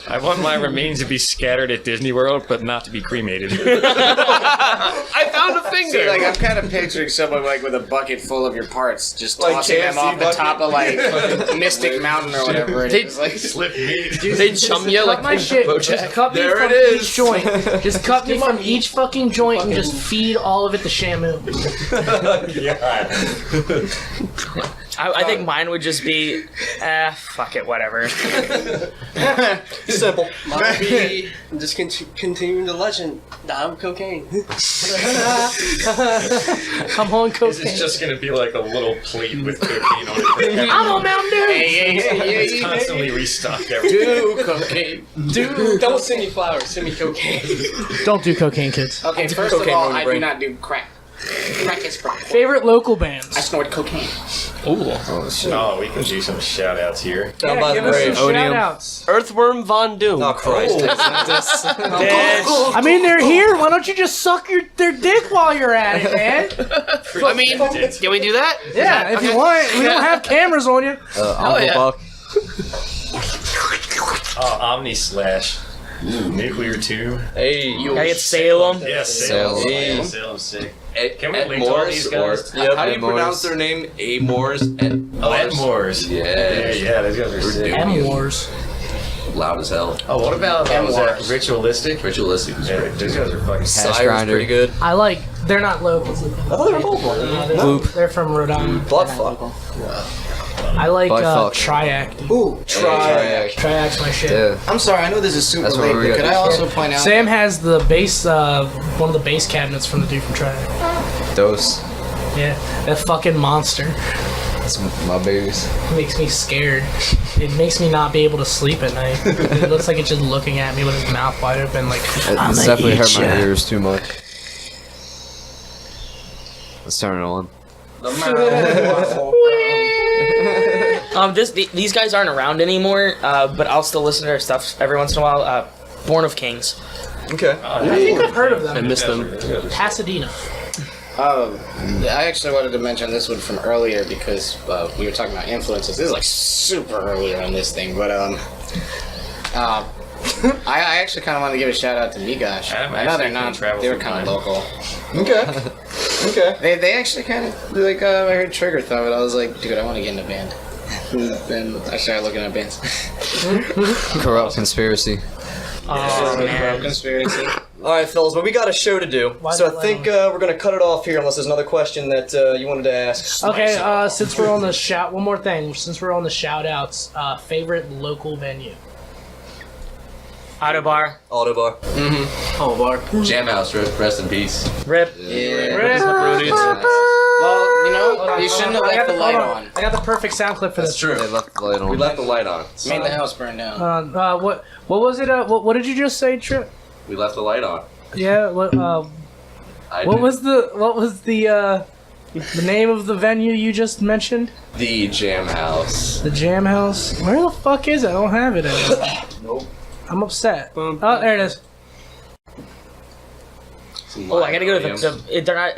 I want my remains to be scattered at Disney World, but not to be cremated. I found a finger. See, like I'm kind of picturing someone like with a bucket full of your parts, just Like tossing them KFC off the bucket? top of like Mystic Mountain or whatever it is. Like, Slip meat. They chum you cut like my shit. Bojack. Just cut me There from it is. each joint. Just cut me from each fucking joint and just feed all of it to Shamu. I think mine would just be, fuck it, whatever. Simple. Might be just continuing the legend. Die with cocaine. I'm on This cocaine. is just gonna be like a little plate with cocaine on it. I'm on Mountain Dew. It's constantly restocked every do cocaine. Dude, don't send me flowers. Send me cocaine. Don't do cocaine, kids. Okay, first of cocaine all, on your I do brain. not do crack. Crack is crack. Favorite local I bands. snort cocaine. Oh, we can do some shout outs here. Down by the Give us some grave. shout outs. Earthworm Von Doom. Oh, Christ. I mean, they're here. Why don't you just suck their dick while you're at it, man? I mean, can we do that? Yeah, if you want. We don't have cameras on you. Uncle yeah. Buck. Omnislash. Nuclear 2. Hey. I get Salem. Yes, Salem. Salem. Salem's sick. Can we Ed link to all Morris, these or guys? how do you Ed Morris. pronounce their name? A Morris. Oh, Ed Moores. Yeah, those guys are sick. M Wars. Loud as hell. Oh, what about was that Moores. Ritualistic? Ritualistic is Yeah, great. those guys are fucking Hash Cyrus grinder. pretty good. I like. They're not locals. I thought they were both local. They're from Rhode Island. Blood fuck. I like Butt fuck. Triac. Ooh, try. Triac's my shit. Yeah. I'm sorry, I know this is super That's what late, we but got could I this also point out? Sam has the bass, one of the bass cabinets from the dude from Triac. Dose. Yeah, that fucking monster. That's my babies. It makes me scared. It makes me not be able to sleep at night. It looks like it's just looking at me with his mouth wide open, like, I'm It's gonna definitely eat hurt my ya. ears too much. Let's turn it on. These guys aren't around anymore, but I'll still listen to their stuff every once in a while. Born of Kings. Okay. I think I've heard of them. I missed them. Pasadena. I actually wanted to mention this one from earlier because we were talking about influences. This is like super earlier on this thing, but I actually kind of wanted to give a shout out to Migosh. I know they're not. They were kind of local. Okay. Okay. They actually kind of like. I heard Trigger thought it. I was like, dude, I want to get in a band. Then I started looking at bands. Corrupt conspiracy. Oh man. Conspiracy. All right, fellas, but we got a show to do, so I think we're gonna cut it off here unless there's another question that you wanted to ask. Okay, since we're on the one more thing. Since we're on the shout outs, favorite local venue. Autobar. Jam House, rest in peace. Rip. Yeah. Rip. Well, you know, you shouldn't have left the light on. I got the perfect sound clip for That's this. true. They left the light on. We left the light on. Made the house burn down. What was it? What did you just say, Trip? We left the light on. Yeah. What was the name of the venue you just mentioned? The Jam House. The Jam House. Where the fuck is it? I don't have it anymore. Nope. I'm upset. Oh, there it is. Oh, I gotta go to the they're not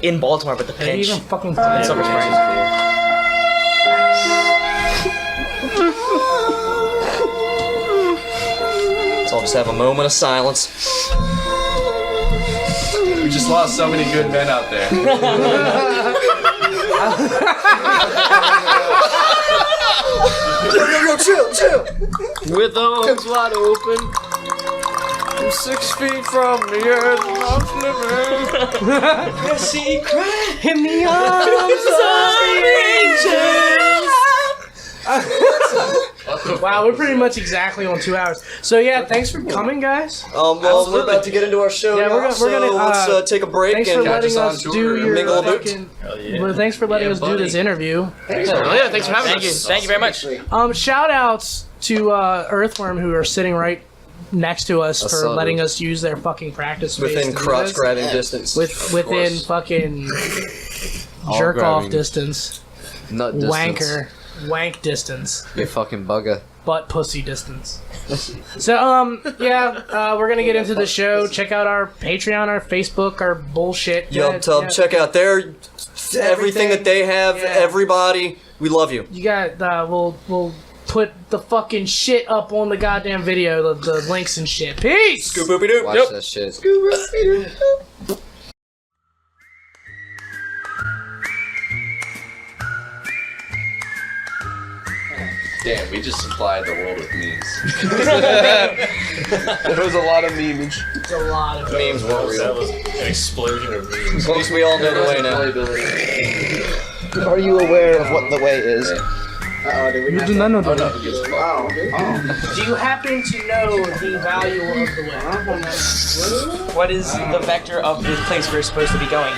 in Baltimore, but the They Pinch. even fucking in Silver Springs. So I'll just have a moment of silence. We just lost so many good men out there. Yo, chill. With arms wide open. I'm 6 feet from the earth and I'm slipping. Your secret in the arms of angels. Wow, we're pretty much exactly on 2 hours. So yeah, thanks for coming, guys. Well, we're about to get into our show. Yeah, now, we're gonna let's take a break thanks and for letting on us tour do and your mingle a bit. fucking. Well, thanks for letting us do this interview. Thanks for having us. Thank you very much. Shout outs to Earthworm who are sitting right next to us for letting us use their fucking practice space within to do crotch this. grabbing distance. Within fucking jerk off distance. Nut distance. Wank distance. You fucking bugger. Butt pussy distance. So we're gonna get into the show. Check out our Patreon, our Facebook, our bullshit. YubTub, check out their everything that they have. Yeah. Everybody, we love you. You got we'll put the fucking shit up on the goddamn video, the links and shit. Peace. Scoop-oopy-doo. Watch that shit. Damn, we just supplied the world with memes. There was a lot of memes. It's a lot of Memes weren't That real. was an explosion of memes. Folks, we all know the way now. Are you aware of what the way is? You do not know the way. Do you happen to know the value of the way? What is the vector of the place we're supposed to be going?